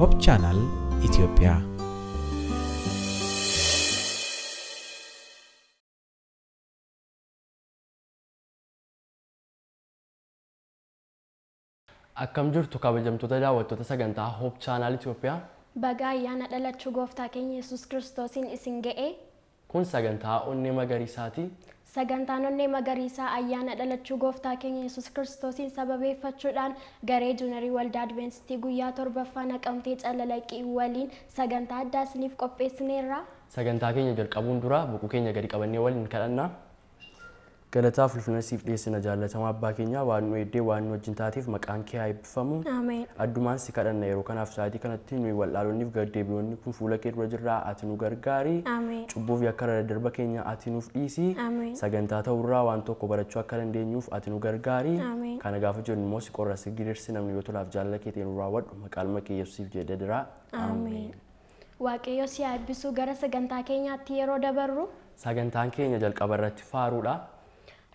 ሆፕ ቻናል ኢትዮጵያ akkam jirtu kabajamtoota daawwattoota sagantaa ሆፕ ቻናል ኢትዮጵያ baga ayyaana dhalachuu gooftaa keenya Yesuus Kiristoosiin isin ga'e kun sagantaa onnee magariisaati sagantaan onnee magariisaa ayyaana dhalachuu gooftaa keenya Yesuus Kiristoosiin sababeeffachuudhaan garee juunarii waldaa adventistii guyyaa torbaffaa naqamtee calalaqii waliin sagantaa addaa isiniif qopheessineerra sagantaa keenya jalqabuun dura buku keenya gadi qabannee waliin kadhanna galataa fulfinasiif dhiyeessina jaalatamaa abbaa keenya waan nu eddee waan nu wajjin taatiif maqaan kee haa eebbifamu Ameen. addumaan si kadhanna yeroo kanaaf sa'aatii kanatti nuyi wal'aalonniif gaddeebi'oonni kun fuula kee dura jirraa ati nu gargaari Ameen. cubbuuf akka darba keenya ati nuuf dhiisi Ameen. sagantaa ta'urraa waan tokko barachuu akka dandeenyuuf ati nu gargaari Ameen. kana gaafa jennu immoo si qorra si gidirsi namni yoo tolaaf jaalala keetiin nu raawwadhu maqaan kee Yesuusiif jedhee dira Ameen. Waaqayyo si haa eebbisu gara sagantaa keenyaatti yeroo dabarru sagantaan keenya jalqaba irratti faaruudha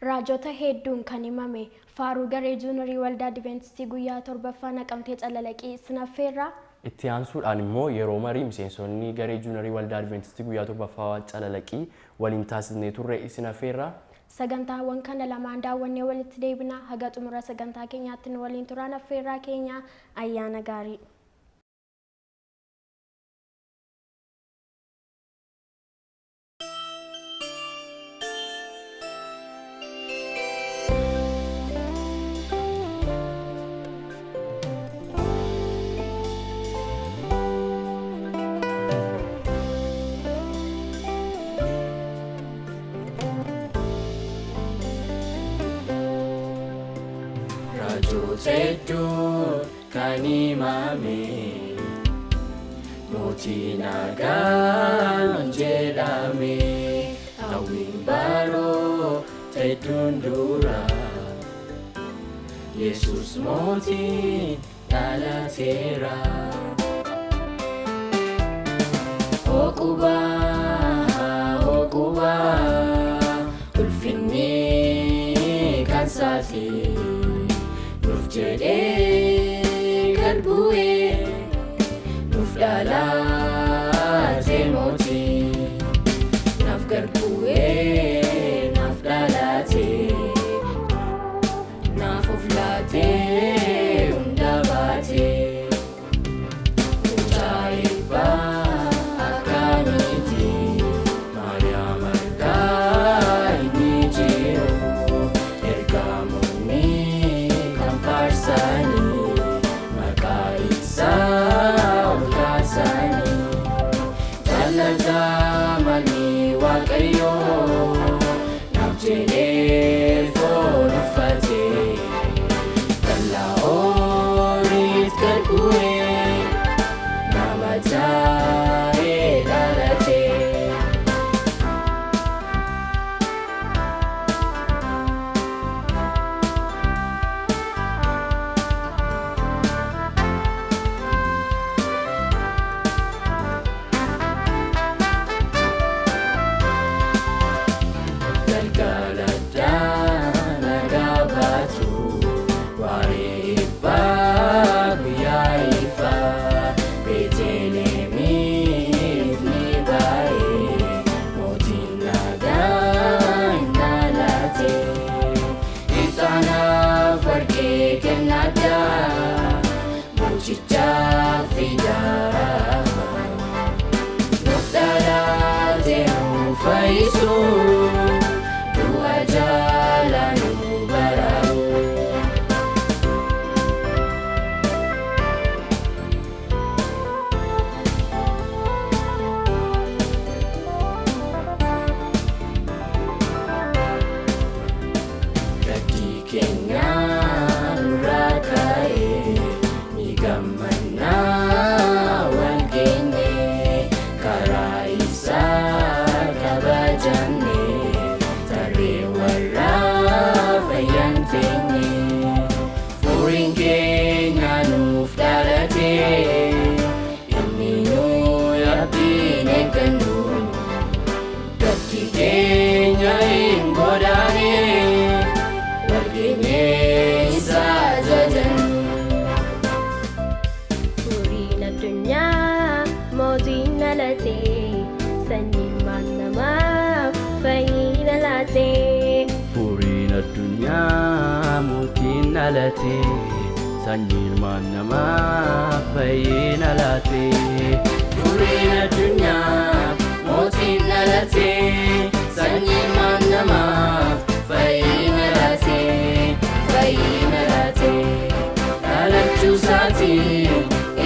raajota hedduun kan himame faaruu garee juunarii waldaa adventistii guyyaa torbaffaa naqamtee calalaqii sinaffeerra itti aansuudhaan immoo yeroo marii miseensonni garee juunarii waldaa adventistii guyyaa torbaffaa calalaqii waliin taasisnee turre isin affeerra sagantaawwan kana lamaan daawwannee walitti deebina haga xumura sagantaa keenyaatti nu waliin turaan affeerraa keenya ayyaana gaarii Tedu kanimame motinaga njelame awimbaro tedundura Jesus moti talatera okuba ulfini kansati Jede kalbuwe nufdala temoti naf kalbuwe nafdala te nafuflate undabate ujaiba akaniti Maria marka inijiro ergamoni Farsani makaisa ulasani talata mani wakayo nabjele forfate kala orit kalbue namata elalate Kenya ingodane wargine dhalate sanyiin ilmaan namaa fayyina laate Furiin addunyaa mootiin dhalate sanyii ilmaan namaa fayyina laate dhalachuu isaatiin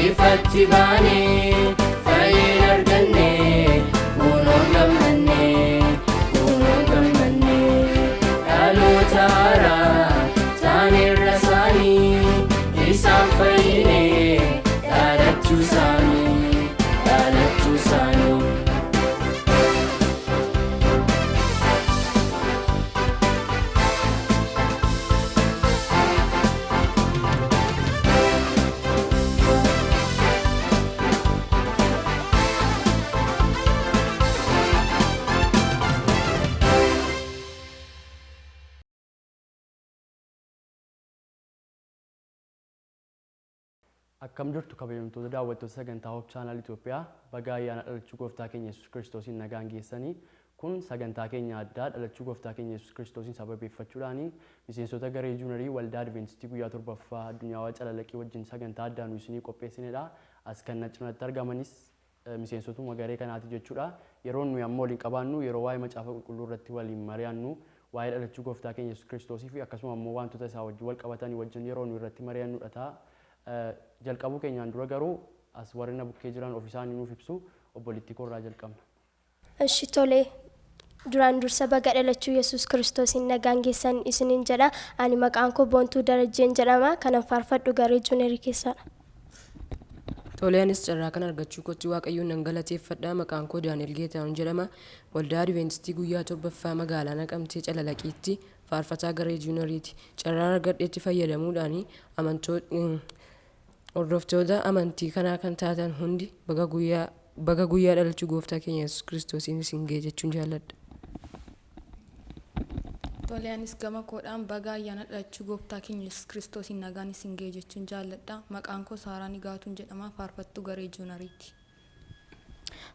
ifatti baanee fayyina argannee kunuun gammannee dhaloota haaraa taaneerra isaanii isaan fayyinee dhalachuu isaanii. Akkam jirtu kabajamtoota daawwattoota sagantaa Hope Channel Itoophiyaa baga ayyaana dhalachuu gooftaa keenya Yesuus Kiristoosiin nagaan geessanii kun sagantaa keenya addaa dhalachuu gooftaa keenya Yesuus Kiristoosiin sababeeffachuudhaan miseensota garee juunarii waldaa Adventistii guyyaa 7ffaa addunyaa calalaqii wajjin sagantaa addaa nu isinii qopheessinedha. As kan cinatti argamanis miseensotuma garee kanaati jechuudha. Yeroo nuyi amma waliin qabaannu yeroo waa'ee macaafa qulqulluu irratti waliin mari'annu waa'ee dhalachuu gooftaa keenya Yesuus Kiristoosii fi akkasuma immoo wantoota isaa wajjin wal qabatanii wajjin yeroo nu irratti mari'annudha ta'a. Jalqabuu keenyaan dura garuu as warreen bukkee jiran ofiisaan nuuf ibsu obboleettii korraa jalqabna. Eshi tolee duraan dursa baga dhalachuu Yesuus Kiristoosiin nagaan geessan isiniin jedha. Ani maqaan koo Boontuu Darajjeen jedhama. Kanan faarfadhu garee juunerii keessadha. Tolee anis carraa kan argachuu kootti Waaqayyoon nan galateeffadha. Maqaan koo Daani'el Geetahuun jedhama. Waldaa Adventistii guyyaa 7ffaa magaalaa Naqamtee Calalaqiitti faarfataa garee juuneriiti. Carraan argadheetti fayyadamuudhaan hordoftoota amantii kanaa kan taatan hundi baga guyyaa dhalachuu gooftaa keenya Yesuus Kiristoosiin isin ga'e jechuun jaalladha. Tolee anis gama koodhaan baga ayyaana dhalachuu gooftaa keenya Yesuus Kiristoosiin nagaan isin ga'e jechuun jaalladha. Maqaan koo Saaraa Nigaatuun jedhama. Faarfattuu garee juuneriiti.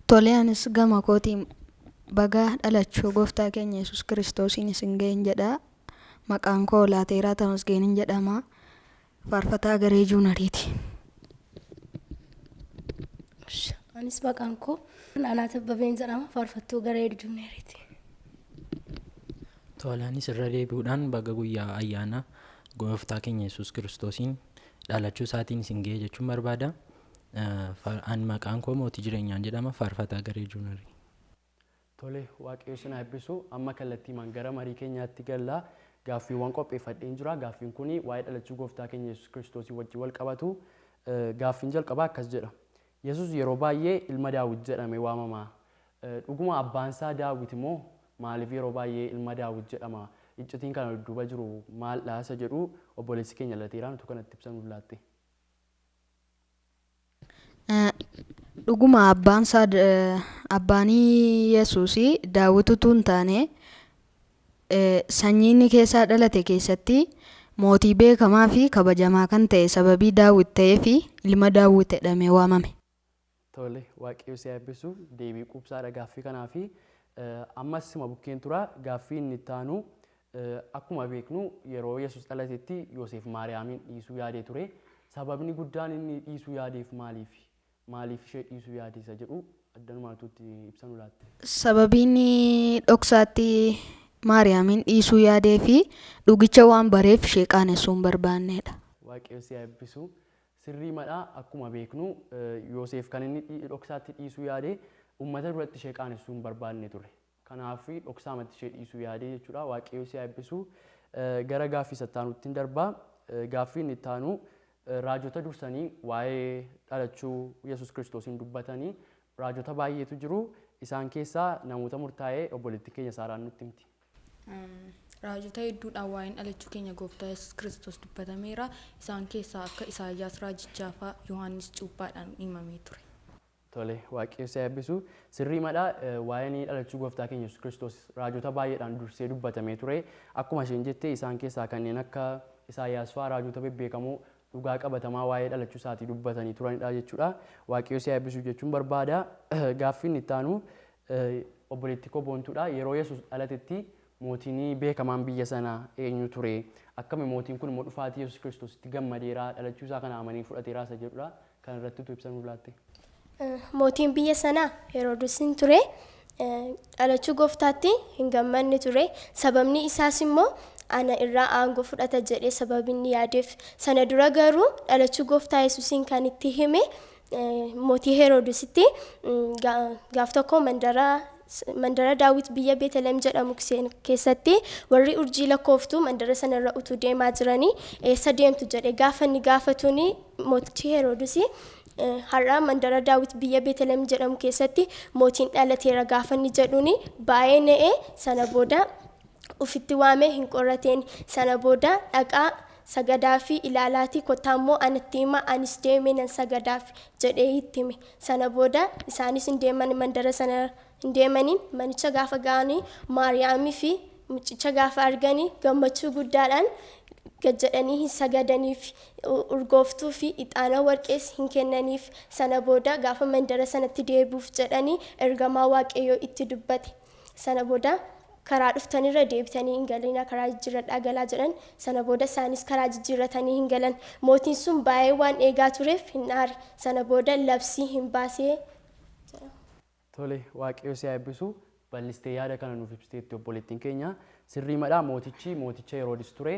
Tolee anis gama kootiin baga dhalachuu gooftaa keenya Yesuus Kiristoosiin isin ga'e jedha. Maqaan koo Laateeraa Tamasgeeniin jedhama. Faarfataa garee juuneriiti. Anis maqaan koo Naanaat Abbabeen jedhama. Faarfattuu garee juuneriiti. Tolaanis irra deebi'uudhaan baga guyyaa ayyaana gooftaa keenya Yesuus Kiristoosiin dhalachuu isaatiin isin ga'e jechuun barbaada. Ani maqaan koo Mootii Jireenyaan jedhama. Faarfataa garee juunerii. Tolee Waaqayyo isin eebbisu amma kallattiimaan gara marii keenyaatti gallaa. Gaaffiiwwan qopheeffadheen jira. Gaaffiin kun waa'ee dhalachuu gooftaa keenya Yesuus Kiristoosii wajjin wal qabatu. Gaaffiin jalqabaa akkas jedha. Yesuus yeroo baay'ee ilma Daawit jedhamee waamama. Dhuguma abbaan isaa Daawit immoo maaliif yeroo baay'ee ilma Daawit jedhama? Iccitiin kana dudduuba jiru maal dhaasa jedhu obboleessi keenya Lateeraan utuu kanatti ibsan nuuf laatte. Dhuguma abbaan Yesuusii Daawit utuu hin taane sanyii inni keessaa dhalate keessatti mootii beekamaa fi kabajamaa kan ta'e sababii Daawit ta'ee fi ilma Daawit jedhamee waamame. Tole Waaqayyo si eebbisu deebii quubsaadha gaaffii kanaa fi ammas sima bukkeen tura gaaffii inni itti aanu akkuma beeknu yeroo Yesuus dhalatetti Yoosef Maariyaamiin dhiisuu yaadee ture. Sababni guddaan inni dhiisuu yaadeef maaliif ishee dhiisuu yaade isa jedhu addanumaatuutti ibsanu laatte. Sababiin dhoksaatti Maariyaamiin dhiisuu yaadee fi dhugicha waan bareef ishee qaanessuun hin barbaannedha. Waaqayyo si eebbisu sirrii madhaa akkuma beeknu Yoosef kan inni dhoksaatti dhiisuu yaade uummata duratti ishee qaanessuu hin barbaanne ture. Kanaaf dhoksaamatti ishee dhiisuu yaade jechuudha. Waaqayyo si eebbisu gara gaaffii sattaanutti hin darbaa. Gaaffiin itti aanu raajota dursanii waa'ee dhalachuu Yesuus Kiristoosiin dubbatanii raajota baay'eetu jiru. Isaan keessaa namoota murtaa'ee obboleettii keenya Saaraan nutti himti. Raajota hedduudhaan waa'een dhalachuu keenya gooftaa Yesuus Kiristoos dubbatameera. Isaan keessaa akka Isaayyaas raajichaa fa'aa Yohaannis cuuphaadhaan himamee ture. Tole Waaqayyo si eebbisu sirrii madhaa waa'een dhalachuu gooftaa keenya Yesuus Kiristoos raajota baay'eedhaan dursee dubbatamee ture. Akkuma isheen jettee isaan keessaa kanneen akka Isaayyaas fa'aa raajota bebbeekamoo dhugaa qabatamaa waa'ee dhalachuu isaatii dubbatanii turanidha jechuudha. Waaqayyo si eebbisu jechuun barbaada. Gaaffiin itti aanu obboleettii koo Boontuudha. Yeroo Yesuus dhalatetti mootiin beekamaan biyya sanaa eenyu ture? Akkami mootiin kun immoo dhufaatii Yesuus Kiristoositti gammadeeraa dhalachuu isaa kana amanii fudhateeraa isa jedhudha. Kan irratti tu ibsa nuuf laatte. Mootiin biyya sanaa Heroodisiin ture. Dhalachuu gooftaatti hin gammanne ture. Sababni isaas immoo ana irraa aangoo fudhata jedhee sababni yaadeef. Sana dura garuu dhalachuu gooftaa Yesuusiin kan itti hime mootii Heroodisitti gaaf tokko mandara Daawit biyya Beetlehem jedhamu keessatti warri urjii lakkooftu mandara sanarra utuu deemaa jiranii eessa deemtu jedhee gaafa inni gaafatuuni mootichi Heroodisi har'a mandara Daawit biyya Beetlehem jedhamu keessatti mootiin dhalateera gaafa inni jedhuuni baay'ee na'ee sana booda ufitti waamee hin qorrateen sana booda dhaqaa sagadaa fi ilaalaatii kottaa immoo anatti hima anis deemee nan sagadaaf jedhee itti hime sana booda isaanis hin deeman mandara sana hin deemaniin manicha gaafa ga'anii Maariyaamii fi mucicha gaafa arganii gammachuu guddaadhaan gad jedhanii hin sagadaniif urgooftuu fi ixaana warqees hin kennaniif sana booda gaafa mandara sanatti deebi'uuf jedhanii ergamaa waaqayyoo itti dubbate sana booda karaa dhuftanirra deebitanii hin galina karaa jijjiirradhaa galaa jedhan sana booda isaanis karaa jijjiirratanii hin galan mootiin sun baay'ee waan eegaa tureef hin aare sana booda labsii hin baasee. Tole waaqayyo si eebbisu bal'istee yaada kana nuuf ibsiteetti obboleettiin keenya sirrii madhaa mooticha Heroodis ture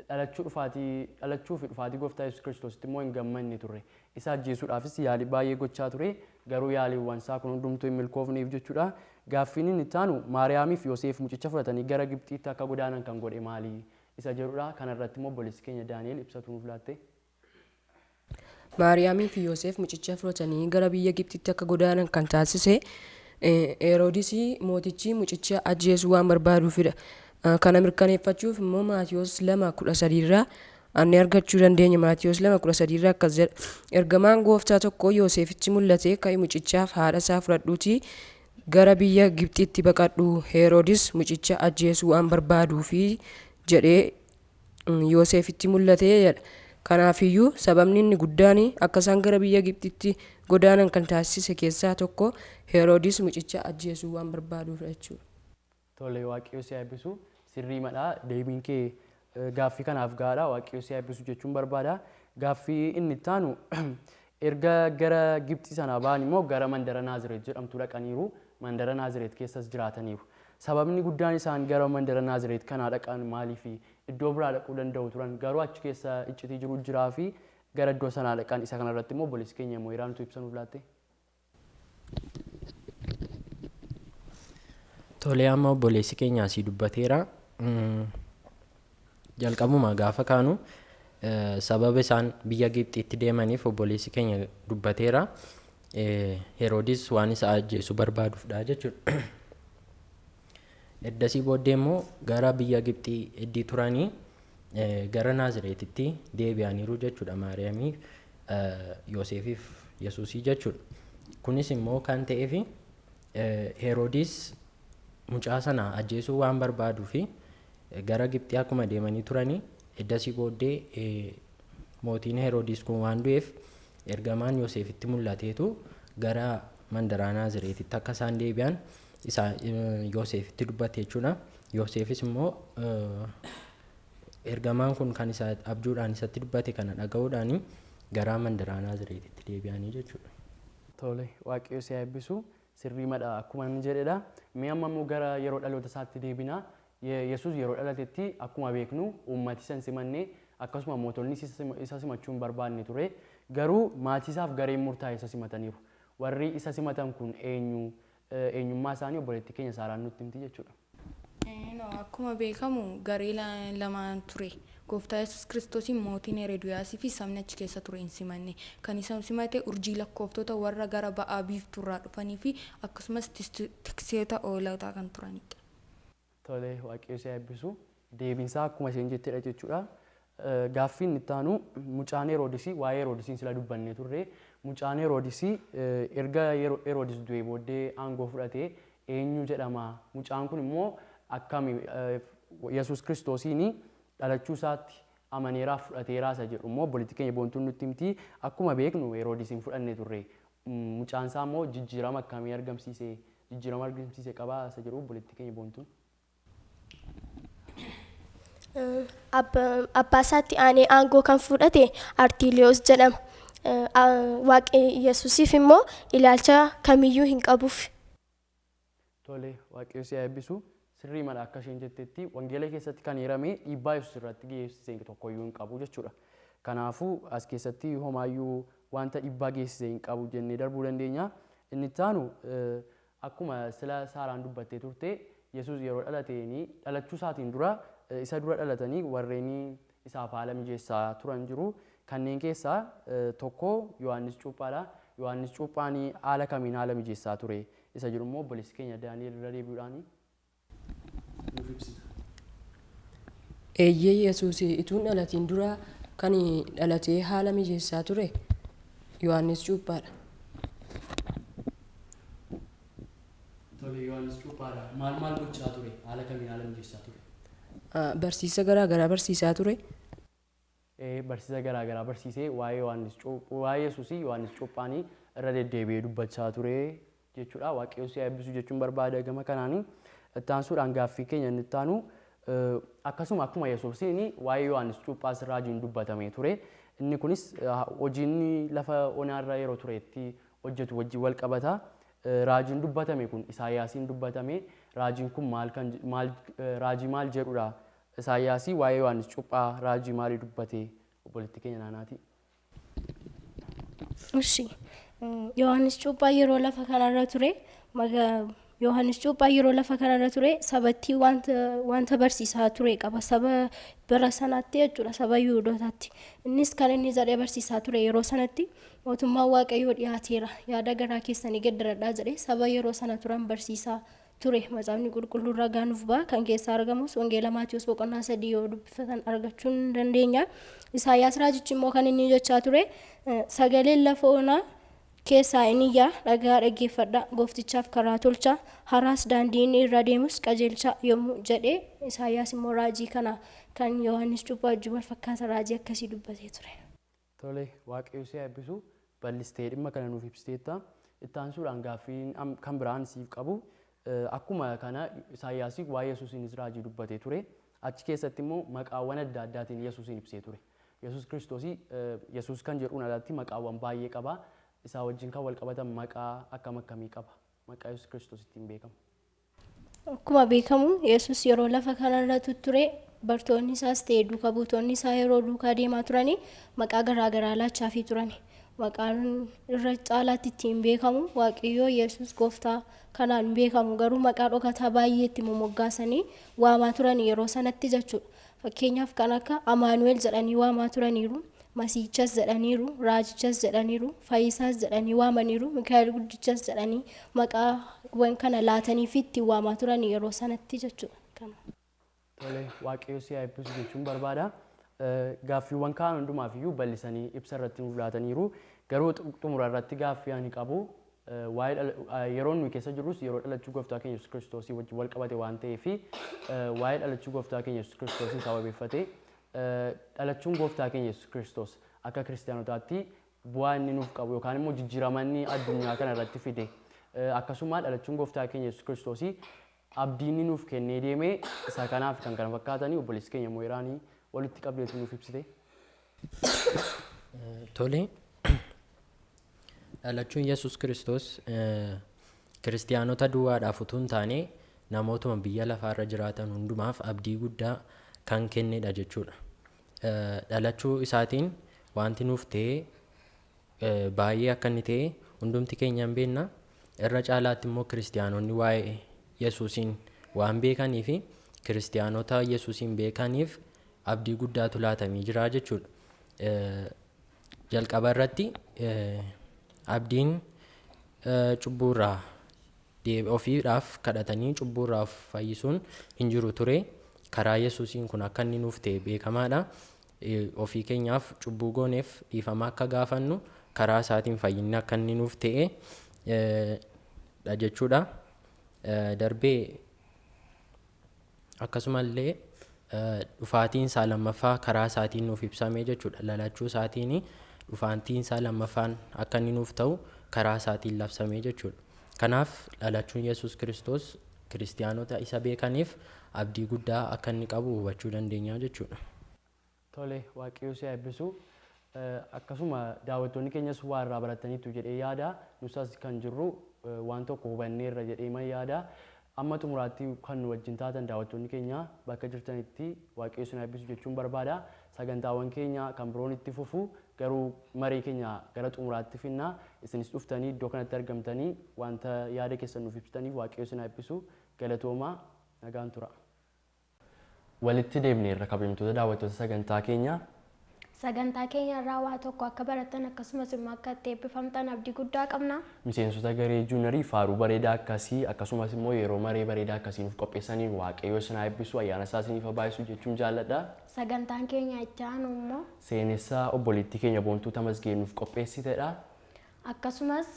dhalachuu fi dhufaatii gooftaa Yesuus Kiristoositti immoo hin gammanne ture isa ajjeesuudhaafis yaalii baay'ee gochaa ture garuu yaaliiwwan isaa kun hundumtuu hin milkoofneef jechuudha. Gaaffiin inni taanu Maariyaamii fi Yoosef mucicha fudhatanii gara Gibxiitti akka godaanan kan godhe maali isa jedhudha. Kana irratti immoo obboleessi keenya Daani'el ibsatu nuuf laatte. Maariyaamii fi Yoosef mucicha fudhatanii gara biyya Gibxiitti akka godaanan kan taasise Heroodis mootichi mucicha ajjeesuu waan barbaaduufidha. Kana mirkaneeffachuuf immoo Maatiyos 2:13 irraa anni argachuu dandeenya. Maatiyos 2:13 irraa akkas jedha. Ergamaan gooftaa tokko Yoosefitti mul'ate ka'e mucichaaf haadha isaa fudhadhuutii gara biyya Gibxiitti baqadhu Heroodis mucicha ajjeesuu waan barbaaduufi jedhee Yoosefitti mul'ate jedha. Kanaafiyyuu sababni inni guddaan akka isaan gara biyya Gibxiitti godaanan kan taasise keessaa tokko Heroodis mucicha ajjeesuu waan barbaaduuf jechuudha. Tole waaqayyo si eebbisu sirrii madhaa deebiin kee gaaffii kanaaf gaadha waaqayyo si eebbisu jechuun barbaada. Gaaffii inni taanu erga gara Gibxii sanaa ba'an immoo gara mandara Naazireet jedhamtu dhaqaniiru. Mandara Naazireet keessas jiraataniiru. Sababni guddaan isaan gara mandara Naazireet kanaa dhaqan maaliif iddoo biraa dhaquu danda'u turan garuu achi keessa iccitii jiru jiraa fi gara iddoo sanaa dhaqan isa kanarratti immoo obboleessi keenya immoo iraantu ibsa nuuf laatte. Tole amma obboleessi keenya asii dubbateera. Jalqabuma gaafa kaanu sababa isaan biyya Gibxiitti deemaniif obboleessi keenya dubbateera. Heroodis waan isa ajjeesuu barbaaduufdha jechuudha. Eddasii booddee immoo gara biyya Gibxii iddii turanii gara Naazireetitti deebi'aniiru jechuudha Maariyaamii Yoosefiif Yesuusii jechuudha. Kunis immoo kan ta'eef Heroodis mucaa sana ajjeesuu waan barbaaduufi gara Gibxii akkuma deemanii turanii eddasii booddee mootiin Heroodis kun waan du'eef ergamaan Yoosefitti mul'ateetu gara mandaraa Naazireetitti akka isaan deebi'an Yoosefitti dubbate jechuudha. Yoosefis immoo ergamaan kun kan isa abjuudhaan isatti dubbate kana dhaga'uudhaan gara mandaraa Naazireetitti deebi'anii jechuudha. Tole waaqayyo si eebbisu sirrii madhaa akkuma inni jedhedha. Mee amma immoo gara yeroo dhaloota isaatti deebina. Yesuus yeroo dhalatetti akkuma beeknu uummati san simannee akkasuma mootonni isa simachuu hin barbaanne ture. Garuu maatii isaaf gareen murtaa'e isa simataniiru. Warri isa simatan kun eenyummaa isaanii obboleettii keenya Saaraan nutti himti jechuudha. Akkuma beekamu garee lamaan ture. Gooftaa Yesuus Kiristoosiin mootiin Heroodiyaasii fi sabni achi keessa ture hin simanne. Kan isa simate urjii lakkooftoota warra gara ba'aa biiftuurraa dhufanii fi akkasumas tikseeta oolaa kan turanidha. Tole waaqayyo si eebbisu deebiinsaa akkuma isheen jettedha jechuudha. Gaaffiin itti aanu mucaan Heroodisii waa'ee Heroodisiin sila dubbannee turre mucaan Heroodisii erga Heroodis du'ee booddee aangoo fudhatee eenyu jedhama. Mucaan kun immoo akkami Yesuus Kiristoosiin dhalachuu isaatti amaneeraaf fudhateeraa isa jedhu immoo obboleettii keenya boontuun nutti himti. Akkuma beeknu Heroodisiin fudhannee turre mucaan isaa immoo jijjiirama akkamii argamsiise qabaa isa jedhu obboleettii keenya boontuun. Abbaa isaatti aanee aangoo kan fudhate Artiiliyoos jedhama. Waaqni Yesuusiif immoo ilaalcha kamiyyuu hin qabuuf. Tole waaqayyo si eebbisu sirrii mala akka isheen jettetti wangeela keessatti kan hiramee dhiibbaa Yesuus irratti geessisee tokkoyyuu hin qabu jechuudha. Kanaafuu as keessatti homaayyuu wanta dhiibbaa geessisee hin qabu jennee darbuu dandeenya. Inni itti aanu akkuma sila Saaraan dubbattee turte Yesuus yeroo dhalachuu isaatiin dura isa dura dhalatanii warreen isaaf haala mijeessaa turan jiru. Kanneen keessaa tokko Yohaannis Cuuphaadha. Yohaannis Cuuphaan haala kamiin haala mijeessaa ture? Isa jiru immoo obboleessi keenya Daani'el irra deebi'uudhaan nuuf ibsita. Eeyyee Yesuus ituun dhalatiin dura kan dhalatee haala mijeessaa ture Yohaannis Cuuphaadha. Tole Yohaannis Cuuphaadha. Maal gochaa ture? Haala kamiin haala mijeessaa ture? Barsiisa garaagaraa barsiisaa ture. Barsiisa garaagaraa barsiisee waa'ee Yesuusii Yohaannis Cuuphaan irra deddeebi'ee dubbachaa ture jechuudha. Waaqayyo si eebbisu jechuun barbaada gama kanaanii. Itti aansuudhaan gaaffii keenya inni itti aanu akkasuma akkuma Yesuusiin waa'ee Yohaannis Cuuphaas raajiin dubbatamee ture. Inni kunis hojiin lafa onaarra yeroo turetti hojjetu wajjin wal qabata. Raajiin dubbatame kun Isaayyaasiin dubbatame. Raajiin kun raajii maal jedhudha? Isaayyaasii waa'ee Yohaannis Cuuphaa raajii maalii dubbate? Obboleetti keenya naanaati. Yohaannis Cuuphaa yeroo lafa kanarra ture Yohaannis Cuuphaa yeroo lafa kanarra ture sabattii wanta barsiisaa ture qaba saba bara sanaatti jechuudha saba Yihuudootaatti. Innis kan inni jedhee barsiisaa ture yeroo sanatti mootummaan Waaqayyoo dhiyaateera yaada garaa keessanii geddaradhaa jedhee saba yeroo sana turan barsiisaa ture. Macaafni qulqulluun ragaa nuuf ba'a kan keessaa argamus wangeela Maatiyos boqonnaa 3 yoo dubbifatan argachuu ni dandeenya. Isaayyaas raajichi immoo kan inni jechaa ture sagaleen lafa onaa keessaa inni iyyaa dhagaa dhaggeeffadhaa gooftichaaf karaa tolchaa haraas daandii inni irra deemus qajeelchaa yommuu jedhee Isaayyaas immoo raajii kana kan Yohaannis Cuuphaa wajjin wal fakkaata raajii akkasii dubbatee ture. Tole waaqayyo si eebbisu bal'istee dhimma kana nuuf ibsiteetta. Itti aansuudhaan gaaffii kan biraan siif qabu. Akkuma kana Isaayyaasii waa'ee Yesuusiinis raajii dubbatee ture. Achi keessatti immoo maqaawwan adda addaatiin Yesuusiin ibsee ture. Yesuus Kiristoosii Yesuus kan jedhuun alatti maqaawwan baay'ee qaba. Isaa wajjin kan wal qabatan maqaa akkam akkamii qaba? Maqaa Yesuus Kiristoos ittiin beekamu. Akkuma beekamu Yesuus yeroo lafa kanarra ture bartoonni isaas ta'e duuka buutonni isaa yeroo duukaa deemaa turanii maqaa garaagaraa laachaa turani. Maqaan irra caalaatti ittiin beekamu Waaqayyoo Yesuus gooftaa kanaan beekamu garuu maqaa dhokataa baay'ee itti moggaasanii waamaa turan yeroo sanatti jechuudha. Fakkeenyaaf kan akka Amaanu'eel jedhanii waamaa turaniiru, Masiichas jedhaniiru, Raajichas jedhaniiru, Fayyisaas jedhanii waamaniiru, Mikaa'el Guddichas jedhanii maqaawwan kana laatanii fi ittiin waamaa turan yeroo sanatti jechuudha. Tole waaqayyo si eebbisu jechuun barbaada. Gaaffiiwwan kaan hundumaaf iyyuu bal'isanii ibsa irratti nuuf laataniiru. Garuu xumura irratti gaaffii ani qabu yeroo nuyi keessa jirrus yeroo dhalachuu gooftaa keenya Yesuus Kiristoosii wajjin wal qabate waan ta'eef waa'ee dhalachuu gooftaa keenya Yesuus Kiristoosii sababeeffatee dhalachuun gooftaa keenya Yesuus Kiristoos akka kiristaanotaatti bu'aa inni nuuf qabu yookaan immoo jijjiirama inni addunyaa kana irratti fide akkasuma dhalachuun gooftaa keenya Yesuus Kiristoosii abdii inni nuuf kennee deemee isa kanaaf kan kana fakkaatanii obboleessi keenya Mooyiraanii walitti qabdeetu nuuf ibsite. Tole dhalachuun Yesuus Kiristoos kiristiyaanota duwwaadhaaf utuu hin taane namootuma biyya lafaarra jiraatan hundumaaf abdii guddaa kan kennedha jechuudha. Dhalachuu isaatiin wanti nuuf ta'e baay'ee akka inni ta'e hundumti keenya hin beekna. Irra caalaatti immoo kiristiyaanonni waa'ee Yesuusiin waan beekanii fi kiristiyaanota Yesuusiin beekaniif abdii guddaatu laatamii jira jechuudha. Jalqaba irratti abdiin cubbuurraa ofiidhaaf kadhatanii cubbuurraa fayyisuun hin jiru ture. Karaa Yesuusiin kun akka inni nuuf ta'e beekamaadha. Ofii keenyaaf cubbuu gooneef dhiifama akka gaafannu karaa isaatiin fayyinni akka inni nuuf ta'e dha jechuudha. Darbee akkasumallee dhufaatiin isaa lammaffaa karaa isaatiin nuuf ibsamee jechuudha. Dhalachuu isaatiin dhufaatiin isaa lammaffaan akka inni nuuf ta'u karaa isaatiin labsamee jechuudha. Kanaaf dhalachuun Yesuus Kiristoos kiristiyaanota isa beekaniif abdii guddaa akka inni qabu hubachuu dandeenya jechuudha. Tole, Waaqayyo si eebbisu. Akkasuma daawwattoonni keenyas waa irraa barataniitu jedhee yaada. Nusas kan jirru waan tokko hubanneerra jedhee man yaada. Amma xumuraatti kan nu wajjin taatan daawwattoonni keenya bakka jirtanitti Waaqayyo si eebbisu jechuun barbaada. Sagantaawwan keenya kan biroon itti fufu garuu marii keenya gara xumuraatti finna. Isinis dhuftanii iddoo kanatti argamtanii wanta yaada keessan nuuf ibsitaniif Waaqayyo si eebbisu. Galatoomaa, nagaan tura. Walitti deemneerra kabajamtoota daawwattoota sagantaa keenya. Sagantaa keenya irraa waa tokko akka baratan akkasumas immoo akka itti eebbifamtan abdii guddaa qabna. Miseensota garee juunarii faaruu bareedaa akkasii akkasumas immoo yeroo maree bareedaa akkasii nuuf qopheessanii Waaqayyo isin eebbisu ayyaana isaa isiniif baay'isu jechuun jaalladha. Sagantaan keenya itti aanu immoo seenessaa obboleettii keenya Boontuu Tamasgeen nuuf qopheessitedha. Akkasumas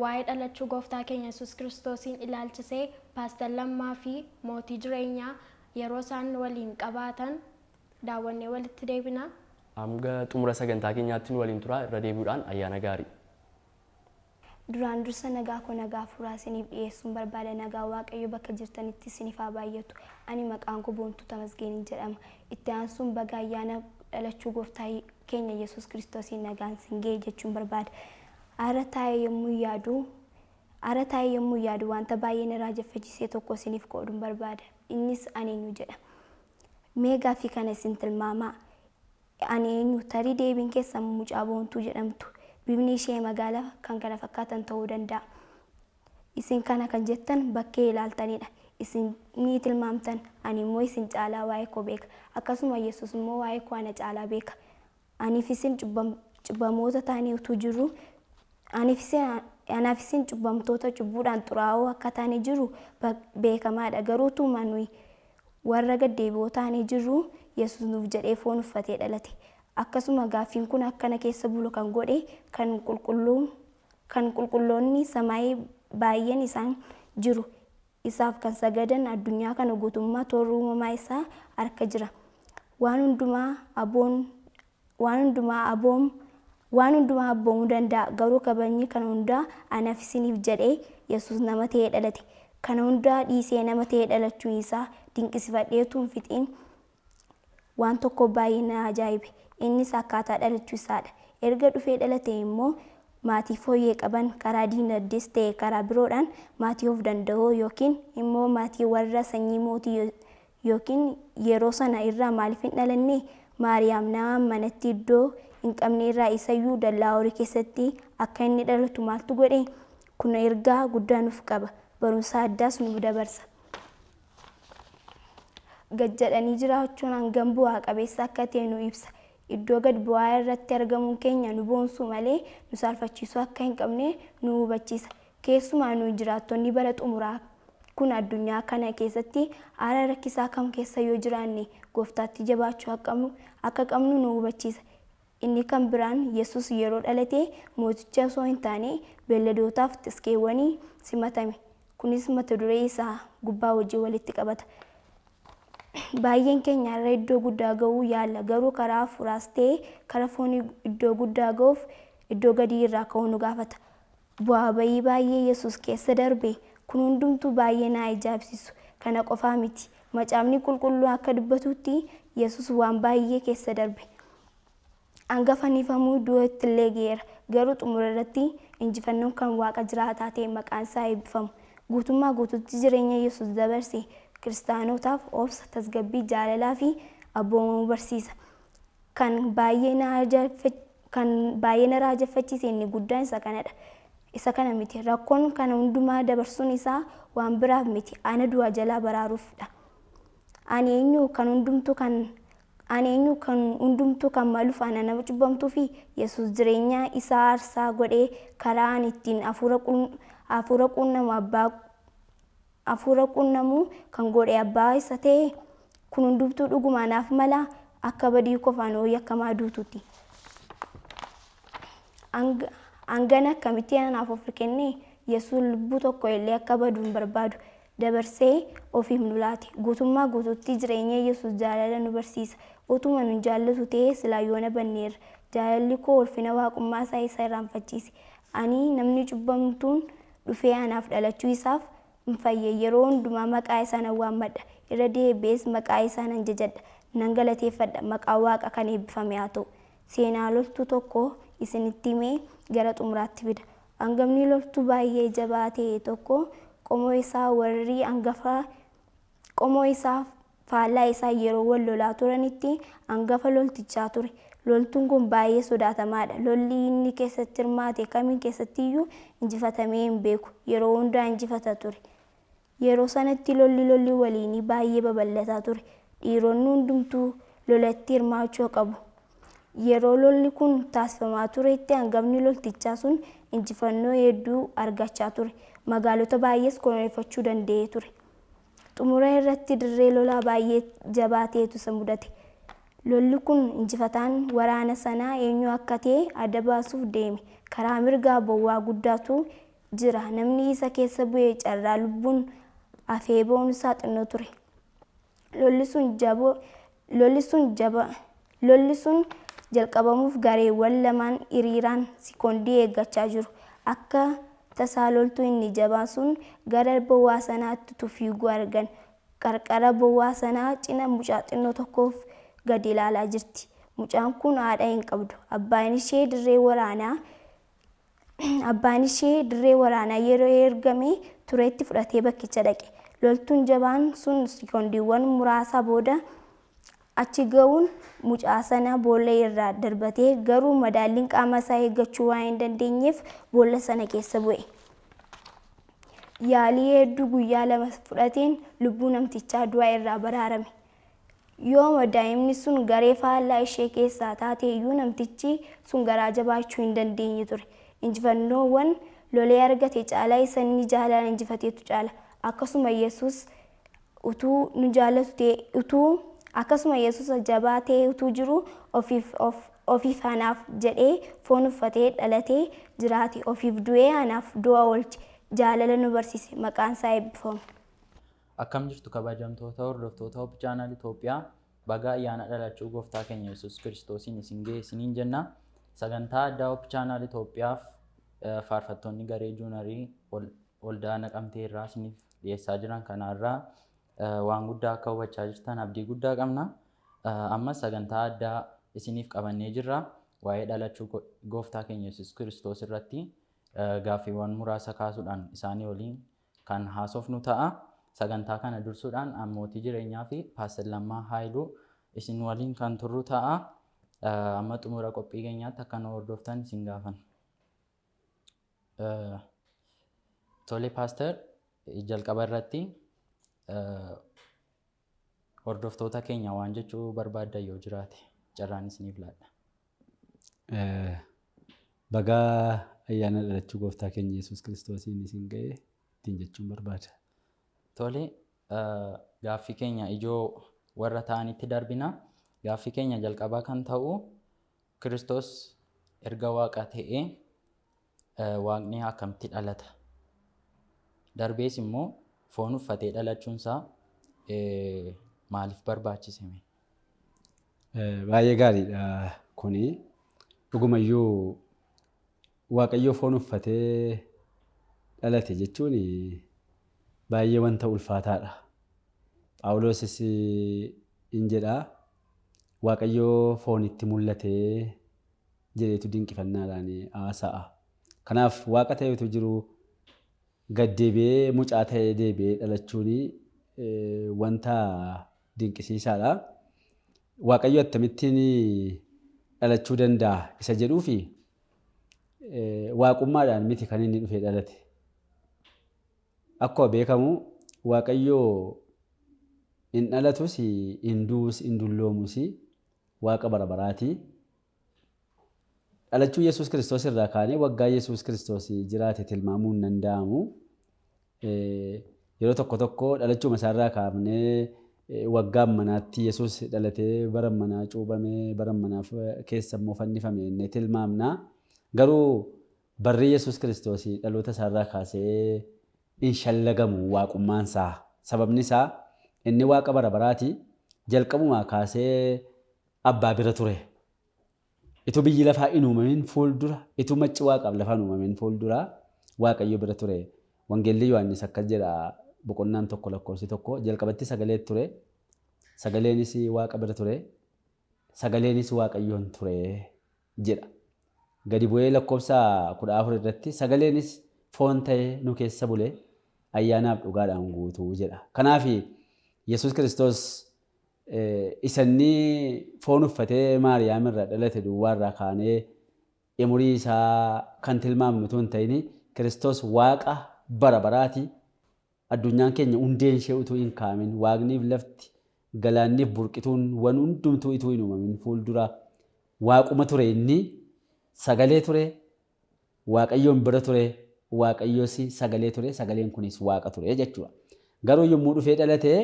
waa'ee dhalachuu gooftaa keenya Yesuus Kiristoosiin ilaalchisee Paastar Lammaa fi mootii jireenyaa yeroo isaan waliin qabaatan daawwannee walitti deebina. Hanga xumura sagantaa keenyaatti nu waliin tura. Irra deebi'uudhaan ayyaana gaarii. Duraan dursa nagaa koo nagaa furaa isiniif dhiyeessuun barbaada. Nagaa Waaqayyo bakka jirtanitti isiniif haa baay'atu. Ani maqaan koo Boontuu Tamasgeen jedhama. Itti aansuun baga ayyaana dhalachuu gooftaa keenya Yesuus Kiristoosiin nagaan isin ga'e jechuun barbaada. Ara taa'ee yommuu yaadu wanta baay'ee na raajeffachiisee tokko isiniif qooduun barbaada. Innis ani eenyu jedha. Mee gaaffii kana isin tilmaamaa. Ani eenyu? Tarii deebiin keessan mucaa Boontuu jedhamtu. Bifni ishee magaala kan kana fakkaatan ta'uu danda'a. Isin kana kan jettan bakkee ilaaltanidha. Isin ni tilmaamtan. Ani immoo isin caalaa waa'ee koo beeka. Akkasuma Yesuus immoo waa'ee koo ana caalaa beeka. Aniif isin cubbamoota taanee utuu jirru anaaf isin cubbamtoota cubbuudhaan xuraa'oo akka taanee jiru beekamaadha. Garuu tuuma nuyi warra gaddeebi'oo taanee jirru Yesuus nuuf jedhee foon uffatee dhalate. Akkasuma gaaffiin kun akkana keessa bulu kan godhe kan qulqulloonni samaayii baay'een isaan jiru. Isaaf kan sagadan addunyaa kana guutummaa toora uumamaa isaa harka jira. Waan hundumaa abboomuu danda'a. Garuu kabajni kana hundaa anaaf isiniif jedhee Yesuus nama ta'ee dhalate. Kana hundaa dhiisee nama ta'ee dhalachuun isaa dinqisifadheetuun fixiin waan tokko baay'ee na ajaa'ibe. Innis akkaataa dhalachuu isaadha. Erga dhufee dhalate immoo maatii fooyyee qaban karaa diinagdees ta'e karaa biroodhaan maatii of danda'oo yookiin immoo maatii warra sanyii mootii yookiin yeroo sana irraa maaliif hin dhalanne? Maariyaam nama manatti iddoo hin qabne irraa isayyuu dallaa horii keessatti akka inni dhalatu maaltu godhe? Kun ergaa guddaa nuuf qaba. Barumsa addaas nuuf dabarsa. Gad jedhanii jiraachuun hangam bu'aa qabeessa akka ta'e nu ibsa. Iddoo gad bu'aa irratti argamuun keenya nu boonsuu malee nu saalfachiisuu akka hin qabne nu hubachiisa. Keessumaa nu jiraattonni bara xumuraa kun addunyaa kana keessatti haala rakkisaa kam keessa yoo jiraanne gooftaatti jabaachuu akka qabnu nu hubachiisa. Inni kan biraan Yesuus yeroo dhalate mooticha osoo hin taane beelladootaaf tiskeewwanii simatame. Kunis mata duree isaa gubbaa wajjin walitti qabata. Baay'een keenya irra iddoo guddaa ga'uu yaalla. Garuu karaa hafuuraas ta'e karaa foonii iddoo guddaa ga'uuf iddoo gadii irraa ka'uu nu gaafata. Bu'aa bayii baay'ee Yesuus keessa darbe. Kun hundumtuu baay'ee na ajaa'ibsiisu. Kana qofaa miti. Macaafni qulqulluu akka dubbatutti Yesuus waan baay'ee keessa darbe. Hanga fannifamuu du'atti illee ga'eera. Garuu xumura irratti injifannoon kan Waaqa jiraataa ta'e maqaan isaa eebbifamu. Guutummaa guutuutti jireenya Yesuus dabarse kiristaanotaaf obsa, tasgabbii, jaalalaa fi abboomamuu barsiisa. Kan baay'ee na raajeffachiise inni guddaan isa kanadha. Isa kana miti. Rakkoon kana hundumaa dabarsuun isaa waan biraaf miti. Ana du'a jalaa baraaruufidha. Ani eenyu kan hundumtuu kan maluuf ana nama cubbamtuu fi Yesuus jireenya isaa aarsaa godhee karaa ani ittiin hafuura quunnamuu kan godhe abbaa isa ta'e kun hundumtuu dhuguma naaf mala akka badii qofaan hooyi akkamaa duutuuti. Hangana akkamitti anaaf of kenne? Yesuus lubbuu tokko illee akka badu hin barbaadu. Dabarsee ofiif nu laate. Guutummaa guutuutti jireenya Yesuus jaalala nu barsiisa. Utuma nu jaallatu ta'e silaa yoona banneerra. Jaalalli koo ulfina waaqummaa isaa isa irraanfachiise. Ani namni cubbamtuun dhufee anaaf dhalachuu isaaf hin fayye. Yeroo hundumaa maqaa isaa nan waammadha. irra deebi'ees maqaa isaa nan jajadha nan galateeffadha maqaa waaqa kan eebbifame haa ta'u. Seenaa loltuu tokko isinitti himee gara xumuraatti fida. Hangafni loltuu baay'ee jabaa ta'e tokko qomoo isaa warri hangafaa qomoo isaa faallaa isaa yeroo wal lolaa turanitti hangafa loltichaa ture. Loltuun kun baay'ee sodaatamaadha. Lolli inni keessatti hirmaate kamiin keessattiyyuu injifatamee hin beeku. Yeroo hundaa injifata ture. Yeroo sanatti lolli waliinii baay'ee babal'ataa ture. Dhiironni hundumtuu lolatti hirmaachuu qabu. Yeroo lolli kun taasifamaa turetti hangafni loltichaa sun injifannoo hedduu argachaa ture. Magaalota baay'ees koloneeffachuu danda'ee ture. Xumura irratti dirree lolaa baay'ee jabaa ta'etu isa mudate. Lolli kun injifataan waraana sanaa eenyu akka ta'e adda baasuuf deeme. Karaa mirgaa bowwaa guddaatu jira. Namni isa keessa bu'ee carraa lubbuun hafee ba'uun isaa xinnoo ture. Lolli sun jalqabamuuf gareewwan lamaan hiriiraan sekoondii eeggachaa jiru. Akka tasaa loltuu inni jabaan sun gara bowwaa sanaatti fiiguu argan. Qarqara bowwaa sanaa cina mucaa xinnoo tokkoof gadi ilaalaa jirti. Mucaan kun haadha hin qabdu. Abbaan ishee dirree waraanaa yeroo ergame tureetti fudhatee bakkicha dhaqe. Loltuun jabaan sun sekoondiiwwan muraasa booda achi ga'uun mucaa sana boolla irraa darbatee garuu madaalliin qaama isaa eeggachuu waan hin dandeenyeef boolla sana keessa bu'e. Yaalii hedduu guyyaa 2 fudhateen lubbuu namtichaa du'aa irraa baraarame. Yooma daa'imni sun garee faallaa ishee keessaa taate iyyuu namtichi sun garaa jabaachuu hin dandeenye ture. Injifannoowwan lolee argate caalaa isa inni jaalaan injifateetu caala. Akkasuma Yesuus jabaa ta'ee utuu jiru ofiif anaaf jedhee foon uffatee dhalatee jiraate. Ofiif du'ee anaaf du'a oolche. Jaalala nu barsiise. Maqaan isaa eebbifamu. Akkam jirtu kabajamtoota hordoftoota Hope Channel Itoophiyaa baga ayyaana dhalachuu gooftaa keenya Yesuus Kiristoosiin isin ga'e isiniin jenna. Sagantaa addaa Hope Channel Itoophiyaaf faarfattoonni garee juunarii waldaa naqamtee irraa isiniif dhiyeessaa jiran kanarraa waan guddaa akka hubachaa jirtan abdii guddaa qabna. Ammas sagantaa addaa isiniif qabannee jirra. Waa'ee dhalachuu gooftaa keenya Yesuus Kiristoos irratti gaaffiiwwan muraasa kaasuudhaan isaanii waliin kan haasofnu ta'a. Sagantaa kana dursuudhaan ammootii jireenyaa fi Paaster Lammaa Haayiluu isin waliin kan turru ta'a. Amma xumura qophii keenyaatti akka nu hordoftan isin gaafanna. Tole Paaster, jalqaba irratti hordoftoota keenya waan jechuu barbaaddan yoo jiraate carraan isiniif laadha. Baga ayyaana dhalachuu gooftaa keenya Yesuus Kiristoosiin isin ga'e ittiin jechuun barbaada. Tole, gaaffii keenya ijoo warra ta'anitti darbina. Gaaffii keenya jalqabaa kan ta'u Kiristoos erga waaqa ta'ee waaqni akkamitti dhalata? Darbees immoo foon uffatee dhalachuunsaa maaliif barbaachise? Baay'ee gaariidha kuni. Dhugumayyuu Waaqayyoo foon uffatee dhalate jechuun baay'ee wanta ulfaataadha. Phaawulosis in jedha Waaqayyoo foonitti mul'atee jedheetu dinqifannaadhaan haasa'a. Kanaaf waaqa ta'etu jiru gad deebi'ee mucaa ta'ee deebi'ee dhalachuun wanta dinqisiisaadha. Waaqayyo akkamittiin dhalachuu danda'a isa jedhuufi waaqummaadhaan miti kan inni dhufee dhalate. Akkuma beekamu Waaqayyo hin dhalatus hin du'us hin dulloomus waaqa bara baraati. Dhalachuu Yesuus Kiristoos irraa kaanee waggaa Yesuus Kiristoos jiraate tilmaamuu hin danda'amu. Yeroo tokko tokko dhalachuu isaarraa kaafnee waggaa manaatti Yesuus dhalatee bara manaa cuubamee bara manaaf keessa immoo fannifame inni tilmaamna. Garuu barri Yesuus Kiristoos dhaloota isaarraa kaasee hin shallagamu waaqummaansaa. Sababni isaa inni waaqa bara baraati. Jalqabumaa kaasee abbaa bira ture. Itu biyyi lafaa hin uumamin fuuldura, itu macci waaqaaf lafaan uumamin fuuldura Waaqayyo bira ture. Wangeelli Yohaannis akkas jedha boqonnaan tokko lakkoofsi tokko jalqabatti sagalee ture. Sagaleenis waaqa bira ture. Sagaleenis waaqayyoon ture jedha. Gadi bu'ee lakkoofsa 14 irratti sagaleenis foon ta'ee nu keessa bule ayyaanaaf dhugaadhaan guutuu jedha. Kanaaf Yesuus Kiristoos isanni foon uffatee Maariyaam irraa dhalate duwwaa irraa kaanee umurii isaa kan tilmaamnu tun ta'in Kiristoos waaqa bara baraati. Addunyaan keenya hundeen ishee utuu hin kaamin waaqniif lafti galaanniif burqituun wan hundumtuu utuu hin uumamin fuuldura waaquma ture inni sagalee ture waaqayyoon bira ture waaqayyoos sagalee ture sagaleen kunis waaqa ture jechuudha. Garuu yommuu dhufee dhalate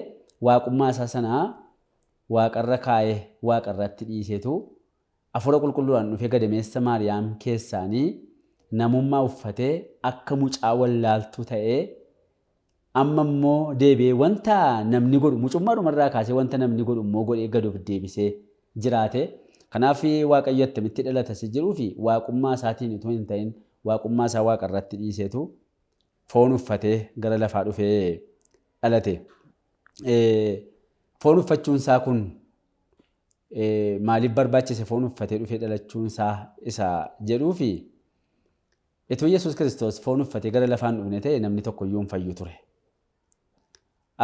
waaqummaa isaa sanaa waaqarra kaa'ee waaqarratti dhiiseetu hafuura qulqulluudhaan dhufee gadameessa Maariyaam keessaanii namummaa uffatee akka mucaa wallaaltuu ta'ee amma immoo deebi'ee wanta namni godhu mucummaadhumarraa kaasee wanta namni godhu immoo godhee gad of deebisee jiraate. Kanaaf waaqayyo attamitti dhalata si jiruu fi waaqummaa isaatiin utuu hin ta'in waaqummaa isaa waaqarratti dhiiseetu foon uffatee gara lafaa dhufee dhalate. Foon uffachuun isaa kun maaliif barbaachise foon uffatee dhufee dhalachuun isaa isa jedhuu fi ituu Yesuus Kiristoos foon uffatee gara lafaan dhufne ta'e namni tokkoyyuu hin fayyu ture.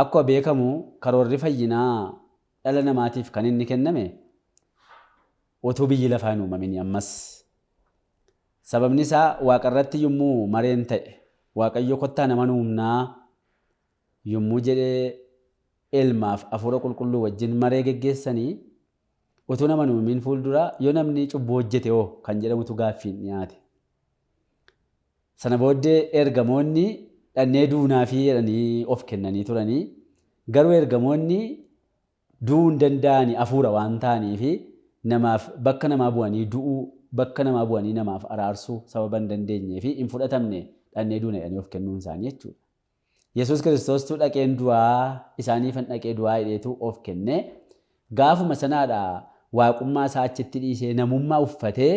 Akkuma beekamu karoorri fayyinaa dhala namaatiif kan inni kenname otoo biyyi lafaa hin uumamin ammas. Sababni isaa waaqarratti yommuu mareen ta'e waaqayyo kottaa nama uumnaa yommuu jedhee ilmaaf hafuura qulqulluu wajjin maree geggeessanii otoo nama uumin fuuldura yoo namni cubbuu hojjete hoo kan jedhamutu gaaffiin dhiyaate. Sana booddee ergamoonni dhannee duunaa fi jedhanii of kennanii turanii garuu ergamoonni du'uu hin danda'ani hafuura waan ta'aniif namaaf bakka namaa bu'anii du'uu bakka namaa bu'anii namaaf araarsuu sababa hin dandeenyee fi hin fudhatamne dhannee duuna jedhanii of kennuun isaanii jechuudha. Yesuus Kiristoostuu dhaqeen du'aa isaaniifan dhaqee du'aa hidheetu of kenne gaafuma sanaadha waaqummaa isaa achitti dhiisee namummaa uffatee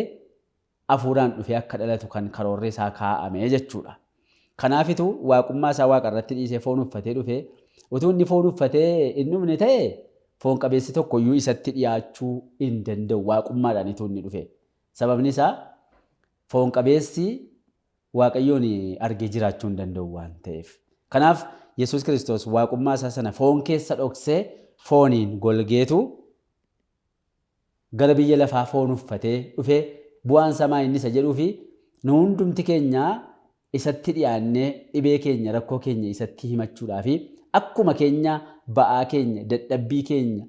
hafuuraan dhufee akka dhalatu kan karoorri isaa kaa'ame jechuudha. Kanaafitu waaqummaa isaa waaqarratti dhiisee foon uffatee dhufee utuu inni foon uffatee hin dhufne ta'e foon qabeessi tokkoyyuu isatti dhiyaachuu hin danda'u waaqummaadhaan utuu inni dhufe. Sababni isaa foon qabeessi waaqayyoon argee jiraachuu hin danda'u waan ta'eef. Kanaaf Yesuus Kiristoos waaqummaa isaa sana foon keessa dhoksee fooniin golgeetu gara biyya lafaa foon uffatee dhufee bu'aan samaa inni isa jedhuu fi nu hundumti keenya isatti dhiyaannee dhibee keenya rakkoo keenya isatti himachuudhaa fi akkuma keenya ba'aa keenya dadhabbii keenya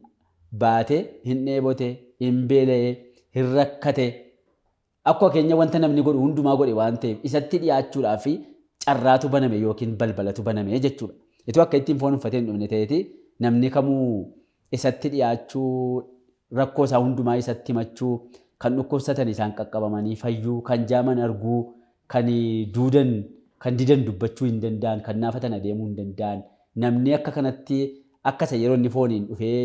baate hin dheebote hin beela'e hin rakkate akkuma keenya wanta namni godhu hundumaa godhe waan ta'eef isatti dhiyaachuudhaa fi carraatu baname yookiin balbalatu baname jechuudha. Ituu akka ittiin foon uffatee hin dhufne ta'eeti namni kamuu isatti dhiyaachuu rakkoo isaa hundumaa isatti himachuu kan dhukkubsatan isaan qaqqabamanii fayyuu kan jaaman arguu kan duudan kan didan dubbachuu hin danda'an kan naafatan adeemuu hin danda'an namni akka kanatti akka isa yeroo inni fooniin dhufee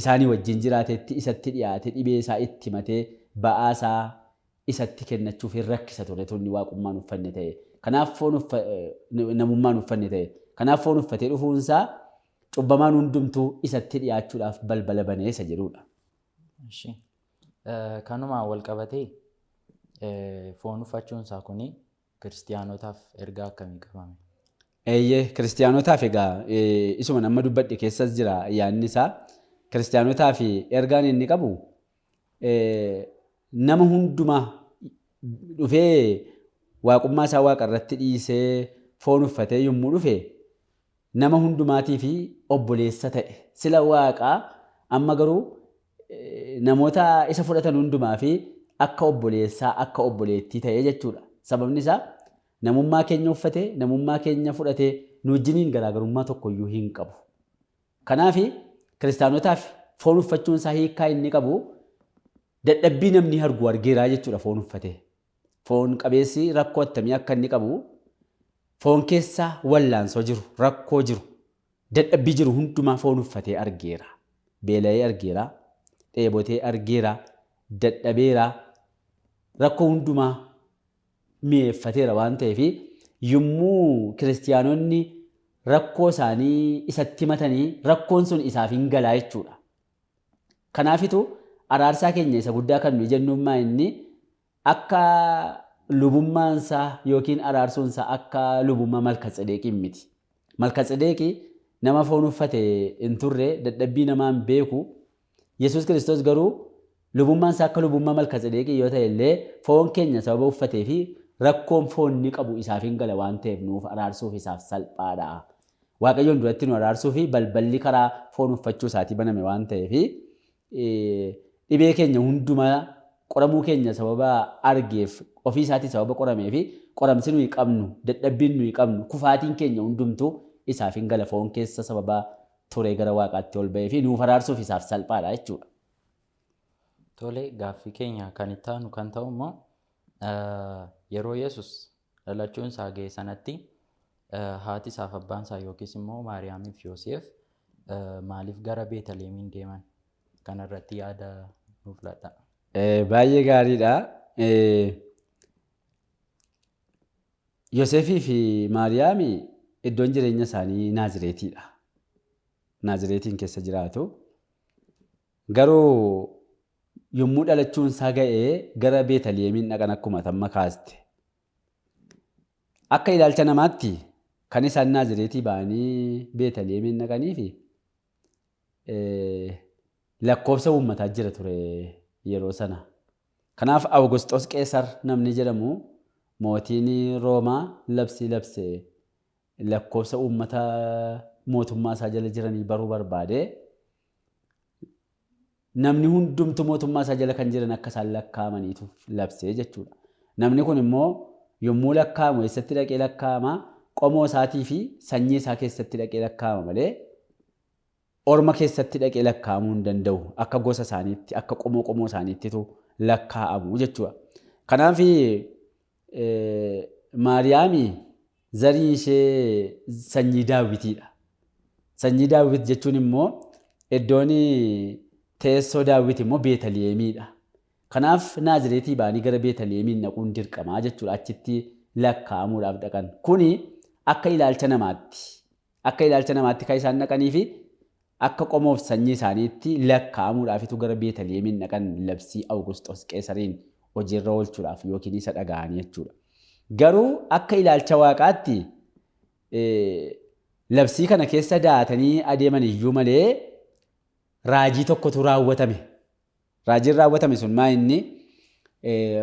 isaanii wajjin jiraatetti isatti dhiyaate dhibee isaa itti himatee ba'aa isaa isatti kennachuuf hin rakkisa ture tonni waaqummaan uffanne ta'e. Kanaaf foon namummaan uffanne ta'e. Kanaaf foon uffatee dhufuunsaa cubbamaan hundumtuu isatti dhiyaachuudhaaf balbala baneessa jedhudha. Kanumaan wal qabatee foon uffachuun isaa kuni kiristiyaanotaaf ergaa akkamii qabame? Eeyyee kiristiyaanotaaf egaa isuma nama dubbadhe keessas jira yaadni isaa. Kiristiyaanotaaf ergaan inni qabu nama hundumaa dhufee waaqummaa isaa waaqarratti dhiisee foon uffatee yommuu dhufe nama hundumaatii fi obboleessa ta'e. Sila waaqaa amma garuu namoota isa fudhatan hundumaa fi akka obboleessaa akka obboleettii ta'ee jechuudha. Sababni isaa namummaa keenya uffatee namummaa keenya fudhatee nu wajjiniin garaagarummaa tokkoyyuu hin qabu. Kanaaf kiristaanotaaf foon uffachuun isaa hiikaa inni qabu dadhabbii namni argu argeeraa jechuudha foon uffatee. Foon qabeessi rakkoo attamii akka inni qabu foon keessa wallaansoo jiru rakkoo jiru dadhabbii jiru hundumaa foon uffatee argeera. Beela'ee argeera. Dheebotee argeera. Dadhabeera. Rakkoo hundumaa mi'eeffateera waan ta'eef yommuu kiristiyaanonni rakkoo isaanii isatti himatanii rakkoon sun isaaf hin galaa jechuudha. Kanaafitu araarsaa keenya isa guddaa kan nuyi jennummaa inni akka lubummaansaa yookiin araarsuunsaa akka lubummaa Malkaatsedeeqii miti. Malkaatsedeeqii nama foon uffate hin turre dadhabbii namaan beeku. Yesuus Kiristoos garuu lubummaansaa akka lubummaa Malkaatsedeeqii yoo ta'e illee foon keenya sababa uffatee fi rakkoon foon ni qabu isaaf hin gala waan ta'eef nuuf araarsuuf isaaf salphaadha. Waaqayyoon duratti nu araarsuu fi balballi karaa foon uffachuu isaatii baname waan ta'eef dhibee keenya hundumaa qoramuu keenya sababa argeef ofii isaatii sababa qoramee fi qoramsi nuyi qabnu dadhabbiin nuyi qabnu kufaatiin keenya hundumtuu isaaf hin gala foon keessa sababa turee gara waaqaatti ol ba'ee fi nuuf araarsuuf isaaf salphaadha jechuudha. Tole gaaffii keenya kan itti aanu kan ta'u immoo yeroo Yesus dhalachuun isaa ga'e sanatti haati isaaf abbaan isaa yookiis immoo Maariyaamii fi Yoosef maaliif gara Beetaleemiin deeman? Kanarratti yaada nuuf laadha. Baay'ee gaariidha. Yoosefii fi Maariyaamii iddoon jireenya isaanii Naazireetiidha. Naazireetiin keessa jiraatu. Garuu yommuu dhalachuun isaa ga'ee gara Beetaleemiin dhaqan akkuma tamma kaaste. Akka ilaalcha namaatti kan isaan Naazireetii ba'anii Beetaleemiin dhaqanii fi lakkoofsa uummataa jira ture yeroo sana. Kanaaf Awugusxoos Qeesar namni jedhamu mootiin Roomaa labse lakkoofsa uummata mootummaa isaa jala jiranii baruu barbaade. Namni hundumtu mootummaa isaa jala kan jiran akka isaan lakkaa'amaniitu labsee jechuudha. Namni kun immoo yommuu lakkaa'amu eessatti dhaqee lakkaa'ama? Qomoo isaatii fi sanyii isaa keessatti dhaqee lakkaa'ama malee orma keessatti dhaqee lakkaa'amuu hin danda'u. Akka gosa isaaniitti, akka qomoo isaaniittitu lakkaa'amu jechuudha. Kanaaf Maariyaamii zarii ishee sanyii Daawitiidha. Sanyii Daawit jechuun immoo iddoon teessoo Daawit immoo Beetaleemiidha. Kanaaf Naazireetii ba'anii gara Beetaleemiin dhaquun dirqamaa jechuudha. Achitti lakkaa'amuudhaaf dhaqan. Kuni akka ilaalcha namaatti kan isaan dhaqanii fi akka qomoof sanyii isaaniitti lakkaa'amuudhaafitu gara Beetaleemiin dhaqan labsii Awugusxoos Qeesariin hojiirra oolchuudhaaf yookiin isa dhaga'anii jechuudha. Garuu akka ilaalcha waaqaatti labsii kana keessa daatanii adeeman iyyuu malee raajii tokkotu raawwatame. Raajiin raawwatame sun maa inni?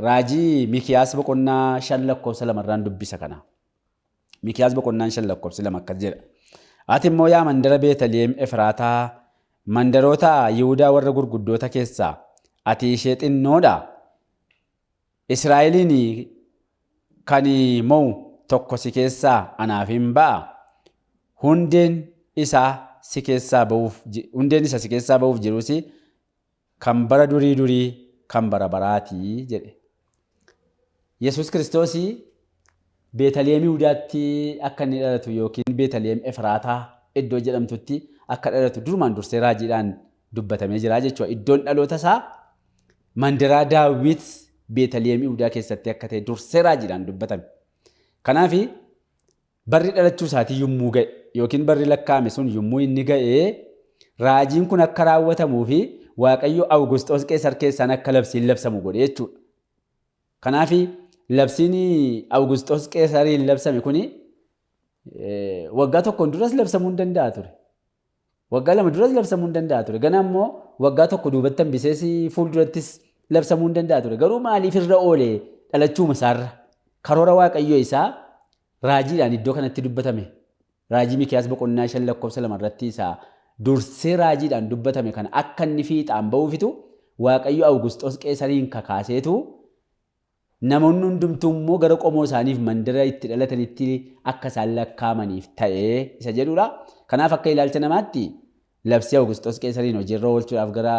Raajii Mikiyaas boqonnaa 5:2 dubbisa kana. Mikiyaas boqonnaan 5:2 akkas jedha. Ati immoo yaa mandara Beetaleem Efraataa mandaroota Yihuudaa warra gurguddoota keessaa ati ishee xinnoodha. Israa'eliin kan mo'u tokko si keessaa anaaf hin ba'a. Hundeen isa si keessaa ba'uuf jirus kan bara durii kan bara baraatii jedhe. Yesuus Kiristoos Beetaleem Yihuudaatti akka inni dhalatu yookiin Beetaleem Efraataa iddoo jedhamtutti akka dhalatu durumaan dursee raajiidhaan dubbatamee jira jechuudha. Iddoon dhaloota isaa mandaraa Daawit Beetaleem Yihuudaa keessatti akka ta'e dursee raajiidhaan dubbatame. Kanaaf barri dhalachuu isaatii yommuu ga'e yookiin barri lakkaa'ame sun yommuu inni ga'e raajiin kun akka raawwatamuu fi Waaqayyo Awugusxoos Qeesar keessaan akka labsiin labsamu godhe jechuudha. Kanaaf labsiin Awugusxoos Qeesariin labsame kuni waggaa tokkoon duras labsamuu hin danda'a ture. Waggaa lama duras labsamuu hin danda'a ture. Ganaa immoo waggaa tokko duubatti hambisees fuuldurattis labsamuu hin danda'a ture. Garuu maaliif irra oolee dhalachuuma isaarra karoora Waaqayyoo isaa raajiidhaan iddoo kanatti dubbatame. Raajii Mikiyaas boqonnaa 5:2 irratti isaa dursee raajiidhaan dubbatame kana akka inni fiixaan ba'uufitu Waaqayyo Awugusxoos Qeesariin kakaaseetu namoonni hundumtuu immoo gara qomoo isaaniif mandara itti dhalatanitti akka isaan lakkaa'amaniif ta'ee isa jedhudha. Kanaaf akka ilaalcha namaatti labsii Awugusxoos Qeesariin hojiirra oolchuudhaaf gara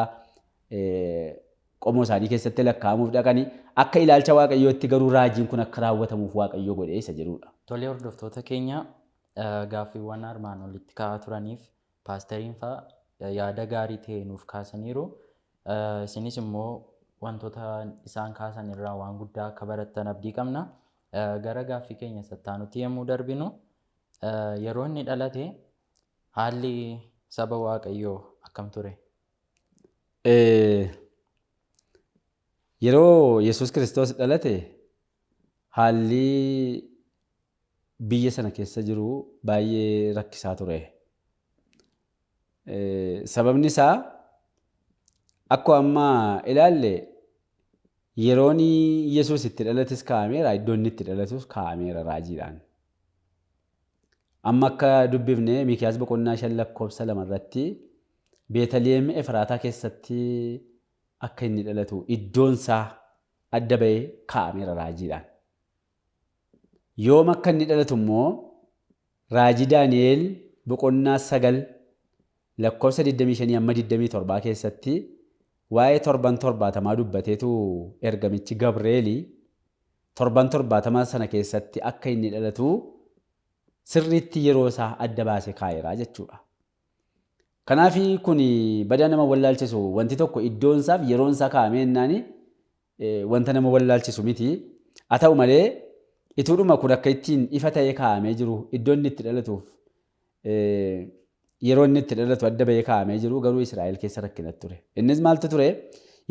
qomoo isaanii keessatti lakkaa'amuuf dhaqanii akka ilaalcha Waaqayyootti garuu raajiin kun akka raawwatamuuf Waaqayyo godhee isa jedhudha. Tolee hordoftoota keenya gaaffiiwwan armaan olitti kaa'aa turaniif paastariin fa'aa yaada gaarii ta'e nuuf kaasaniiru. Isinis immoo wantoota isaan kaasan irraa waan guddaa akka barattan abdii qabna. Gara gaaffii keenya sattaanutti yommuu darbinu Yeroo inni dhalate haalli saba Waaqayyoo akkam ture? Yeroo Yesuus Kiristoos dhalate haalli biyya sana keessa jiru baay'ee rakkisaa ture. Sababni isaa akkuma amma ilaalle yeroon Yesuus itti dhalates kaa'ameera, iddoon inni itti dhalatus kaa'ameera raajiidhaan. Amma akka dubbifne Mikiyaas boqonnaa 5:2 irratti Beetaliyeem Efraataa keessatti akka inni dhalatu iddoon isaa adda bahee kaa'ameera raajiidhaan. Yoom akka inni dhalatu immoo raajii Daani'eel boqonnaa 9:25-27 keessatti waa'ee 70 dubbateetu ergamichi Gabreeli 70 sana keessatti akka inni dhalatu sirriitti yeroo isaa adda baase kaa'eera jechuudha. Kanaaf kun badaa nama wallaalchisu wanti tokko iddoon isaa fi yeroon isaa kaa'amee jennaani wanta nama wallaalchisu miti. Haa ta'u malee ituudhuma kun akka ittiin ifa ta'ee kaa'amee jiru iddoon inni itti dhalatuuf yeroo inni itti dhalatu adda bahee kaa'amee jiru garuu Israa'el keessa rakkinatu ture. Innis maaltu ture?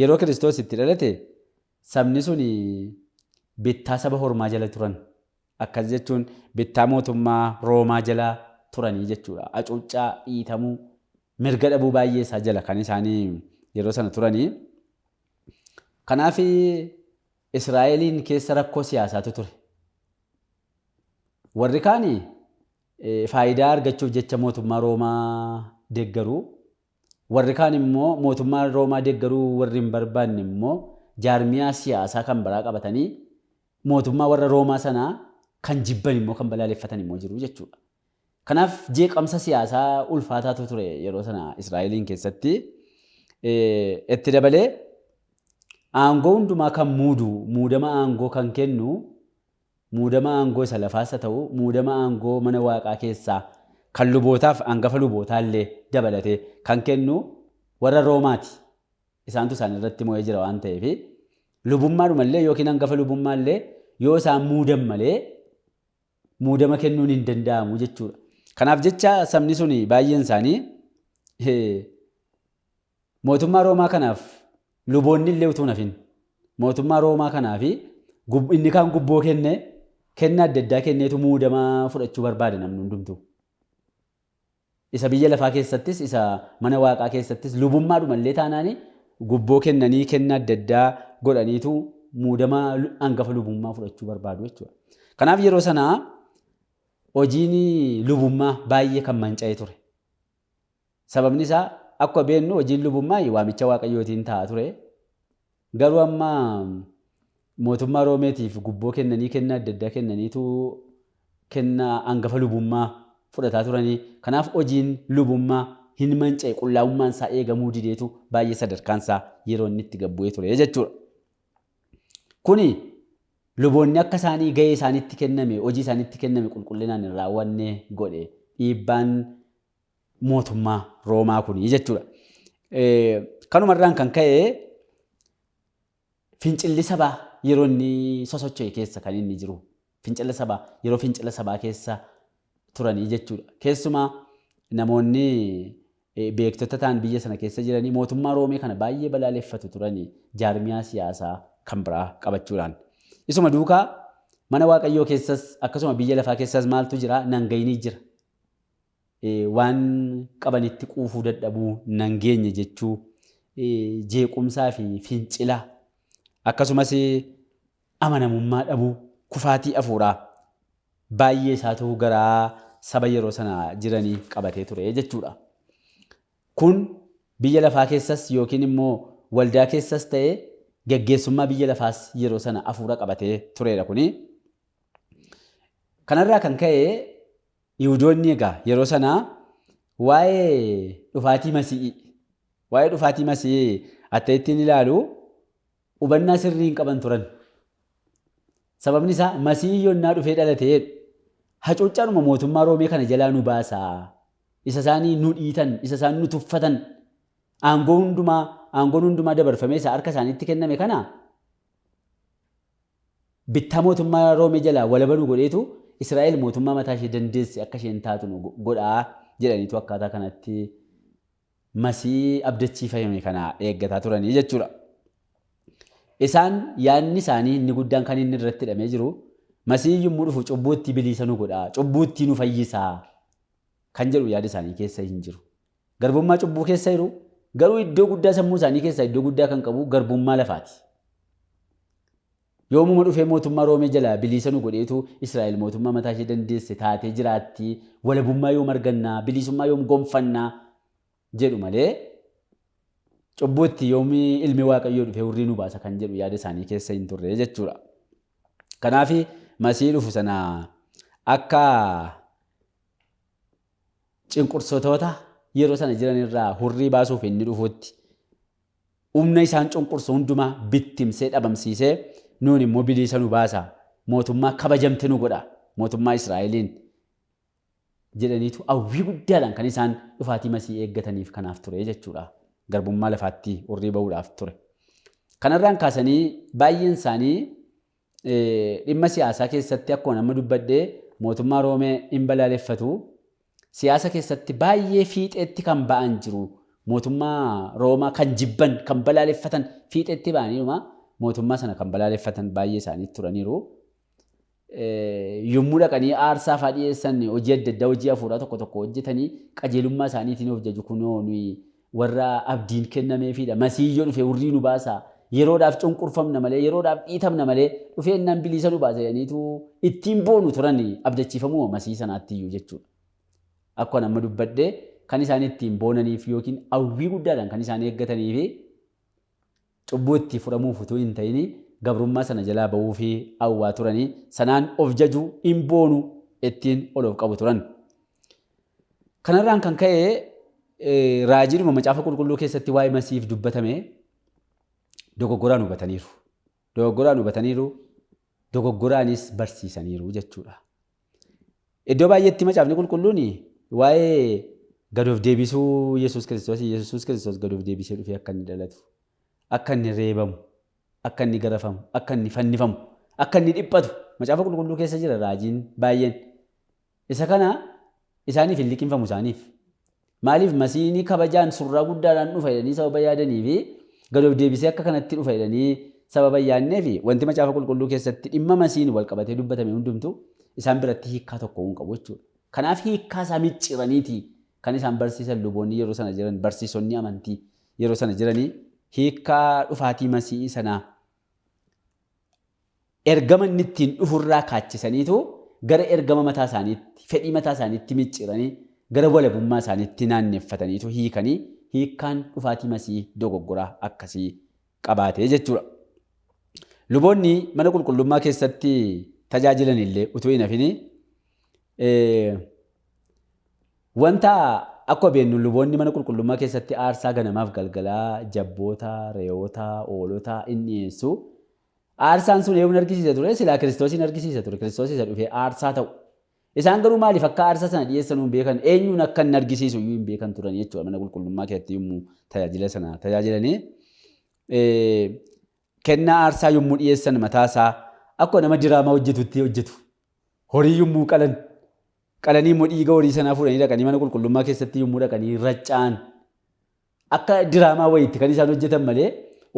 Yeroo Kiristoos itti dhalate sabni sun bittaa saba Ormaa jala turan. Akkas jechuun bittaa mootummaa Roomaa jala turanii jechuudha. Hacuuccaa, dhiitamuu, mirga dhabuu baay'ee isaa jala kan isaanii yeroo sana turanii. Kanaaf Israa'eliin keessa rakkoo siyaasaatu ture. Warri kaan faayidaa argachuuf jecha mootummaa Roomaa deeggaruu, warri kaan immoo mootummaa Roomaa deeggaruu warri hin barbaanne immoo jaarmiyaa siyaasaa kan biraa qabatanii mootummaa warra Roomaa sanaa kan jibban immoo kan balaaleffatan immoo jiru jechuudha. Kanaaf jeeqamsa siyaasaa ulfaataatu ture yeroo sana Israa'eliin keessatti. Itti dabalee aangoo hundumaa kan muudama aangoo kan kennu, muudama aangoo isa lafaas haa ta'u, muudama aangoo mana waaqaa keessaa kan lubootaaf hangafa lubootaallee dabalatee kan kennu warra Roomaati. Isaantu isaan irratti mo'ee jira waan ta'eef lubummaadhumallee yookiin hangafa lubummaallee yoo isaan muudan malee muudama kennuun hin danda'amu jechuudha. Kanaaf jecha sabni sun baay'een isaanii mootummaa Roomaa kanaaf luboonni illee utuu nafin mootummaa Roomaa kanaaf inni kaan gubboo kennaa adda addaa kenneetu muudama fudhachuu barbaada namni hundumtuu. Isa biyya lafaa keessattis isa mana waaqaa keessattis lubummaadhumallee taanaanii gubboo kennanii kennaa adda addaa godhaniitu muudama hangafa lubummaa fudhachuu barbaadu jechuudha. Kanaaf yeroo sanaa hojiin lubummaa baay'ee kan manca'ee ture. Sababni isaa akka beennu hojiin lubummaa waamicha waaqayyootiin ta'a ture. Garuu amma mootummaa Roomeetiif gubboo kennanii kennaa adda addaa kennaniitu kennaa hangafa lubummaa fudhataa turanii. Kanaaf hojiin lubummaa hin manca'e qullaa'ummaan isaa eegamuu dideetu baay'ee sadarkaan isaa yeroo inni itti gabbu'ee ture jechuudha. Kuni luboonni akka isaanii gahee isaaniitti kenname, hojii isaaniitti kenname qulqullinaan hin raawwanne godhe dhiibbaan mootummaa Roomaa kuni jechuudha. Kanumarraan kan ka'e fincilli sabaa yeroo inni sosocho'e keessa kan inni jiru. Fincila sabaa yeroo fincila sabaa keessa turanii jechuudha. Keessumaa namoonni beektota ta'an biyya sana keessa jiranii mootummaa Roomee kana baay'ee balaaleffatu turanii jaarmiyaa siyaasaa kan biraa qabachuudhaan. Isuma duukaa mana waaqayyoo keessas akkasuma biyya lafaa keessas maaltu jira? Nangayinii jira. Waan qabanitti quufuu dadhabuu nan geenye jechuu, jeequmsaa fi fincila akkasumas amanamummaa dhabuu, kufaatii hafuuraa baay'ee isaatu garaa saba yeroo sana jiranii qabatee ture jechuudha. Kun biyya lafaa keessas yookiin immoo waldaa keessas ta'ee gaggeessummaa biyya lafaas yeroo sana hafuura qabatee turedha kuni. Kanarraa kan ka'e Yihuudoonni egaa yeroo sana waa'ee dhufaatii Masiihii akka ittiin ilaalu hubannaa sirrii hin qaban turan. Sababni isaa Masiihii yonnaa dhufee dhalatee hacuuccaadhuma mootummaa Roomee kana jalaa nu baasaa. Isa isaanii nu dhiitan, isa isaan nu tuffatan, aangoon hundumaa dabarfamee isa harka isaaniitti kenname kana bittaa mootummaa Roomee jalaa walaba nu godheetu Israa'el mootummaa mataa ishee dandeesse akka isheen taatu nu godhaa jedhaniitu akkaataa kanatti masii abdachiifame kana eeggataa turanii jechuudha. Isaan yaadni isaanii inni guddaan kan inni irratti hidhamee jiru masii yommuu dhufu cubbuutti bilisa nu godhaa, cubbuutti nu fayyisaa kan jedhu yaada isaanii keessa hin jiru. Garbummaa cubbuu keessa jiru garuu iddoo guddaa sammuu isaanii keessaa iddoo guddaa kan qabu garbummaa lafaati. Yoomuma dhufee mootummaa Roomee jalaa bilisa nu godheetu Israa'el mootummaa mataa ishee dandeesse taatee jiraatti walabummaa yoom argannaa bilisummaa yoom gonfannaa jedhu malee cubbuutti yoomii ilmi Waaqayyoo dhufee hurrii nu baasa kan jedhu yaada isaanii keessa hin turre jechuudha. Kanaaf masii dhufu sana akka cunqursoota yeroo sana jiran irraa hurrii baasuuf inni dhufuutti humna isaan cunqursu hundumaa bittimsee dhabamsiisee nuun immoo bilisa nu baasa mootummaa kabajamte nu godha mootummaa Israa'eliin jedhaniitu hawwii guddaadhaan kan isaan dhufaatii masii eeggataniif kanaaf ture jechuudha. Garbummaa lafaatti hurrii ba'uudhaaf ture. Kanarraan kaasanii baay'een isaanii dhimma siyaasaa keessatti akkuma nama dubbadhee mootummaa Roomee hin balaaleffatu. Siyaasa keessatti baay'ee fiixeetti kan ba'an jiru. Mootummaa Roomaa kan jibban kan balaaleffatan fiixeetti ba'aniiruma mootummaa sana kan balaaleffatan baay'ee isaanii turaniiru. Yommuu dhaqanii aarsaa fa'aa dhiyeessan hojii adda addaa hojii hafuuraa tokko tokko hojjetanii qajeelummaa isaaniitiin of jaju kunoo nuyi warra abdiin kennameefidha. Masiiyyoo dhufee hurrii nu baasa. Yeroodhaaf cunqurfamna malee yeroodhaaf dhiitamna malee dhufee innaan bilisa nu baasa jedhaniitu ittiin boonu turan abdachiifamuu masii sanaatti iyyuu jechuudha. Akkuma nama dubbadhee kan isaan ittiin boonaniif yookiin hawwii guddaadhaan kan isaan eeggatanii fi cubbuu itti fudhamuuf utuu hin ta'in gabrummaa sana jalaa bahuu fi hawwaa turanii sanaan of jaju hin boonu ittiin ol of qabu turan. Kanarraan kan ka'e raajiidhuma macaafa qulqulluu keessatti waa'ee masiif dubbatame dogoggoraan hubataniiru. Dogoggoraan hubataniiru dogoggoraanis barsiisaniiru jechuudha. Iddoo baay'eetti macaafni qulqulluun waa'ee gad of deebisuu Yesuus Kiristoos gad of deebisee dhufee akka inni dhalatu, akka inni reebamu, akka inni garafamu, akka inni fannifamu, akka inni dhiphatu macaafa qulqulluu keessa jira raajiin baay'een. Isa kana isaaniif hin liqinfamu isaaniif. Maaliif masiini kabajaan surraa guddaadhaan dhufa jedhanii sababa yaadanii fi gad of deebisee akka kanatti dhufa jedhanii sababa yaadnee fi wanti macaafa qulqulluu keessatti dhimma masiin wal qabatee dubbatame hundumtu isaan biratti hiikkaa tokko hin qabu jechuudha. Kanaaf hiikkaa isaa micciraniiti kan isaan barsiisan luboonni yeroo sana jiran barsiisonni amantii yeroo sana jiranii hiikkaa dhufaatii masii sanaa ergama inni ittiin dhufurraa kaachisaniitu gara ergama mataa isaaniitti fedhii mataa isaaniitti micciranii gara walabummaa isaaniitti naanneeffataniitu hiikanii hiikkaan dhufaatii masii dogoggoraa akkasii qabaatee jechuudha. Luboonni mana qulqullummaa keessatti tajaajilan illee utuu hin hafini wanta akka beennu luboonni mana qulqullummaa keessatti aarsaa ganamaaf galgalaa jabboota, re'oota, hoolota inni dhiyeessu. Aarsaan sun eeguun argisiisa ture silaa Kiristoosiin argisiisa ture Kiristoos isa dhufee aarsaa ta'u. Isaan garuu maaliif akka aarsaa sana dhiyeessan hin beekan eenyuun akka inni argisiisu iyyuu hin beekan turan jechuudha mana qulqullummaa keessatti yommuu tajaajila sana tajaajilanii. Kennaa aarsaa yommuu dhiyeessan mataasaa akka nama diraamaa hojjetutti hojjetu. Horii yommuu qalanii immoo dhiiga horii sanaa fuudhanii dhaqanii mana qulqullummaa keessatti yommuu dhaqanii racca'an akka diraamaa wayiitti kan isaan hojjetan malee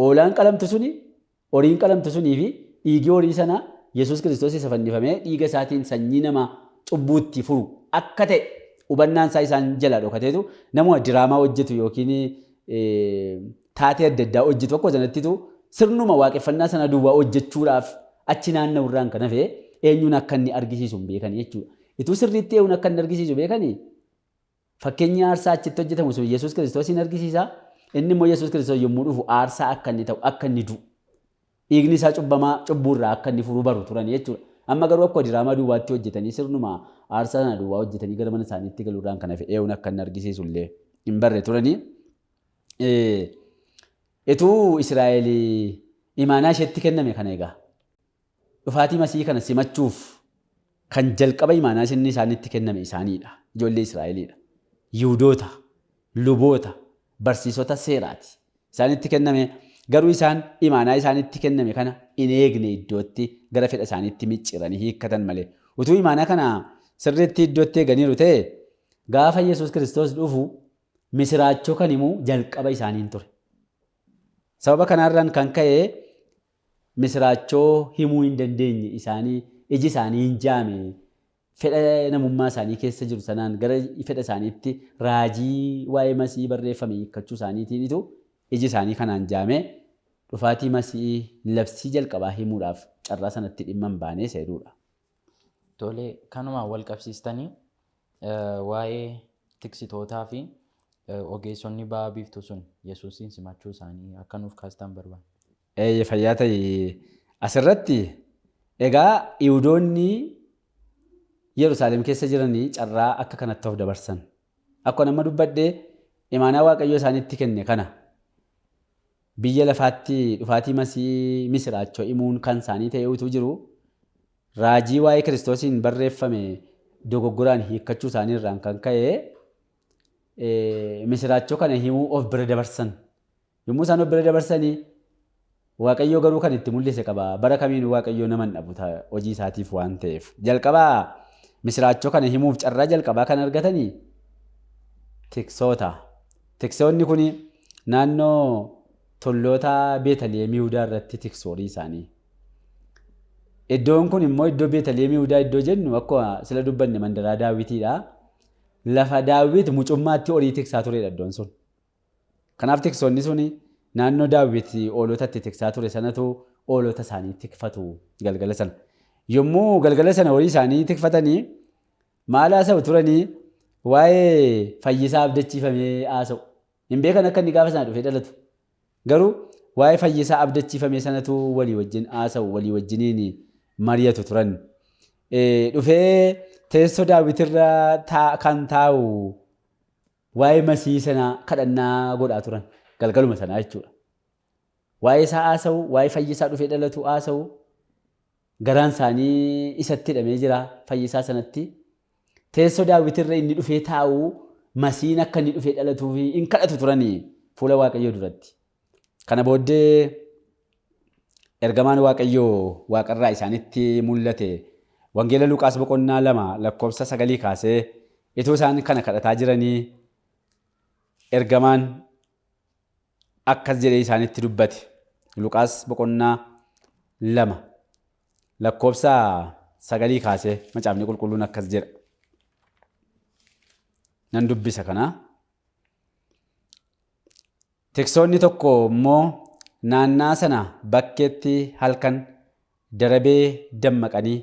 hoolaan qalamtu suni horiin qalamtu sunii fi dhiigi horii sanaa Yesuus Kiristoos isa fannifamee dhiiga isaatiin sanyii namaa cubbuutti furu akka ta'e hubannaan isaa isaan jala dhokateetu nama diraamaa hojjetu yookiin taatee adda addaa hojjetu akka sanattitu sirnuma waaqeffannaa sana duwwaa hojjechuudhaaf achi naanna'urraan kan hafe eenyuun akka inni argisiisu hin beekan jechuudha. Ituu sirriitti eenyuun akka inni argisiisu beekanii fakkeenyi aarsaa achitti hojjetamu sun Yesuus Kiristoosiin argisiisa. Inni immoo Yesuus Kiristoos yommuu dhufu aarsaa akka inni ta'u akka inni du'u dhiigni isaa cubbamaa cubbuurraa akka inni furu baru turan jechuudha. Amma garuu akka diraamaa duwwaatti hojjetanii sirnuma aarsaa sana duwwaa hojjetanii gara mana isaaniitti galuudhaan kan hafe eenyuun akka inni argisiisu illee hin barre turanii. Ituu Israa'eel imaanaa isheetti kenname kana egaa dhufaatii masii kana simachuuf kan jalqaba imaanaa inni isaanitti kenname isaaniidha. Ijoollee Israa'eliidha. Yihudoota, luboota, barsiisota seeraati. Isaanitti kenname garuu isaan imaanaa isaanitti kenname kana hin eegne iddootti gara fedha isaaniitti micciranii hiikkatan malee Utuu imaanaa kana sirriitti iddootti eeganiiru ta'e gaafa Yesuus Kiristoos dhufu misiraachoo kan himu jalqaba isaaniin ture. Sababa kanarraan kan ka'e misiraachoo himuu hin dandeenye isaanii iji isaanii hin jaame fedha namummaa isaanii keessa jiru sanaan gara fedha isaaniitti raajii waa'ee masii barreeffame hiikkachuu isaaniitiinitu iji isaanii kanaan jaame dhufaatii masii labsii jalqabaa himuudhaaf carraa sanatti dhimma hin baanee seeduudha. Tole kanumaan wal qabsiistanii waa'ee tiksitootaa fi ogeessonni ba'aa biiftuu sun Yesuusin simachuu isaanii akka nuuf kaastan barbaada. Fayyaa ta'e asirratti egaa Yihuudoonni Yerusaalem keessa jiranii carraa akka kanatti of dabarsan. Akkuma nama dubbadhee imaanaa Waaqayyoo isaanitti kenne kana biyya lafaatti dhufaatii masii misiraachoo himuun kan isaanii ta'ee utuu jiru raajii waa'ee Kiristoosiin barreeffame dogoggoraan hiikkachuu isaanii irraan kan ka'e misiraachoo kana himuu of bira dabarsan. Yommuu isaan of bira dabarsanii Waaqayyoo garuu kan itti mul'ise qaba. Bara kamiinuu Waaqayyoo nama hin dhabu hojii isaatiif waan ta'eef. Jalqabaa misiraachoo kana himuuf carraa jalqabaa kan argatanii tiksoota. Tiksoonni kun naannoo tolloota Beetaliyeem Yihudaa irratti tiksu horii isaanii. Iddoon kun immoo iddoo Beetaliyeem Yihudaa iddoo jennu akkuma sila dubbanne mandaraa Daawitiidha. Lafa Daawit mucummaatti horii tiksaa turedha iddoon sun. Kanaaf tiksoonni suni naannoo Daawit hoolotatti tiksaa ture sanatu hoolota isaanii tikfatu galgala sana. Yommuu galgala sana horii isaanii tikfatanii maal haasa'u turanii waa'ee fayyisaa abdachiifamee haasa'u. Hin beekan akka inni gaafa sana dhufee dhalatu. Garuu waa'ee fayyisaa abdachiifamee sanatu walii wajjin haasa'u walii wajjiniin mari'atu turan. Dhufee teessoo Daawitirra kan taa'u waa'ee masii sana kadhannaa godhaa turan. Galgaluma sanaa jechuudha. Waa'ee isaa haasa'u, waa'ee fayyisaa dhufee dhalatu haasa'u, garaan isaanii isatti hidhamee jira fayyisaa sanatti. Teessoo Daawitirra inni dhufee taa'u, masiin akka inni dhufee dhalatuu fi hin kadhatu turanii fuula Waaqayyoo duratti. Kana booddee ergamaan Waaqayyoo Waaqarraa isaanitti mul'ate Wangeela Luqaas boqonnaa 2 lakkoofsa 9 kaasee ituu isaan kana kadhataa jiranii ergamaan akkas jedhee isaanitti dubbate. Luqaas boqonnaa 2 lakkoofsa 9 kaasee macaafni qulqulluun akkas jedha. Nan dubbisa kana. Tiksoonni tokko immoo naannaa sana bakkeetti halkan darabee dammaqanii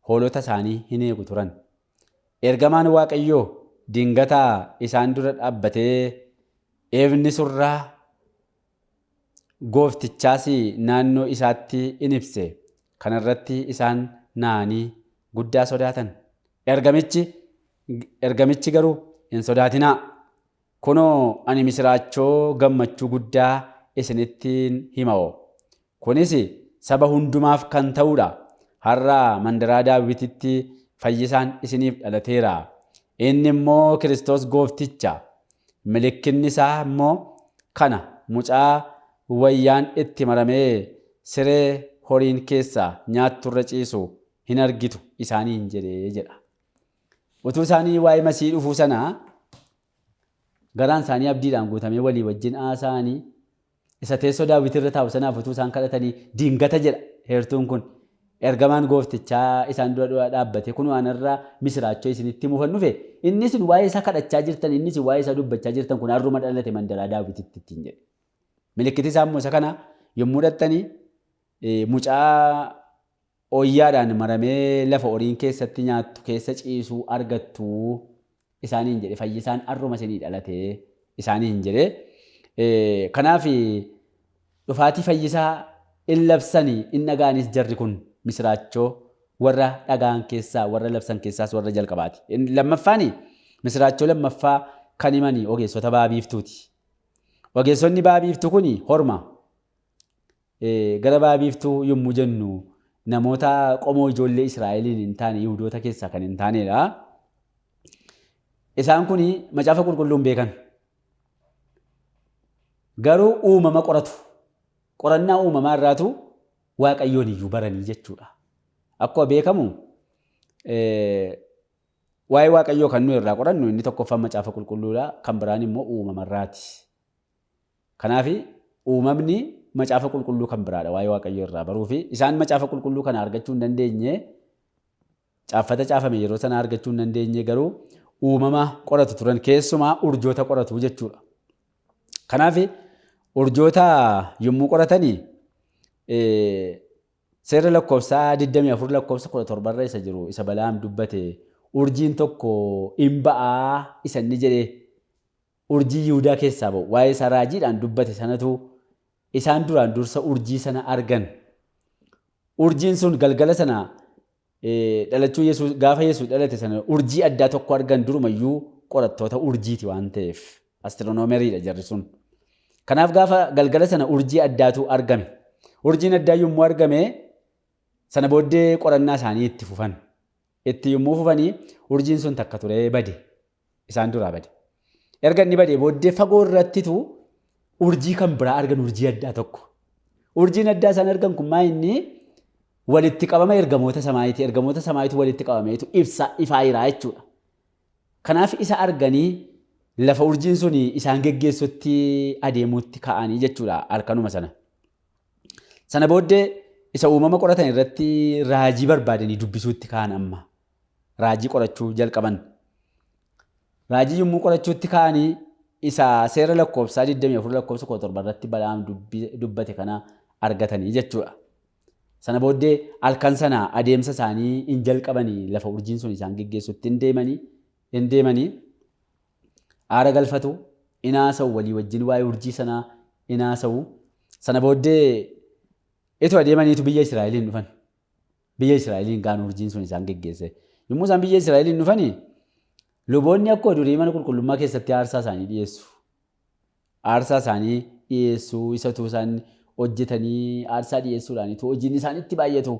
hoolota isaanii hin eegu turan. Ergamaan Waaqayyoo dingataa isaan dura dhaabbatee eebni surraa gooftichaas naannoo isaatti in ibse. Kanarratti isaan naanii guddaa sodaatan. Ergamichi garuu hin sodaatinaa. Kunoo ani misiraachoo gammachuu guddaa isinittiin hima'o. Kunis saba hundumaaf kan ta'udha. Har'a mandaraa Daawititti fayyisaan isiniif dhalateera. Inni immoo Kiristoos goofticha. Mallattoon isaa immoo kana mucaa wayyaan itti maramee siree horiin keessa nyaatturra ciisu hin argitu isaaniin jedhee jedha. Utuu isaanii waa'ee masii dhufuu sanaa garaan isaanii abdiidhaan guutamee walii wajjin haasa'anii isa teessoo Daawitirra taa'u sanaaf utuu isaan kadhatanii dingata jedha heertuun kun. Ergamaan gooftichaa isaan dura dhaabbate kun waan irraa misiraachoo isinitti himuufan dhufe inni isin waa'ee isaa kadhachaa jirtan inni isin waa'ee isaa dubbachaa jirtan kun har'uma dhalate mandaraa Daawititti ittiin jedhe. Milikkiti isaa immoo isa kana yommuu dhattanii mucaa oyyaadhaan maramee lafa horiin keessatti nyaattu keessa ciisuu argattu isaaniin jedhe fayyisaan har'uma isinii dhalate isaaniin jedhe. Kanaaf dhufaatii fayyisaa in labsanii in dhagaanis jarri kun misiraachoo warra dhagaan keessaa warra labsan keessaas warra jalqabaati. Lammaffaan misiraachoo lammaffaa kan himanii ogeessota ba'aa biiftuuti. Ogeessonni ba'aa biiftuu kun horma. Gara ba'aa biiftuu yommuu jennu namoota qomoo ijoollee Israa'eliin hin taane Yihudoota keessaa kan hin taanedha. Isaan kun macaafa qulqulluun beekan. Garuu uumama qoratu. Qorannaa uumamaa irraatu Waaqayyoon iyyuu baranii jechuudha. Akkuma beekamu waa'ee Waaqayyoo kan nuyi irraa qorannu inni tokkoffaan macaafa qulqulluudha kan biraan immoo uumamarraati. Kanaaf uumamni macaafa qulqulluu kan biraadha waa'ee Waaqayyoo irraa baruu fi isaan macaafa qulqulluu kana argachuu hin dandeenye caaffata caafame yeroo sana argachuu hin dandeenye garuu uumama qoratu turan keessumaa urjoota qoratu jechuudha. Kanaaf urjoota yommuu qoratanii seera lakkoofsaa 24 lakkoofsa 17 irra isa jiru isa Balaam dubbate urjiin tokko hin ba'aa isa inni jedhee urjii Yihudaa keessaa ba'u waa'ee isaa raajiidhaan dubbate sanatu isaan duraan dursa urjii sana argan. Urjiin sun galgala sana dhalachuu Yesuus gaafa Yesuus dhalate sana urjii addaa tokko argan durumayyuu qorattoota urjiiti waan ta'eef astiroonoomeriidha jarri sun. Kanaaf gaafa galgala sana urjii addaatu argame. Urjiin addaa yommuu argame sana booddee qorannaa isaanii itti fufan. Itti yommuu fufanii urjiin sun takka turee bade isaan duraa bade. Erga inni badee booddee fagoo irrattitu urjii kan biraa argan urjii addaa tokko. Urjiin addaa isaan argan kun maa inni walitti qabama ergamoota samaayitii. Ergamoota samaayitii walitti qabameetu ifaa jiraa jechuudha. Kanaaf isa arganii lafa urjiin sun isaan geggeessutti adeemuutti ka'anii jechuudha halkanuma sana. Sana booddee isa uumama qoratan irratti raajii barbaadanii dubbisuutti ka'an amma. Raajii qorachuu jalqaban. Raajii yommuu qorachuutti ka'anii isa seera lakkoofsaa 24 lakkoofsa 17 irratti Balaam dubbate kana argatanii jechuudha. Sana booddee halkan sana adeemsa isaanii hin jalqabanii lafa urjiin sun isaan geggeessutti hin deemanii aara galfatu inaasa'u walii wajjin waa'ee urjii sanaa inaasa'u. Sana booddee itoo adeemaniitu biyya Israa'eliin dhufan. Biyya Israa'eliin gaan urjiin sun isaan geggeesse. Yommuu isaan biyya Israa'eliin dhufanii luboonni akkuma durii mana qulqullummaa keessatti aarsaa isaanii dhiyeessu. Aarsaa isaanii dhiyeessuu isatu isaan hojjetanii aarsaa dhiyeessuudhaan hojiin isaanitti baay'atu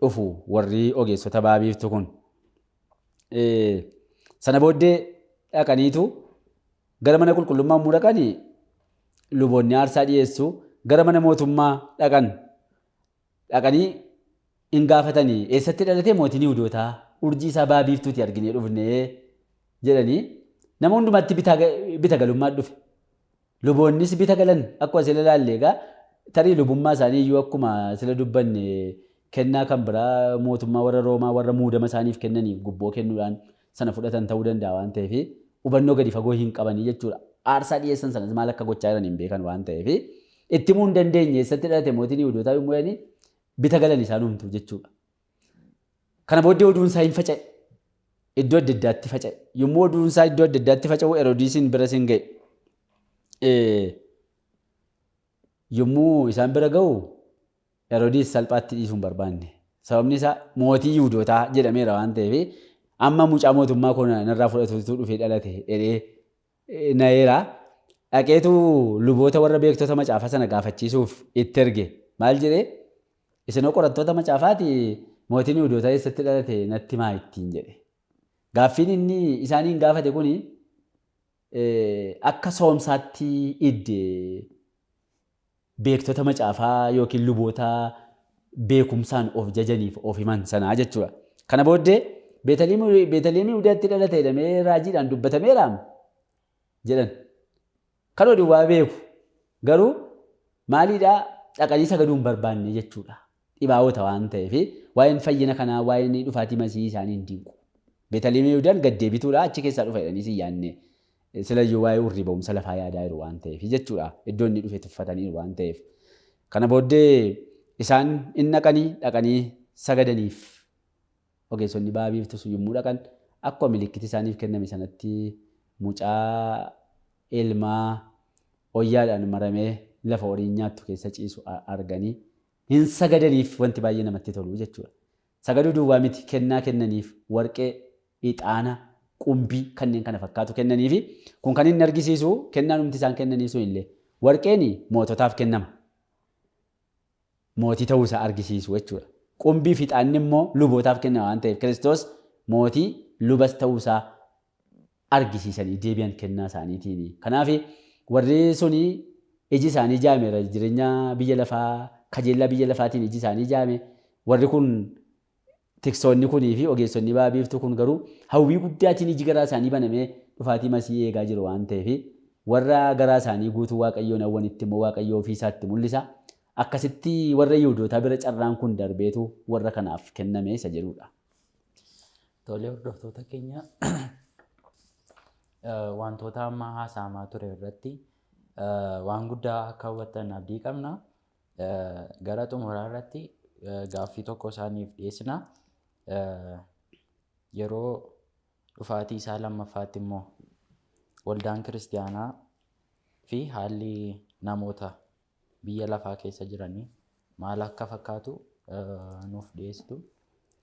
dhufu warri ogeessota baabiiftu kun. Sana booddee dhaqaniitu gara mana qulqullummaa yommuu dhaqanii luboonni aarsaa dhiyeessu gara mana mootummaa dhaqanii hin gaafatanii eessatti dhalatee mootiin Yihuudootaa urjii isaa baabiiftuuti arginee dhufnee jedhanii nama hundumatti bita galummaa dhufe. Luboonnis bita galan akkuma sila ilaalle egaa tarii lubummaa isaanii iyyuu akkuma sila dubbanne kennaa kan biraa mootummaa warra Roomaa warra muudama isaaniif kennaniif gubboo kennuudhaan sana fudhatan ta'uu danda'a waan ta'eef hubannoo gadi fagoo hin qabanii jechuudha. Aarsaa dhiyeessan sanas maal akka gochaa jiran hin beekan waan ta'eef itti himuu hin dandeenye eessatti dhalate mootiin Yihuudootaa yommuu jedhanii bita galan isaan humtu jechuudha. Kana booddee oduun isaa hin faca'e. Iddoo adda addaatti faca'e. Yommuu oduun isaa iddoo adda addaatti faca'u Heroodisiin bira sin ga'e. Yommuu isaan bira ga'u Heroodis salphaatti dhiisuu hin barbaanne. Sababni isaa mootii Yihuudootaa jedhameera waan ta'eef amma mucaa mootummaa kun narraa fudhatuutu dhufee dhalate jedhee na'eera. Dhaqeetu luboota warra beektota macaafa sana gaafachiisuuf itti erge. Maal jedhee? Isin qorattoota macaafaati mootiin Yihuudootaa eessatti dhalate natti maa ittiin jedhe. Gaaffiin inni isaaniin gaafate kuni akka soomsaatti idde beektota macaafaa yookiin luboota beekumsaan of jajaniif of himan sanaa jechuudha. Kana booddee Beetaliim Yihudaatti dhalate jedhamee raajiidhaan dubbatameera jedhan. Kan oduu waa beeku garuu maaliidhaa dhaqanii sagaduu hin barbaanne jechuudha. Dhibaa'oota waan ta'eef waa'een fayyina kanaa waa'een dhufaatii masii isaanii hin dinqu. Beetaliim Yihudaan gaddeebituudha achi keessaa dhufa jedhanii si yaanne silayyuu waa'ee urrii ba'umsa lafaa yaadaa jiru waan ta'eef jechuudha. Iddoo inni dhufe tuffataniiru waan ta'eef. Kana booddee isaan hin dhaqanii sagadaniif ogeessonni baabiiftus yommuu dhaqan akkuma milikkiti isaaniif kenname sanatti mucaa ilmaa oyyaadhaan maramee lafa horiin nyaattu keessa ciisu arganii hin sagadaniif wanti baay'ee namatti tolu jechuudha. Sagaduu duwwaa miti kennaa kennaniif warqee, ixaana, qumbii kanneen kana fakkaatu kennaniifi kun kan inni argisiisu kennaan humti isaan kennaniif sun illee warqeen moototaaf kennama. Mootii ta'uusaa argisiisu jechuudha. Qumbii fi ixaanni immoo lubootaaf kennama waan ta'eef Kiristoos mootii lubas ta'uusaa argisiisanii deebi'an kennaa isaaniitiin. Kanaaf warri suni iji isaanii jaameera jireenya biyya lafaa kajeellaa biyya lafaatiin iji isaanii jaame warri kun tiksoonni kunii fi ogeessonni ba'aa biiftuu kun garuu hawwii guddaatiin iji garaa isaanii banamee dhufaatii Masii eegaa jiru waan ta'eef warra garaa isaanii guutuu Waaqayyoon hawwanitti immoo Waaqayyoo ofii isaatti mul'isa. Akkasitti warra Yihuudootaa bira carraan kun darbeetu warra kanaaf kenname isa jedhudha. Tolee hordoftoota keenya wantoota amma haasa'amaa ture irratti waan guddaa akka hubattan abdii qabna. Gara xumuraa irratti gaaffii tokko isaaniif dhiyeessina. Yeroo dhufaatii isaa lammaffaatti immoo waldaan kiristaanaa fi haalli namoota biyya lafaa keessa jiranii maal akka fakkaatu nuuf dhiyeessitu.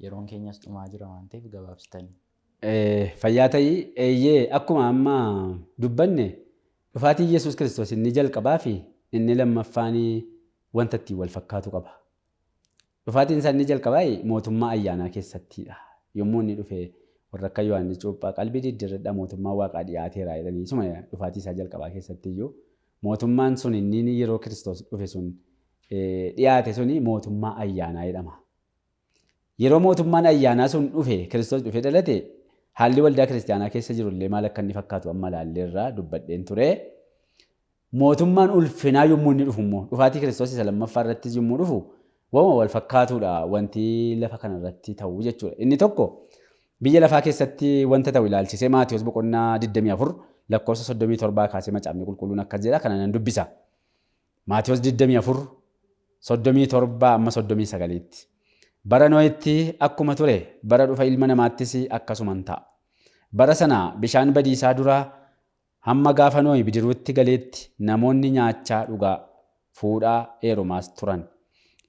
Yeroon keenyas dhumaa jira waan ta'eef gabaabsitanii. Fayyaa ta'ii eeyyee akkuma amma dubbanne dhufaatii Yesuus Kiristoos inni jalqabaa fi inni lammaffaan wanta ittiin wal fakkaatu qaba. Dhufaatiin isaa inni jalqabaa mootummaa ayyaanaa keessattidha. Yommuu inni dhufe warra akka Yohaannis Cuuphaa qalbii diddiirradha mootummaa Waaqaa dhiyaateera jedhanii suma dhufaatii isaa jalqabaa keessatti iyyuu mootummaan sun inni yeroo Kiristoos dhufe sun dhiyaate suni mootummaa ayyaanaa jedhama. Yeroo mootummaan ayyaanaa sun dhufe Kiristoos dhufe dhalate haalli waldaa kiristaanaa keessa jirullee maal akka inni fakkaatu amma laalleerraa dubbadheen ture. Mootummaan ulfinaa yommuu inni dhufu immoo dhufaatii Kiristoos isa lammaffaa irrattis yommuu dhufu wama wal fakkaatuudha wanti lafa kanarratti ta'u jechuudha. Inni tokko biyya lafaa keessatti wanta ta'u ilaalchisee Maatiyos boqonnaa 24 lakkoofsa 37 kaasee macaafni qulqulluun akkas jedha kana nan dubbisa. Maatiyos 24 37 amma 39tti. Bara Noo'itti akkuma ture bara dhufa ilma namaattis akkasuman ta'a. Bara sana bishaan badiisaa duraa hamma gaafa Noo'i bidiruutti galeetti namoonni nyaachaa dhugaa fuudhaa heerumaas turan.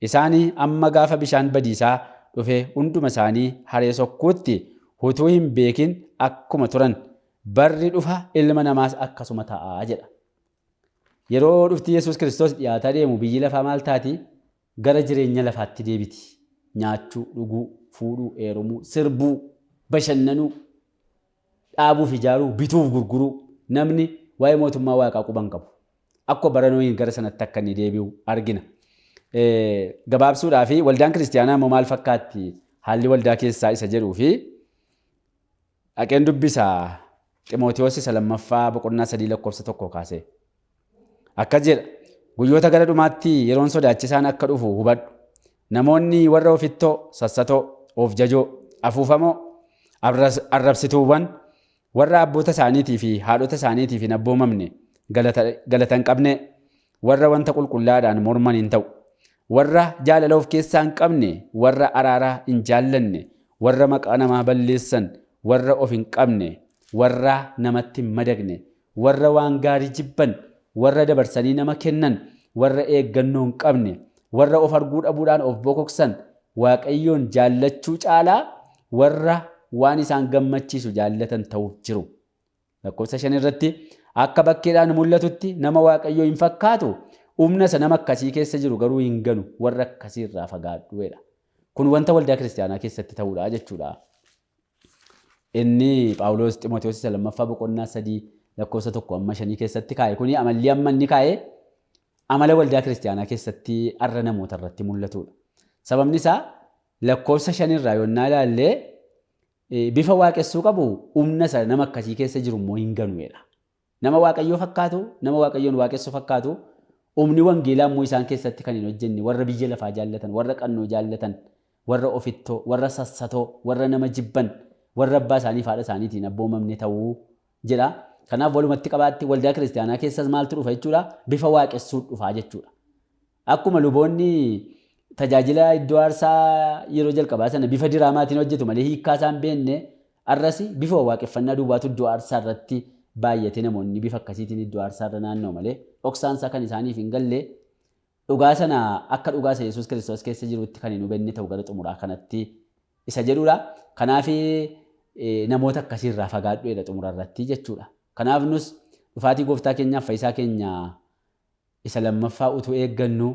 Isaanii amma gaafa bishaan badiisaa dhufe hunduma isaanii haree sokkuutti utuu hin beekin akkuma turan barri dhufa ilma namaas akkasuma ta'a jedha. Yeroo dhufti Yesuus Kiristoos dhiyaataa deemu biyyi lafaa maal taati? Gara jireenya lafaatti deebiti. Nyaachuu, dhuguu, fuudhuu, heerumuu, sirbuu, bashannanuu, dhaabuuf ijaaruu, bituuf gurguruu namni waa'ee mootummaa Waaqaa quban qabu. Akkuma bara Noo'iin gara sanatti akka inni deebi'u argina. Gabaabsuudhaa fi waldaan kiristaanaa immoo maal fakkaatti haalli waldaa keessaa isa jedhuu fi dhaqeen dubbisaa Ximootiyoos isa lammaffaa boqonnaa 3 lakkoofsa 1 kaasee. Akkas jedha guyyoota gara dhumaatti yeroon sodaachisaan akka dhufu hubadhu. Namoonni warra ofittoo, sassatoo, of jajoo, afuufamoo, arrabsituuwwan warra abboota isaaniitii fi haadhota isaaniitiif hin abboomamne galata hin qabne warra wanta qulqullaadhaan morman hin ta'u. Warra jaalala of keessaa hin qabne, warra araaraa hin jaallanne, warra maqaa namaa balleessan, warra of hin qabne, warra namatti hin madagne, warra waan gaarii jibban, warra dabarsanii nama kennan, warra eeggannoo hin qabne, warra of arguu dhabuudhaan of bokoksan, Waaqayyoon jaallachuu caalaa warra waan isaan gammachiisu jaallatan ta'uuf jiru. Lakkoofsa 5 irratti akka bakkeedhaan mul'atutti nama Waaqayyoo hin fakkaatu humna isa nama akkasii keessa jiru garuu hin ganu warra akkasii irraa fagaadhuudha. Kun wanta waldaa kiristaanaa keessatti ta'uudha jechuudha. Inni Phaawulos Ximootiyoos isa lammaffaa boqonnaa 3 lakkoofsa 1 amma 5 keessatti kaa'e kuni amalli amma inni kaa'e amala waldaa kiristaanaa keessatti arra namoota irratti mul'atudha. Sababni isaa lakkoofsa 5 irraa yoonnaa ilaallee bifa waaqessuu qabu humna isa nama akkasii keessa jiru immoo hin ganuudha. Nama Waaqayyoo fakkaatu, nama Waaqayyoon waaqessu fakkaatu humni wangeelaa immoo isaan keessatti kan hin hojjenne warra biyya lafaa jaallatan, warra qannoo jaallatan, warra ofittoo, warra sassatoo, warra nama jibban, warra abbaa isaanii fi haadha isaaniitiin abboomamne ta'uu jedha. Kanaaf walumatti qabaatti waldaa kiristaanaa keessas maaltu dhufa jechuudha? Bifa waaqessuu dhufaa jechuudha. Akkuma luboonni tajaajila iddoo aarsaa yeroo jalqabaa sana bifa diraamaatiin hojjetu malee hiikkaa isaan beenne arras bifa waaqeffannaa duwwaatu iddoo aarsaa irratti baay'ate namoonni bifa akkasiitiin iddoo aarsaa irra naannoo malee dhoksaansaa kan isaaniif hin galle dhugaa sana akka dhugaa isa Yesuus Kiristoos keessa jirutti kan hin hubenne ta'u gara xumuraa kanatti isa jedhudha. Kanaaf namoota akkasiirraa fagaadhuudha xumuraa irratti jechuudha. Kanaaf nus dhufaatii gooftaa keenyaaf fayyisaa keenya isa lammaffaa utuu eeggannu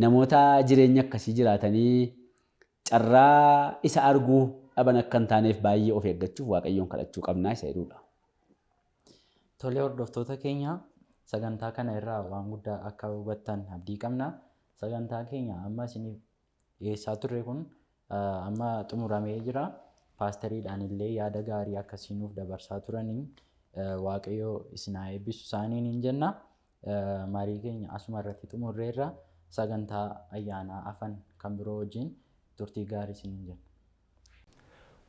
namoota jireenya akkasii jiraatanii carraa isa arguu dhaban akka hin taaneef baay'ee of eeggachuuf Waaqayyoon kadhachuu qabnaa isa jedhudha. Tolee hordoftoota keenya sagantaa kana irraa waan guddaa akka hubattan abdii qabna. Sagantaa keenya amma isiniif dhiyeessaa turre kun amma xumuramee jira. Paasteriidhaan illee yaada gaarii akkasii nuuf dabarsaa turanii Waaqayyo isin haa eebbisu isaaniin hin jenna. Marii keenya asuma irratti xumurreerra. Sagantaa ayyaanaa afan kan biroo wajjin turtii gaarii isiniin jenna.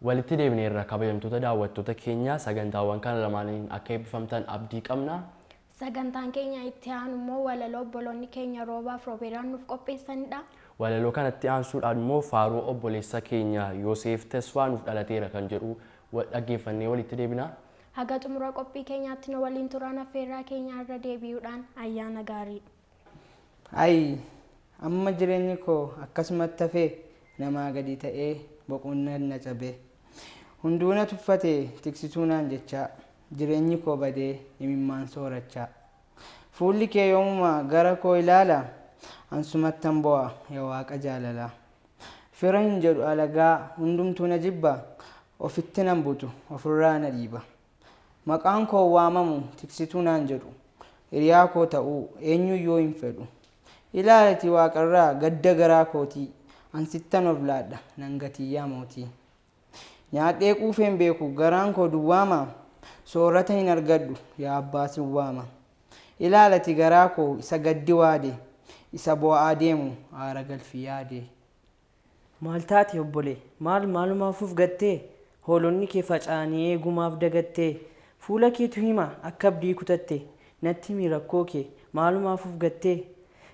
Walitti deebineerra kabajamtoota daawwattoota keenya sagantaawwan kana lamaaniin akka eebbifamtan abdii qabna. Sagantaan keenya itti aanu immoo walaloo obboloonni keenya Roobaaf Roobeeraan nuuf qopheessanidha. Walaloo kanatti aansuudhaan immoo faaruu obboleessa keenya Yoosef Tasfaa nuuf dhalateera kan jedhu dhaggeeffannee walitti deebina. Haga xumura qophii keenyaatti nu waliin turaan affeerraa keenya irra deebi'uudhaan ayyaana gaarii. Ai amma jireenyi koo akkasumatti hafee namaa gadi ta'ee boqonnaan na cabee hunduuna tuffatee tiksituu naan jechaa jireenyi koo badee imimmaan soorachaa fuulli kee yoomuma gara koo ilaala ansumattan bo'a yaa Waaqa jaalalaa fira hin jedhu alagaa hundumtuu na jibba ofitti nan butu ofirraa na dhiiba maqaan koo waamamu tiksituu naan jedhu hiriyaa koo ta'uu eenyuyyuu hin fedhu ilaalati Waaqarraa gadda garaa kootii ansittan of laadha nan gatiyyaa mootii nyaadhee quufeen beeku garaan koo duwwaama soorata hin argadhu yaa abbaa sin waama ilaalati garaa koo isa gaddi waade isa bo'aa deemu aara galfii yaade. Maal taate obbole maalumaafuuf gattee hoolonni kee faca'anii eegumaaf dagattee fuula keetu hima akka abdii kutatte natti himi rakkoo kee maalumaafuuf gattee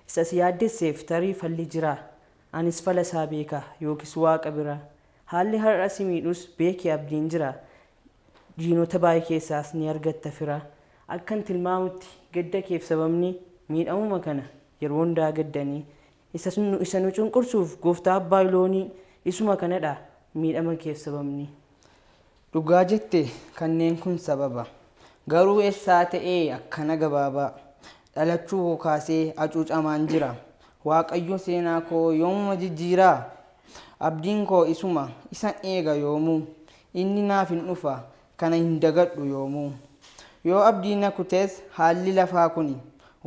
isa si yaaddesseef tarii falli jira anis fala isaa beeka yookiis Waaqa bira haalli har'a si miidhus beekee abdiin jira diinota baay'ee keessaas ni argatta fira akkan tilmaamutti gadda keef sababni miidhamuma kana yeroo hundaa gaddanii isa nu cunqursuuf gooftaa abbaa loonii isuma kanadha miidhama keef sababni. Dhugaa jette kanneen kun sababa garuu eessaa ta'ee akkana gabaabaa dhalachuu koo kaasee acuucamaan jira Waaqayyo seenaa koo yoomuma jijjiiraa abdiin koo isuma isan eega yoomuu inni naaf hin dhufa kana hin dagadhu yoomuu yoo abdii na kutees haalli lafaa kuni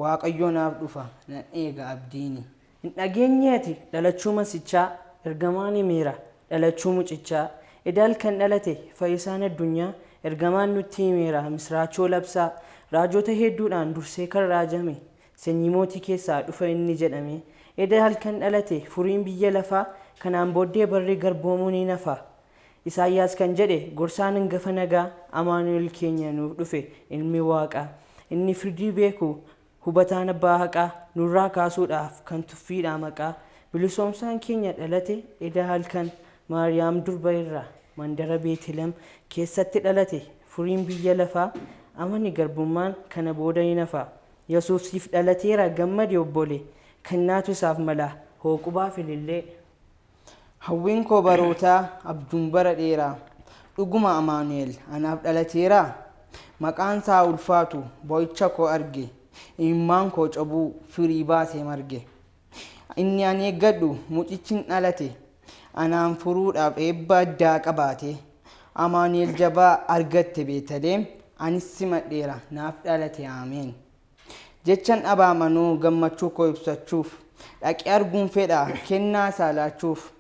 Waaqayyo naaf dhufa nan eega abdiini. Hin dhageenyeeti dhalachuu masichaa ergamaan himeera dhalachuu mucichaa edaal kan dhalate fayyisaan addunyaa ergamaan nutti himeera misraachoo labsaa raajota hedduudhaan dursee kan raajame sanyii mootii keessaa dhufa inni jedhame edaal kan dhalate furiin biyya lafaa kanaan booddee barri garboomuu ni nafa Isaayyaas kan jedhe gorsaan hangafa nagaa Amaanu'el keenya nuuf dhufe ilmi Waaqaa inni firdii beeku hubataan abbaa haqaa nurraa kaasuudhaaf kan tuffiidhaa maqaa bilisoomsaan keenya dhalate edaal kan Maariyaam durba irraa mandara Beetilem keessatti dhalate furiin biyya lafaa amani garbummaan kana booda ni nafa Yesuus siif dhalateera gammade obbole kennaatu isaaf mala hooqubaaf ilillee. Hawwiin koo barootaa abjuun bara dheeraa dhuguma Amaanu'el anaaf dhalateera maqaan isaa ulfaatu boo'icha koo arge imimmaan koo cabuu firii baasee marge inni ani eeggadhu mucichin dhalate anaan furuudhaaf eebba addaa qabaate Amaanu'el jabaa argatte Beetlehem anis simadheera naaf dhalate ameen jechan dhabaa manuu gammachuu koo ibsachuuf dhaqee arguun fedha kennaa isaa laachuuf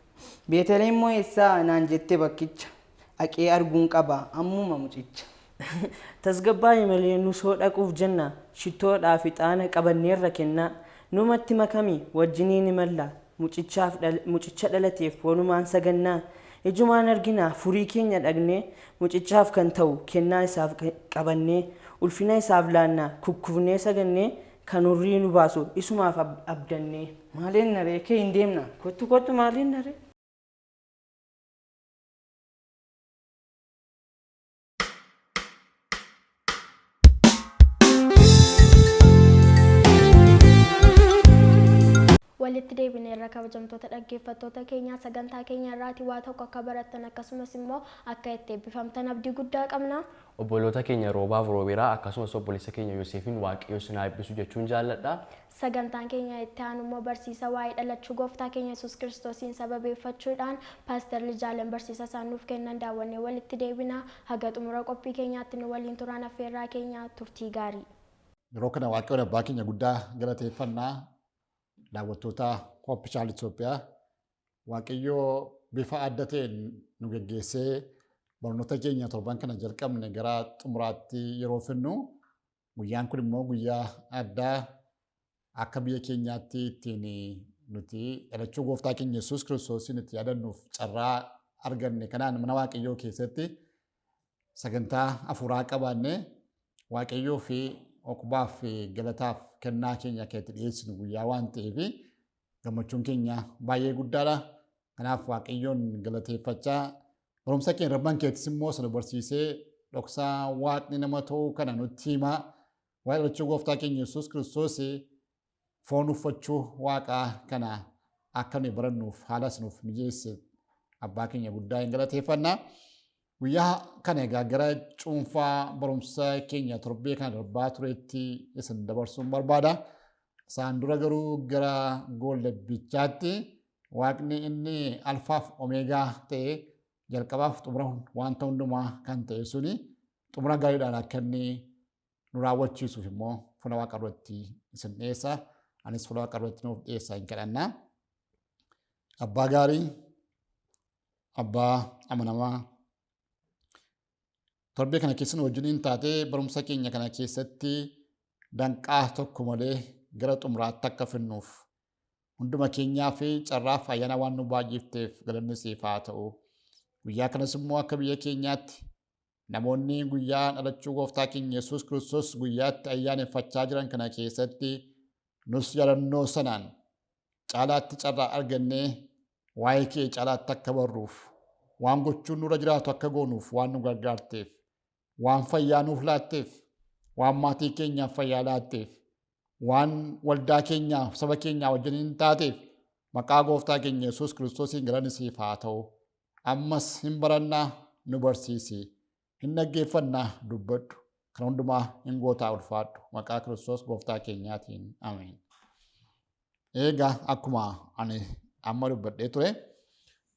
Beetlehem moo eessaa naan jette bakkicha dhaqee arguun qaba ammuma mucicha. Tasgabbaa'ee malee nu soo dhaquuf jenna shittoodhaaf ixaana qabanneerra kennaa numatti makamii wajjiniin imalla mucicha dhalateef walumaan sagannaa ijumaan arginaa furii keenya dhagnee mucichaaf kan ta'u kennaa isaaf qabannee ulfina isaaf laannaa kukkufnee sagannee kan hurrii nu baasu isumaaf abdannee. Maaliin naree kee hin deemna? Kottu maaliin naree? walitti deebineerra kabajamtoota dhaggeeffattoota keenyaa sagantaa keenya irraati waa tokko akka barattan akkasumas immoo akka itti eebbifamtan abdii guddaa qabna. Obboloota keenya Roobaaf Roobeeraa akkasumas obboleessa keenya Yoosefin Waaqayyo isin haa eebbisu jechuun jaalladha. Sagantaan keenya itti aanu immoo barsiisa waa'ee dhalachuu gooftaa keenya Yesuus Kiristoosiin sababeeffachuudhaan Paaster Lijaaleen barsiisa isaan nuuf kennan daawwannee walitti deebina. Haga xumura qophii keenyaatti nu waliin turaan affeerraa keenya turtii gaarii. Yeroo kana Waaqayyoon abbaa keenya guddaa galateeffannaa daawwattoota Hope Channel Itoophiyaa Waaqayyoo bifa adda ta'een nu geggeessee barnoota keenya torban kana jalqabne gara xumuraatti yeroo finnu guyyaan kun immoo guyyaa addaa akka biyya keenyaatti ittiin nuti dhalachuu gooftaa keenya Yesuus Kiristoosiin itti yaadannuuf carraa arganne kanaan mana Waaqayyoo keessatti sagantaa hafuuraa qabaanne Waaqayyoo fi oqbaaf fi galataaf kennaa keenya keessatti dhiyeessinu guyyaa waan ta'eef gammachuun keenya baay'ee guddaadha. Kanaaf Waaqayyoon galateeffachaa barumsa keenya rabban keessatti immoo sana barsiisee dhoksaa Waaqni nama ta'uu kana nutti himaa waa'ee dhalachuu gooftaa keenya Yesuus Kiristoos foon uffachuu Waaqaa kana akka nuyi barannuuf haala sinuuf mijeesse abbaa keenya guddaa hin galateeffannaa. Guyyaa kana egaa gara cuunfaa barumsa keenya torbee kana darbaa turetti isin dabarsuun barbaada. Isaan dura garuu gara goolabbichaatti Waaqni inni alfaaf omeegaa ta'e jalqabaaf xumura wanta hundumaa kan ta'e suni xumura gaariidhaan akka inni nu raawwachiisuuf immoo fuula Waaqa irratti isin dhiyeessa. Anis fuula Waaqa irratti nuuf dhiyeessa hin kadhannaa. Abbaa gaarii, abbaa amanamaa, torbee kana keessa nu wajjiniin taatee barumsa keenya kana keessatti danqaa tokko malee gara xumuraatti akka finnuuf hunduma keenyaa fi carraaf ayyaana waan nu baay'ifteef galanni siif haa ta'u. Guyyaa kanas immoo akka biyya keenyaatti namoonni guyyaa dhalachuu gooftaa keenya Yesuus Kiristoos guyyaatti ayyaaneffachaa jiran kana keessatti nus yaadannoo sanaan caalaatti carraa argannee waa'ee kee caalaatti akka barruuf waan gochuun nurra jiraatu akka goonuuf waan nu gargaarteef waan fayyaa nuuf laatteef waan maatii keenyaaf fayyaa laatteef waan waldaa keenyaaf saba keenyaa wajjiniin taateef maqaa gooftaa keenya Yesuus Kiristoosiin galanni siif haa ta'u. Ammas hin barannaa nu barsiisi, hin dhaggeeffannaa dubbadhu, kan hundumaa hin gootaa ulfaadhu maqaa Kiristoos gooftaa keenyaatiin ameen. Egaa akkuma ani amma dubbadhee ture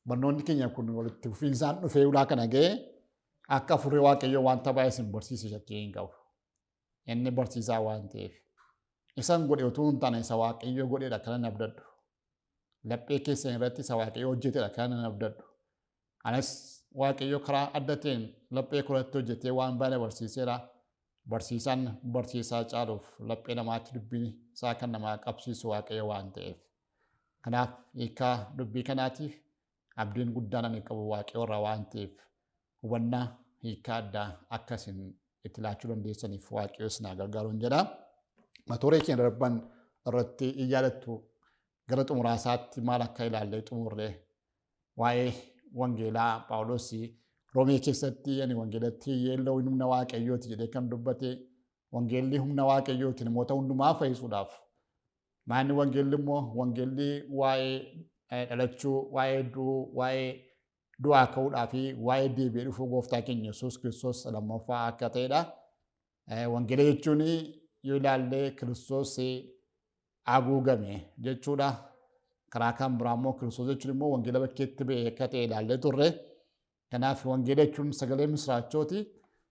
barnoonni keenya kun walitti fufiinsaan dhufee ulaa kana ga'ee akka Hafuurri Waaqayyoo wanta baay'ee isin barsiise shakkii hin qabu. Inni barsiisaa waan ta'eef isan godhe utuu hin taane isa Waaqayyoo godheedha kana hin abdadhu. Laphee keessan irratti isa Waaqayyoo hojjeteedha kana hin abdadhu. Anis Waaqayyoo karaa adda ta'een laphee koratti hojjetee waan baay'ee barsiiseera. Barsiisaan barsiisaa caaluuf laphee namaatti dubbii isaa kan namaa qabsiisu Waaqayyoo waan ta'eef. Kanaaf hiikaa dubbii kanaatiif abdiin guddaan ani qabu Waaqayyoo irraa waan ta'eef hubannaa hiikaa addaa akkasiin itti laachuu dandeessaniif Waaqayyoo isin haa gargaaruun jedha. Matooree keenya darban irratti in yaadattu gara xumuraasaatti maal akka ilaallee xumurree waa'ee wangeelaa Phaawulosii Roomee keessatti ani wangeelatti yeelloo humna Waaqayyooti jedhee kan dubbate wangeelli humna Waaqayyooti namoota hundumaa fayyisuudhaaf. Maanni wangeelli immoo wangeelli waa'ee dhalachuu, waa'ee du'uu, waa'ee du'aa ka'uudhaa fi waa'ee deebi'ee dhufuu gooftaa keenya Yesuus Kiristoos lammaffaa akka ta'edha. Wangeela jechuun yoo ilaallee Kiristoos haguugame jechuudha. Karaa kan biraa immoo Kiristoos jechuun immoo wangeela bakkeetti ba'e akka ta'e ilaallee turre. Kanaaf wangeela jechuun sagalee misraachooti.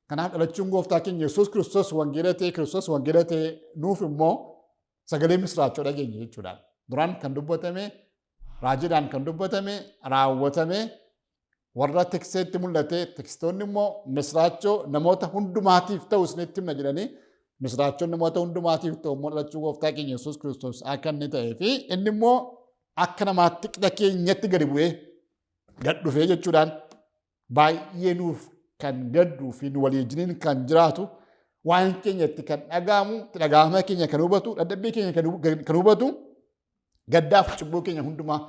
Kanaaf dhalachuun gooftaa keenya Yesuus Kiristoos wangeela ta'e Kiristoos wangeela ta'e nuuf immoo sagalee misraachoo dhageenya jechuudha. Duraan kan dubbatame raajiidhaan kan dubbatame raawwatame warra tikseetti mul'ate tikstoonni immoo misraachoo namoota hundumaatiif ta'u isinitti himna jedhanii misraachoon namoota hundumaatiif ta'u immoo dhalachuu gooftaa keenya Yesuus Kiristoos akka inni ta'ee fi inni immoo akka namaatti qixa keenyatti gadi bu'ee gad dhufee jechuudhaan baay'ee nuuf kan gadduu fi nu walii wajjiniin kan jiraatu waan keenyatti kan dhaga'amu dhaga'ama keenya kan hubatu dadhabbii keenya kan hubatu gaddaaf cubbuu keenya hundumaa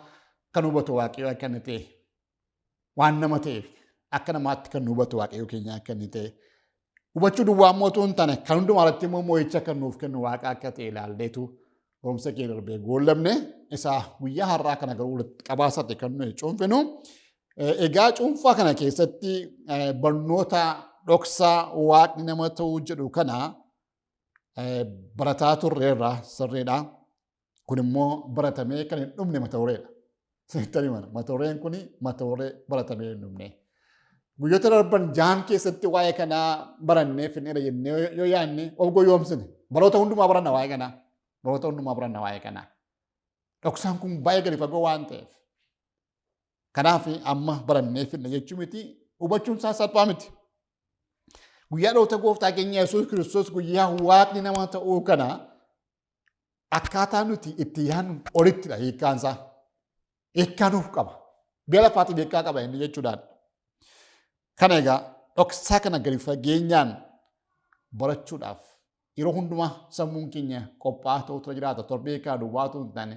kan hubatu Waaqayyoo akka inni ta'e waan nama ta'eef akka namaatti kan hubatu Waaqayyoo keenya akka inni ta'e hubachuu duwwaa immoo utuu hin taane kan hundumaa irratti immoo moo'icha kan nuuf kennu Waaqa akka ta'e ilaalleetu barumsa keenya darbee goolabne isaa guyyaa har'aa kana garuu walitti qabaasate kan nuyi cuunfinu. Egaa cuunfaa kana keessatti barnoota dhoksaa Waaqni nama ta'uu jedhu kana barataa turreerra sirriidha. Kun immoo baratamee kan hin dhumne mata dureedha. Mata dureen kun mata duree baratamee hin dhumne. Guyyoota darban jaan keessatti waa'ee kanaa barannee finneera jennee yoo yaadne of goyoomsine baroota hundumaa baranna waa'ee kanaa. Baroota hundumaa baranna waa'ee kanaa. Dhoksaan kun baay'ee gadi fagoo waan ta'eef Kanaaf amma barannee finna jechuun miti hubachuun isaa salphaa miti. Guyyaa dhaloota gooftaa keenya Yesuus Kiristoos guyyaa waaqni nama ta'uu kana akkaataa nuti itti yaadnu olittidha hiikkaansaa. Hiikkaa nuuf qaba. Biyya lafaatiif hiikkaa qaba inni jechuudhaan. Kana egaa dhoksaa kana gadi fageenyaan barachuudhaaf yeroo hundumaa sammuun keenya qophaa'aa ta'utu jiraata. Torbee kaa duwwaatu hin taane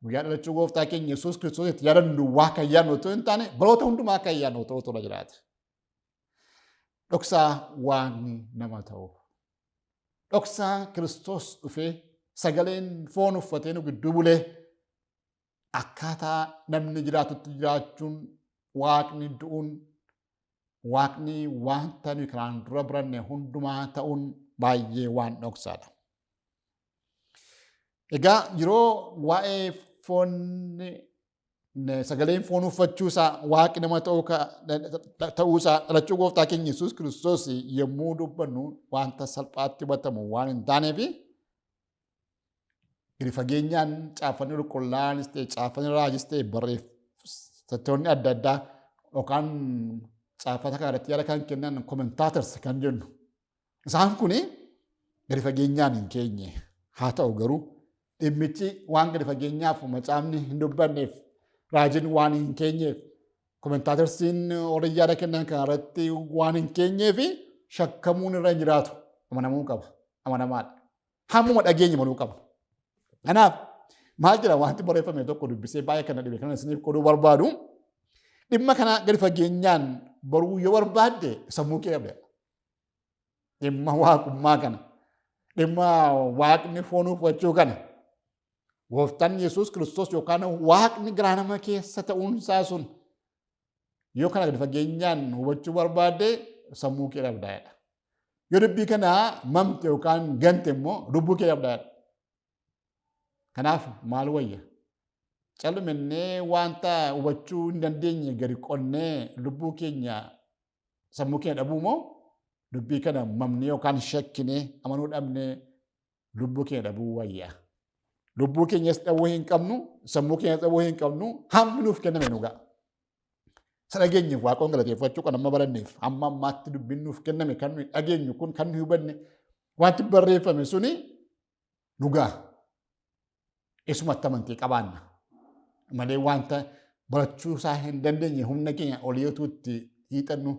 guyyaa dhalachuu gooftaa keenya Yesuus Kiristoos itti yaadannu duwwaa kan yaadnu otoo hin taane baroota hundumaa kan yaadnu ta'utu jiraata. Dhoksaa waan nama ta'u. Dhoksaa Kiristoos dhufee sagaleen foon uffatee nu gidduu bulee akkaataa namni jiraatutti jiraachuun waaqni du'uun waaqni wanta nuyi kanaan dura baranne hundumaa ta'uun baay'ee waan dhoksaadha. Egaa yeroo waa'ee foon sagaleen foon uffachuusaa waaqni nama ta'uusaa dhalachuu gooftaa keenya Yesuus Kiristoos yommuu dubbannu wanta salphaatti hubatamu waan hin taaneef gadi fageenyaan caaffanni qulqullaa'anis ta'e caaffanni raajis ta'e barreessitoonni adda addaa yookaan caafata kana irratti yaada kan kennan komentaators kan jennu. Isaan kun gadi fageenyaan hin keenye haa ta'u garuu dhimmichi waan gadi fageenyaaf macaafni hin dubbanneef raajiin waan hin keenyeef komentaatörsiin warri yaada kennan kana irratti waan hin keenyeef shakkamuun irra hin jiraatu amanamuu qaba amanamaadha. Hammuma dhageenye manuu qaba. Kanaaf maal jira wanti barreeffame tokko dubbisee baay'ee kana dhibe kana isiniif qoduu barbaadu dhimma kana gadi fageenyaan baruu yoo barbaadde sammuu kee dhabde. Dhimma waaqummaa kana dhimma waaqni foon uffachuu kana gooftaan Yesuus Kiristoos yookaan waaqni garaa nama keessa ta'uunsaa sun yoo kana gadi fageenyaan hubachuu barbaadde sammuu kee dhabdaadha. Yoo dubbii kana mamte yookaan gante immoo lubbuu kee dhabdaadha. Kanaaf maal wayya? Calluminnee wanta hubachuu hin dandeenye gadi qonnee lubbuu keenya sammuu keenya dhabuu moo dubbii kana mamnee yookaan shakkinee amanuu dhabnee lubbuu keenya dhabuu wayya? Lubbuu keenyas dhabuu hin qabnu, sammuu keenyas dhabuu hin qabnu, hammi nuuf kenname nu ga'a. Isa dhageenyeef waaqoon galateeffachuu kan amma baranneef amma ammaatti dubbiin nuuf kenname kan nuyi dhageenyu kun kan nuyi hubanne wanti barreeffame suni nu ga'a. Isumatti amantii qabaanna. Malee wanta barachuu isaa hin dandeenye humna keenya oliyootu itti hiixannu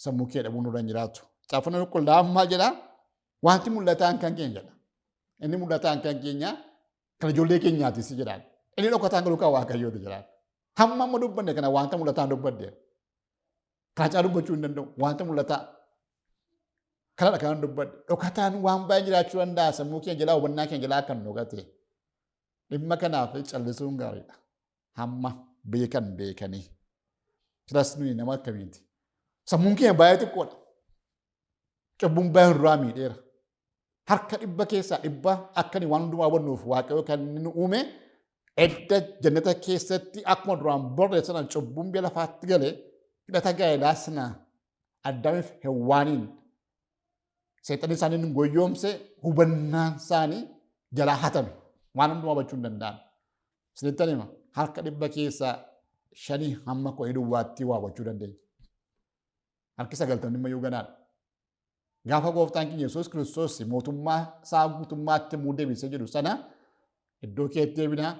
sammuu kee dhabuu nurra hin jiraatu. Caaffanni qulqullaa'aan maal jedhaa? Wanti mul'ataan kan keenya jedha. Inni mul'ataan kan keenya kan ijoollee keenyaatis jedhaan. Inni dhokataan garuu kan waaqayyooti jedhaan. Hamma amma dubbanne kana wanta mul'ataan dubbadde. Kana caalaa dubbachuu hin danda'u. Wanta mul'ataa kanadha kan dubbadde. Dhokataan waan baay'ee jiraachuu danda'a sammuu keenya jalaa hubannaa keenya jalaa kan dhokate. Dhimma kanaaf callisuun gaariidha. Hamma beekanii. Kiras nuyi nama akkamiiti. Sammuun keenya baay'ee xiqqoodha. Cubbuun baay'ee irraa miidheera. Harka 100 keessaa 100 akkani waan hundumaa hubannuuf waaqayyo kan inni uume edda jannata keessatti akkuma duraan barreessan cubbuun biyya lafaatti galee hidhata gaa'elaa sana Addaamiif Hewaaniin seexanni isaanii goyyoomse hubannaan isaanii jalaa hatame waan hundumaa hubachuu hin danda'an. Isinitti hima harka 100 keessaa 5 hamma 10 duwwaatti waa hubachuu dandeenya. Harki 90 immoo ganaadha. Gaafa gooftaan keenya Yesuus Kiristoos mootummaa isaa guutummaatti muu deebisee jedhu sana iddoo keetti deebinaa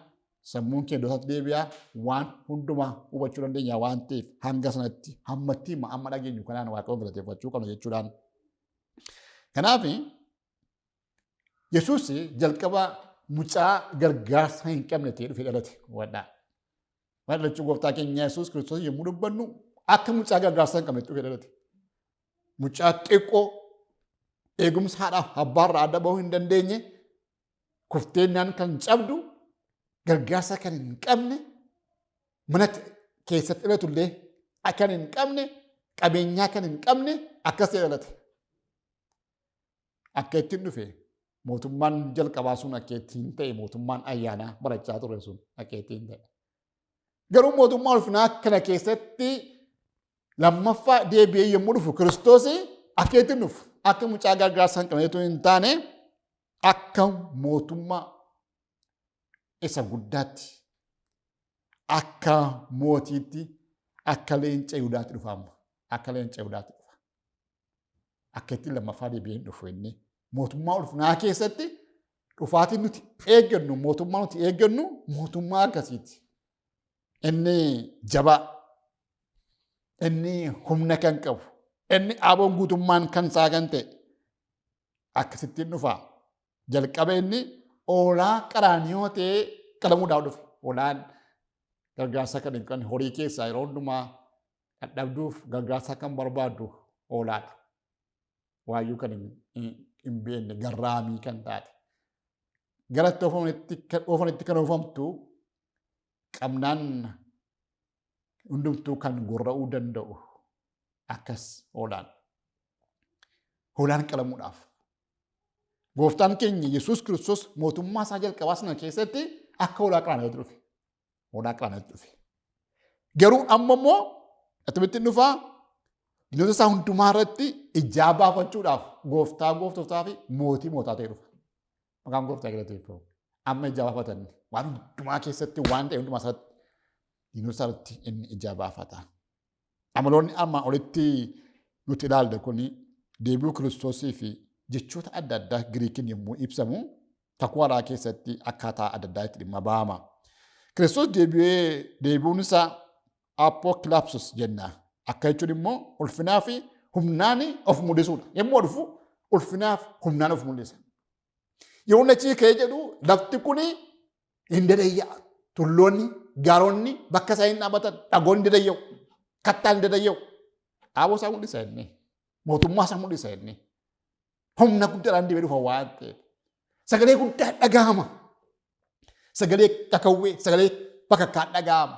sammuun kee iddoo deebi'aa waan hundumaa hubachuu dandeenya waan ta'eef hanga sanatti hammatti amma dhageenyu kanaan waaqayyoon galateeffachuu qabna jechuudhaan. Kanaaf Yesuus jalqaba mucaa gargaarsa hin qabne ta'ee dhufee dhalate wadhaa. Waan dhalachuu gooftaa keenya Yesuus Kiristoos yommuu dubbannu akka mucaa gargaarsa hin qabne dhufee dhalate. Mucaa xiqqoo eegumsa haadhaaf abbaarraa adda bahuu hin dandeenye kufteennaan kan cabdu gargaarsa kan hin qabne mana keessatti dhalatullee kan hin qabne qabeenyaa kan hin qabne akkas ta'e dhalate. Akka ittiin dhufe mootummaan jalqabaa sun akka ittiin ta'e mootummaan ayyaanaa barachaa ture sun akka ittiin ta'e. Garuu mootummaa ulfinaa kana keessatti lammaffaa deebi'ee yommuu dhufu Kiristoos akka ittiin dhufu akka mucaa gargaarsa hin qabneetu hin taane akka mootummaa isa guddaatti akka mootiitti akka leenca Yihudaatti dhufa amma. Akka leenca Yihudaatti dhufa. Akka itti lammaffaa deebi'een dhufu inni mootummaa ulfinaa keessatti dhufaatiin nuti eeggannu mootummaa nuti eeggannu mootummaa akkasiiti. Inni jabaa, inni humna kan qabu, inni aboon guutummaan kan isaa kan ta'e akkasittiin dhufa. Jalqaba inni hoolaa qaraanioo ta'ee qalamuudhaaf dhufe. Hoolaan gargaarsa kan hin qabne horii keessaa yeroo hundumaa dadhabduuf gargaarsa kan barbaaddu hoolaadha. Waayyuu kan hin beekne garraamii kan taate. Garatti oofanitti kan oofamtu qabnaan hundumtuu kan gorra'uu danda'u akkas hoolaan. Hoolaan qalamuudhaaf. Gooftaan keenya Yesuus Kiristoos mootummaa isaa jalqabaa sana keessatti akka hoolaa qaraaniyooti dhufe. Hoolaa qaraaniyooti dhufe. Garuu amma immoo atimittiin dhufaa diinota isaa hundumaa irratti ijaa baafachuudhaaf gooftaa gooftootaa fi mootii mootaa ta'e dhufa. Maqaan gooftaa galateeffamu. Amma ijaa baafatan waan hundumaa keessatti waan ta'e hundumaa isaatti diinota isaa irratti inni ijaa baafata. Amaloonni amma olitti nuti ilaalle kun deebi'uu Kiristoosii fi jechoota adda addaa Giriikiin yommuu ibsamu kakuu haaraa keessatti akkaataa adda addaa itti dhimma ba'ama. Kiristoos deebi'uun isaa apookilaapsis jenna. Akka jechuun immoo ulfinaa fi humnaan of mul'isuudha. Yommuu dhufu ulfinaa fi humnaan of mul'isa. Yeroo achii ka'ee jedhu lafti kun hin dadayya'a. Tulloonni, gaaronni bakka isaa hin dhaabatan, dhagoonni hin dadayya'u, kattaan hin dadayya'u. Dhaaboo isaa mul'isa inni. Mootummaa isaa mul'isa inni. Humna guddaadhaan deebi'ee dhufa waan ta'eef. Sagalee guddaa dhagahama. Sagalee kakawwee, sagalee bakakkaa dhagahama.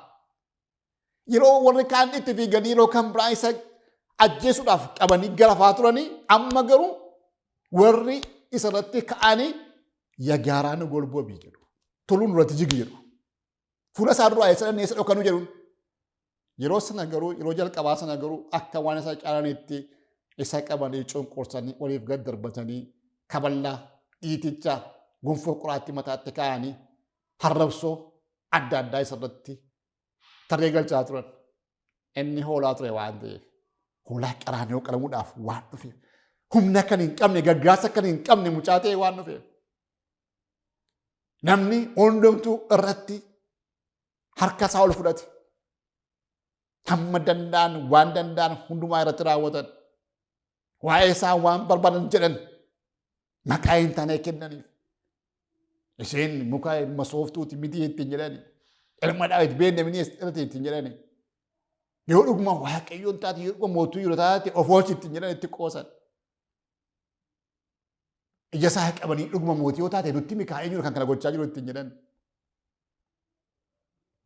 Yeroo warri kaan itti fiiganii yeroo kan biraa isa ajjeesuudhaaf qabanii garafaa turanii amma garuu warri isa irratti ka'anii yagaaraan golboo bii jedhu. Toluun irratti jigi jedhu. Fuula isaa duraa eessa dhokkanuu jedhuun. Yeroo sana garuu yeroo jalqabaa sana garuu akka waan isa caalanitti isa qabanii cunqursanii oliif gad darbatanii kaballaa dhiiticha gonfoo qoraattii mataatti kaa'anii harrabsoo adda addaa isa irratti tarree galchaa turan. Inni hoolaa ture waan ta'eef hoolaa qaraanioo qalamuudhaaf waan dhufeef humna kan hin qabne gargaarsa kan hin qabne mucaa ta'e waan dhufeef namni hundumtuu irratti harka isaa ol fudhate hamma danda'an waan danda'an hundumaa irratti raawwatan waa'ee isaa waan barbaadan jedhan maqaa hin taane kennaniif isheen muka masooftuuti miti ittiin jedhani ilma Daawit beennamni irratti ittiin jedhani yoo dhuguma waaqayyoon taate yoo dhuguma mootuu yeroo taate of oolchi ittiin jedhan itti qoosan ija isaa qabanii dhuguma mootii yoo taate nutti Mikaa'een jiru kan kana gochaa jiru ittiin jedhan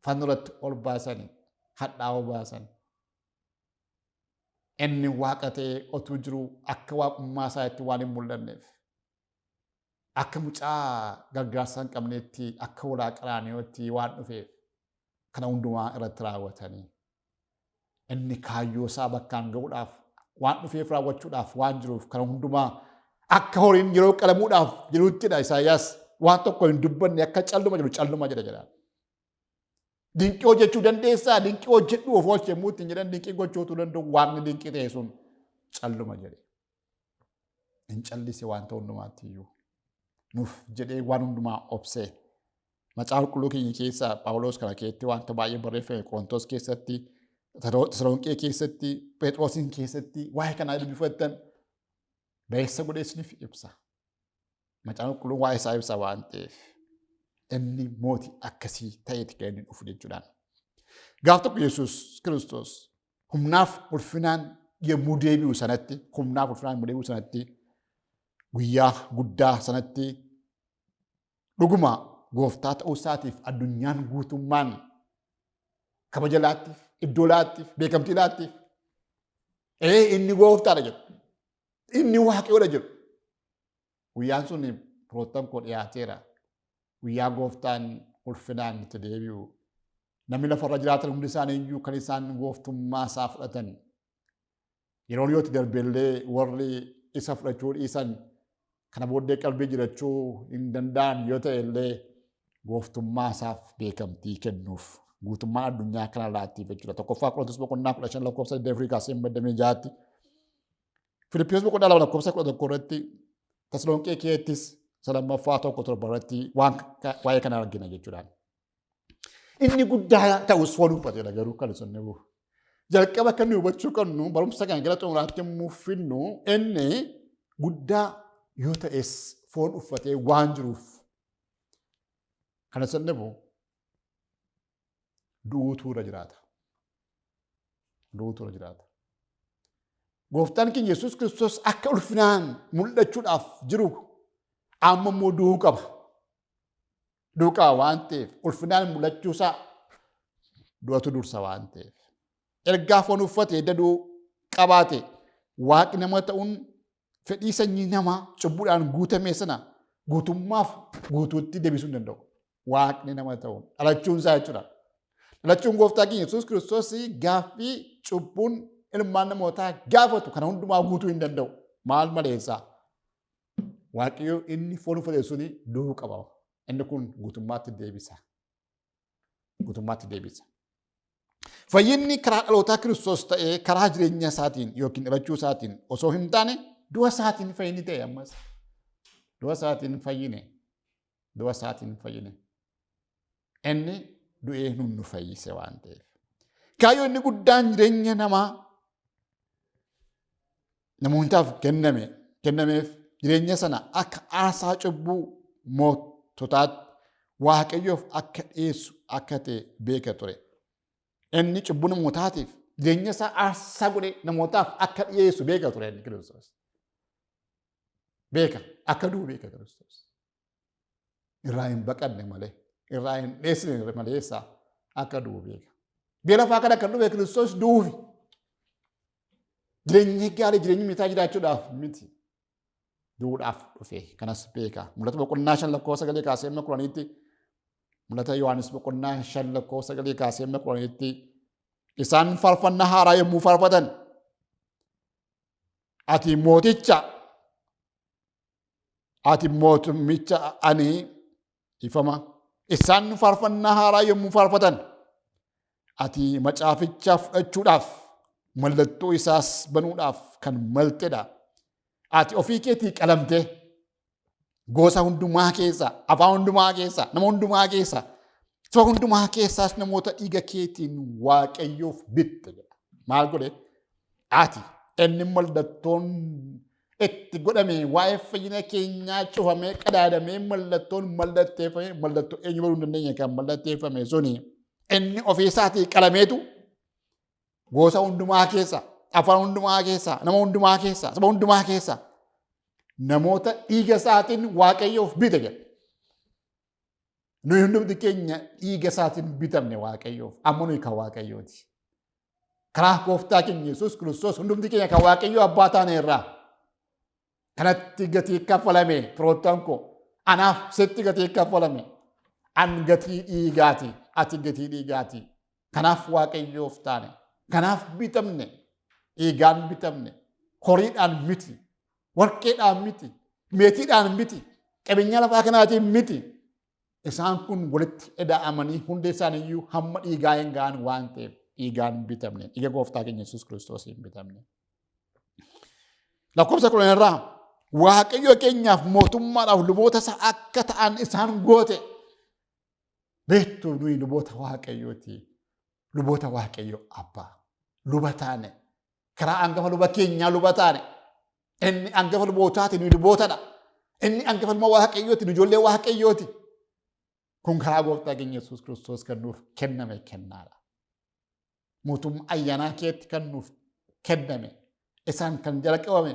fannoo irratti ol baasanii hadhaa'oo baasan. Inni waaqa ta'ee otuu jiru akka waaqummaa isaa itti waan hin mul'anneef akka mucaa gargaarsa hin qabneetti akka hoolaa qaraaniootti waan dhufeef kana hundumaa irratti raawwatanii inni kaayyoo isaa bakkaan ga'uudhaaf waan dhufeef raawwachuudhaaf waan jiruuf kana hundumaa akka horiin yeroo qalamuudhaaf jiruuttidha. Isaayyaas waan tokko hin dubbanne akka calluma jedhu calluma jedha. Dinqii hojjechuu dandeessaa dinqii hojjedhu of oolche yommuu ittiin jedhan dinqii gochootuu danda'u waan dinqii ta'e sun calluma jedhe. Hin callise wanta hundumaatti iyyuu nuuf jedhee waan hundumaa obsee. Macaafa qulqulluu keenya keessaa Phaawulos kana keessatti wanta baay'ee barreeffame Qorontos keessatti, Tasalonqee keessatti, Phexrosin keessatti waa'ee kanaa dubbifattan beessa godhee isiniif ibsa. Macaafa qulqulluun waa'ee isaa ibsa waan ta'eef. Inni mootii akkasii ta'eeti kan inni dhufu jechuudhaan. Gaaf tokko Yesuus Kiristoos humnaaf ulfinaan yommuu deebi'u sanatti, guyyaa guddaa sanatti dhuguma gooftaa ta'uu isaatiif addunyaan guutummaan kabaja laattiif, iddoo laattiif, beekamtii laattiif. Inni gooftaadha jedhu. Inni waaqayyoodha jedhu. Guyyaan sun firoottan koo dhiyaateera. Guyyaa gooftaan ulfinaan itti deebi'u. Namni lafarra jiraatan hundi isaanii iyyuu kan isaan gooftummaa isaa fudhatan. Yeroo dhiyootti darbeellee warri isa fudhachuu dhiisan kana booddee qalbii jirachuu hin danda'an yoo ta'e illee gooftummaa isaaf beekamtii kennuuf guutummaa addunyaa kanarraatti jechuudha. Tokkoffaa Qorontos boqonnaa 15 lakkoofsa 8 kaasee maddamee jaatti. Filiippiyoos boqonnaa 2 lakkoofsa 11 irratti Tasalonqee keettis lammaffaa 1:7 irratti waa'ee kana argina jechuudha. Inni guddaa ta'us foon uffateedha garuu kan isaan bu'u. Jalqaba kan hubachuu qabnu barumsa kana gara xumuraatti yommuu finnu inni guddaa yoo ta'es foon uffatee waan jiruuf kan isaan bu'u du'uutu irra jiraata. Du'uutu irra jiraata. Gooftaan keenya Yesuus Kiristoos akka ulfinaan mul'achuudhaaf jiru amma immoo du'uu qaba. Du'uu qaba waan ta'eef ulfinaan mul'achuusaa du'atu dursa waan ta'eef. Ergaa foon uffatee daduu qabaate waaqni nama ta'uun fedhii sanyii namaa cubbuudhaan guutame sana guutummaaf guutuutti deebisuu hin danda'u. Waaqni nama ta'uun dhalachuun isaa jechuudha. Dhalachuun gooftaa keenya Yesuus Kiristoos gaaffii cubbuun ilmaan namootaa gaafatu kana hundumaa guutuu hin danda'u. Maal maleessaa? Waaqayyo inni foon uffate suni du'uu qaba. Inni kun guutummaatti deebisa. Guutummaatti deebisa. Fayyinni karaa dhalootaa Kiristoos ta'ee karaa jireenya isaatiin yookiin dhalachuu isaatiin osoo hin taane du'a isaatiin fayyinni ta'e ammas. Du'a isaatiin fayyine. Du'a isaatiin fayyine. Inni du'ee nu fayyise waan ta'eef. Kaayyoo inni guddaan jireenya namaa namootaaf kennameef jireenya sana akka aarsaa cubbuu moototaatti Waaqayyoof akka dhiyeessu akka ta'e beeka ture. Inni cubbuu namootaatiif jireenya isaa aarsaa godhee namootaaf akka dhiyeessu beeka ture inni Kiristoos. Beeka akka du'u beeka Kiristoos. Irraa hin baqanne malee irraa hin dheessine maleessaa akka du'u beeka. Biyya lafaa kana kan dhufe Kiristoos du'uufi. Jireenya gaarii jireenya mitaa jiraachuudhaaf miti. Du'uudhaaf dhufe kanas beeka. Mul'ata boqonnaa 5 lakkoofsa 9 kaasee 10 mul'ata Yohaannis boqonnaa 5 lakkoofsa 9 kaasee 10 isaan faarfannaa haaraa yommuu faarfatan ati mootumicha ani ifama. Isaan faarfannaa haaraa yommuu faarfatan ati macaaficha fudhachuudhaaf mallattoo isaas banuudhaaf kan maltedha. Ati ofii keetii qalamtee gosa hundumaa keessa, afaan hundumaa keessa, nama hundumaa keessa, saba hundumaa keessaas namoota dhiiga keetiin Waaqayyoof bitte jedha. Maal godhe? Ati inni mallattoon itti godhame waa'ee fayyina keenyaa cufamee qadaadamee mallattoon mallatteeffame mallattoo eenyu baruu hin dandeenye kan mallatteeffame suni inni ofii isaatii qalameetu gosa hundumaa keessa, afaan hundumaa keessa, nama hundumaa keessa, saba hundumaa keessa namoota dhiiga isaatiin Waaqayyoof bite jedha. Nuyi hundumti keenya dhiiga isaatiin bitamne Waaqayyoof. Amma nuyi kan Waaqayyooti. Karaa gooftaa keenya Yesuus Kiristoos hundumti keenya kan Waaqayyoo abbaa taane irraa kanatti gatii kaffalame firoottan koo anaaf sitti gatii kaffalame an gatii dhiigaati ati gatii dhiigaati. Kanaaf Waaqayyoof taane. Kanaaf bitamne dhiigaan bitamne horiidhaan miti warqeedhaan miti meetiidhaan miti qabeenya lafaa kanaatiin miti. Isaan kun walitti ida'amanii hundi isaaniiyyuu hamma dhiigaa hin ga'an waan ta'eef dhiigaan bitamne. Dhiiga gooftaa keenya Yesuus Kiristoos hin bitamne. Lakkoofsa 10 irraa Waaqayyo keenyaaf mootummaadhaaf luboota isaa akka ta'an isaan goote. Beektu nuyi luboota Waaqayyooti. Luboota Waaqayyo abbaa. Luba taane. Karaa hangafa luba keenyaa luba taane. Inni hangafa lubootaati nuyi lubootadha. Inni hangafa ilma Waaqayyooti nu ijoollee Waaqayyooti. Kun karaa gooftaa keenya Yesuus Kiristoos kan nuuf kenname kennaadha. Mootummaa ayyaanaa keetti kan nuuf kenname. Isaan kan jalqabame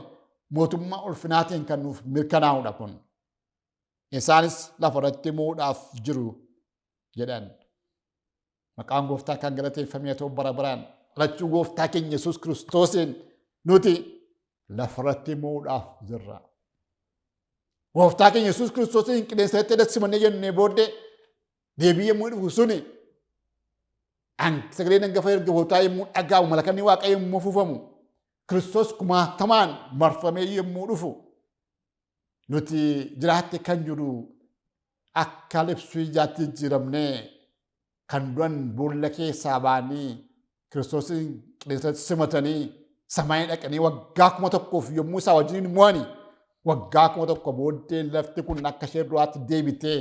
mootummaa ulfinaatiin kan nuuf mirkanaa'udha kun. Isaanis lafa irratti mo'uudhaaf jiru jedhan. Maqaan gooftaa kan galateeffamee ta'u bara baraan dhalachuu gooftaa keenya Yesuus Kiristoosiin nuti lafa irratti mo'uudhaaf jirra. Gooftaa keenya Yesuus Kiristoosiin qilleensatti dassimannee jennee booddee deebii yommuu dhufu suni sagaleen hangafa ergamootaa yommuu dhaga'amu malakanni Waaqayyoo yommuu afuufamu Kiristoos kumaatamaan marfamee yommuu dhufu nuti jiraatte kan jiru akka libsuu ijaatti jijjiiramnee kan du'an boolla keessaa ba'anii Kiristoosin qilleensatti simatanii samaayii dhaqanii waggaa 1,000 yommuu isaa wajjin mo'anii waggaa 1,000 booddee lafti kun akka ishee duraatti deebitee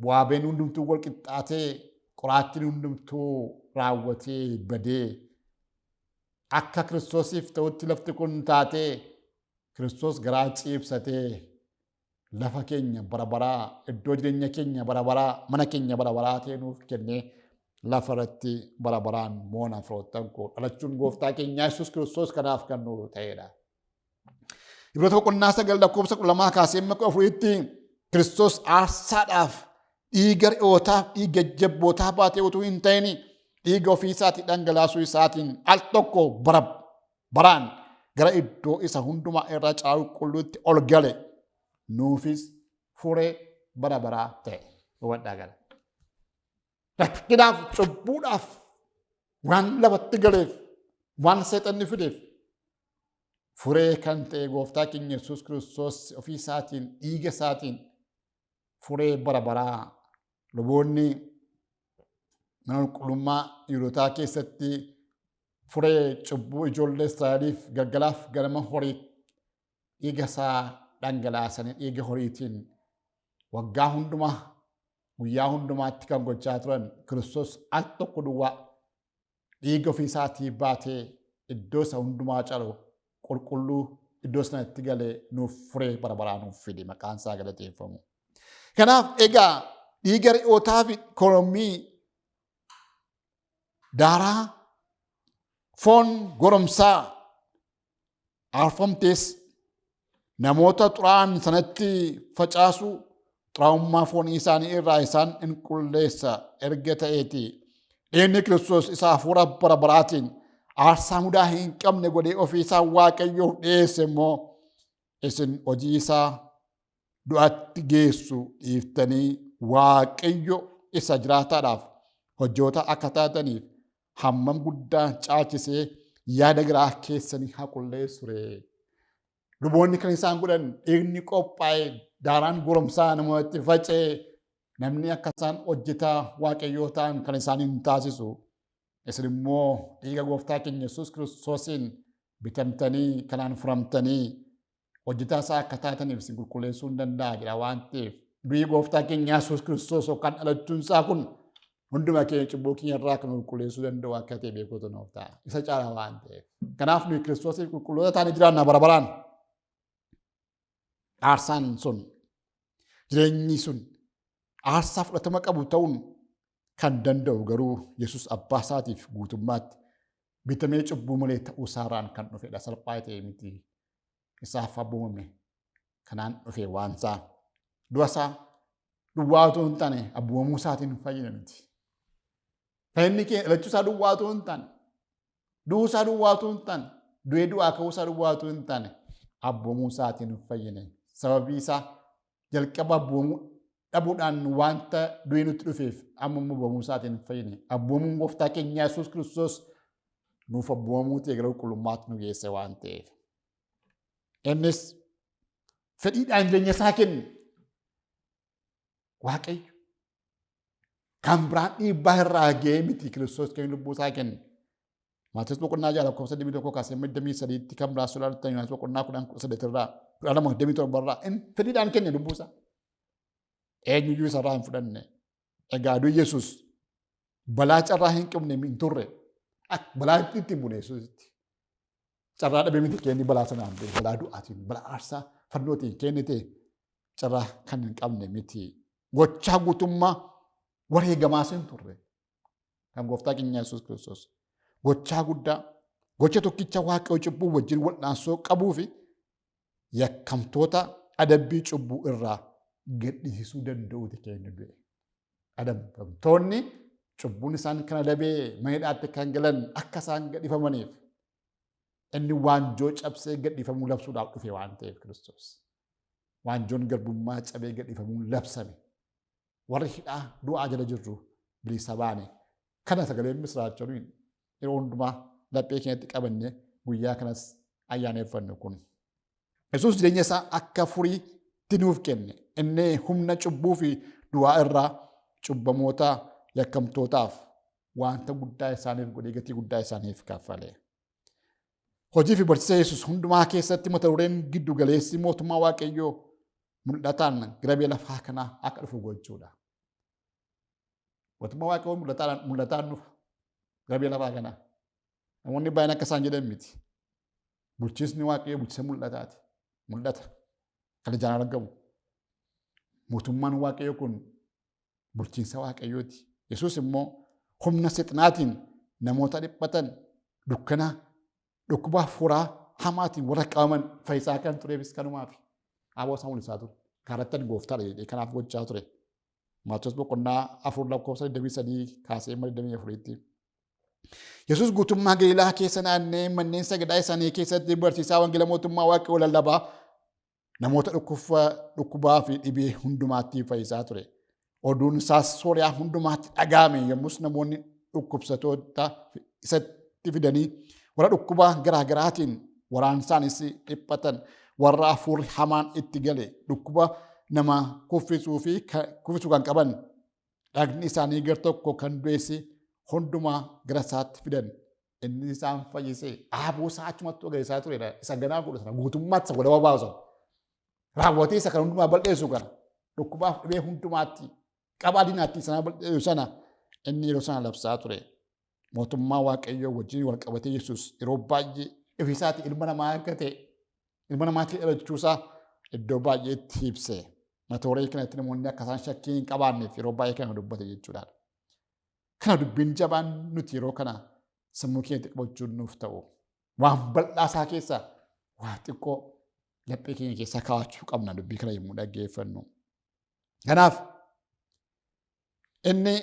bu'aa ba'een hundumtuu wal qixxaatee qoraattiin hundumtuu raawwatee badee akka Kiristoosiif ta'utti lafti kun taatee Kiristoos garaa ciibsatee lafa keenya bara baraa iddoo jireenya keenya bara baraa mana keenya bara baraa ta'e nuuf kennee lafa irratti bara baraan moona firoottan koo dhalachuun gooftaa keenyaa Yesuus Kiristoos kanaaf kan nu ta'edha. Ibroota boqonnaa 9 lakkoofsa 12 kaasee 14tti Kiristoos aarsaadhaaf dhiiga re'ootaaf dhiiga jabbootaa baatee utuu hin ta'in dhiiga ofii isaatii dhangalaasuu isaatiin al tokko baraan gara iddoo isa hundumaa irra caalu qulqulluutti ol gale nuufis furee bara baraa ta'e. Hubadhaa gala. Rakkinaaf cubbuudhaaf waan lafatti galeef waan seexanni fideef furee kan ta'e gooftaa keenya Yesuus Kiristoos ofii isaatiin dhiiga isaatiin furee bara baraa luboonni mana qulqullummaa Yihuudootaa keessatti furee cubbuu ijoollee Israa'eliif galgalaaf ganama horii dhiiga isaa dhangalaasanii dhiiga horiitiin waggaa hundumaa guyyaa hundumaatti kan gochaa turan Kiristoos al tokko duwwaa dhiiga ofii isaatii baatee iddoo isa hundumaa calu qulqulluu iddoo sanatti galee nuuf furee bara baraa nuuf fide maqaan isaa galateeffamu. Kanaaf egaa dhiiga re'ootaa fi korommii daaraa foon goromsaa aarfamtees namoota xuraa'an sanatti facaasu xuraa'ummaa foonii isaanii irraa isaan in qulleessa erga ta'eeti. Inni Kiristoos isa hafuura bara baraatiin aarsaa mudaa hin qabne godhee ofii isaa Waaqayyoof dhiyeesse immoo isin hojii isaa du'atti geessu dhiiftanii Waaqayyo isa jiraataadhaaf hojjoota akka taataniif hammam guddaa caalchisee yaada garaa keessanii haa qulleessu ree. Luboonni kan isaan godhan dhiigni qophaa'e daaraan goromsaa namooti faca'e namni akka isaan hojjetaa Waaqayyoo ta'an kan isaaniin taasisu. Isin immoo dhiiga gooftaa keenya Yesuus Kiristoosiin bitamtanii kanaan furamtanii hojjetaa isaa akka taataniif isin qulqulleessuu hin danda'a jedha waan ta'eef du'i gooftaa keenya Yesuus Kiristoos yookaan dhalachuun isaa kun hunduma keenya cubbuu keenya irraa kan qulqulleessuu danda'u akka ta'e beekuutu nuuf ta'a. Isa caala waan ta'eef. Kanaaf nuyi Kiristoosiif qulqulloota taanee jiraanna bara baraan. Aarsaan sun jireenyi sun aarsaa fudhatama qabu ta'uun kan danda'u garuu Yesuus abbaa isaatiif guutummaatti bitamee cubbuu malee ta'uu isaarraan kan dhufedha. Salphaa ta'e miti. Isaaf abboomame kanaan dhufe waan isaa. Du'a isaa duwwaa otoo hin taane abboomamuu isaatiin fayyina miti. Fayyinni keenya dhalachuu isaa duwwaa otoo hin taane du'uu isaa duwwaa otoo hin taane du'ee du'aa ka'uu isaa duwwaa otoo hin taane abboomamuu isaatiin fayyina. Sababii isaa jalqaba abboomamuu dhabuudhaan wanta du'ee nutti dhufeef amma immoo abboomamuu isaatiin fayyina. Abboomamuun gooftaa keenya Yesuus Kiristoos nuuf abboomamuu ta'e gara qulqullummaatti nu geesse waan ta'eef. Innis fedhiidhaan jireenya isaa kenne. Waaqayyo kan biraan dhiibbaa irraa ga'ee miti Kiristoos kan lubbuu isaa kenne. Maatiyoos boqonnaa 6 lakkoofsa 21 kaasee 23tti kan biraa sodaalutti Yohaannis boqonnaa 18 irraa 27 irraa fedhiidhaan kenne lubbuu isaa. Eenyuyyuu isarraa hin fudhanne. Egaa du'i Yesuus balaa carraa hin qabne hin turre. Balaa itti bune Yesuusitti. Carraa dhabee miti kenni balaa sanaan balaa du'aatiin balaa aarsaa fannootiin kennite carraa kan hin qabne miti. Gochaa guutummaa wareegamaas hin turre. Kan gooftaa keenya Yesuus Kiristoos. Gochaa guddaa gocha tokkicha Waaqayyo cubbuu wajjin wal'aansoo qabuu fi yakkamtoota adabbii cubbuu irraa gadhiisuu danda'uuti kennu du'e. Adabamtoonni cubbuun isaan kan adabee maneedhaatti kan galan akka isaan gadhiifamaniif inni waanjoo cabsee gadhiifamuu labsuudhaaf dhufe waan ta'eef Kiristoos. Waanjoon garbummaa cabee gadhiifamuu labsame. Warri hidhaa du'aa jala jirru bilisa baane. Kana sagaleen misiraachoon yeroo hundumaa laphee keenyatti qabanne guyyaa kanas ayyaaneffannu kun. Yesuus jireenya isaa akka furiitti nuuf kenne. Inni humna cubbuu fi du'aa irraa cubbamoota yakkamtootaaf wanta guddaa isaaniif godhee gatii guddaa isaaniif kaffale. Hojii fi barsiisa Yesuus hundumaa keessatti mata dureen giddu galeessi mootummaa Waaqayyoo mul'ataan gara biyya lafaa kanaa akka dhufu gochuudha. Mootummaa Waaqayyoo mul'ataan dhufa gara biyya lafaa kanaa. Namoonni baay'een akka isaan jedhan miti. Bulchiinsi Waaqayyoo bulchiinsa mul'ataati. Mul'ata. Kan ijaan argamu. Mootummaan Waaqayyoo kun bulchiinsa Waaqayyooti. Yesuus immoo humna seexanaatiin namoota dhiphatan dukkana dhukkuba hafuuraa hamaatiin warra qabaman fayyisaa kan tureefis kanumaaf aboo isaa mul'isaa ture. Kaarattan gooftaadha jedhee kanaaf gochaa ture. Maatiyos boqonnaa 4:23 kaasee 24tti. Yesuus guutummaa Galiilaa keessa naannee manneen sagadaa isaanii keessatti barsiisaa wangeela mootummaa Waaqayyoo lallabaa namoota dhukkubaa fi dhibee hundumaatti fayyisaa ture. Oduun isaas Sooriyaa hundumaatti dhaga'ame yommus namoonni dhukkubsatoota isatti fidanii warra dhukkubaa garaagaraatiin waraansaanis dhiphatan warra hafuurri hamaan itti gale dhukkuba nama kuffisuu kan qaban dhagni isaanii gar tokko kan du'esse hundumaa gara isaatti fidan inni isaan fayyisee aboo isaa achumatti ogeessaa turedha. Isa ganaa godhu sana guutummaatti isa godhama baasu raawwatee isa kan hundumaa bal'eessu kana dhukkubaaf dhibee hundumaatti qabaa diinaatti sana bal'eessu sana inni yeroo sana labsaa ture. Mootummaa Waaqayyoo wajjin wal qabatee Yesuus yeroo baay'ee ifisaatti ilma namaa akka ta'e ilma namaatti dhalachuusaa iddoo baay'eetti ibse. Mata duree kanatti namoonni akka isaan shakkii hin qabaanneef yeroo baay'ee kana dubbate jechuudha. Kana dubbiin jabaan nuti yeroo kana sammuu keenya qabachuun nuuf ta'u waan bal'aa isaa keessaa waa xiqqoo laphee keenya keessaa kaawachuu qabna dubbii kana yommuu dhaggeeffannu. Kanaaf inni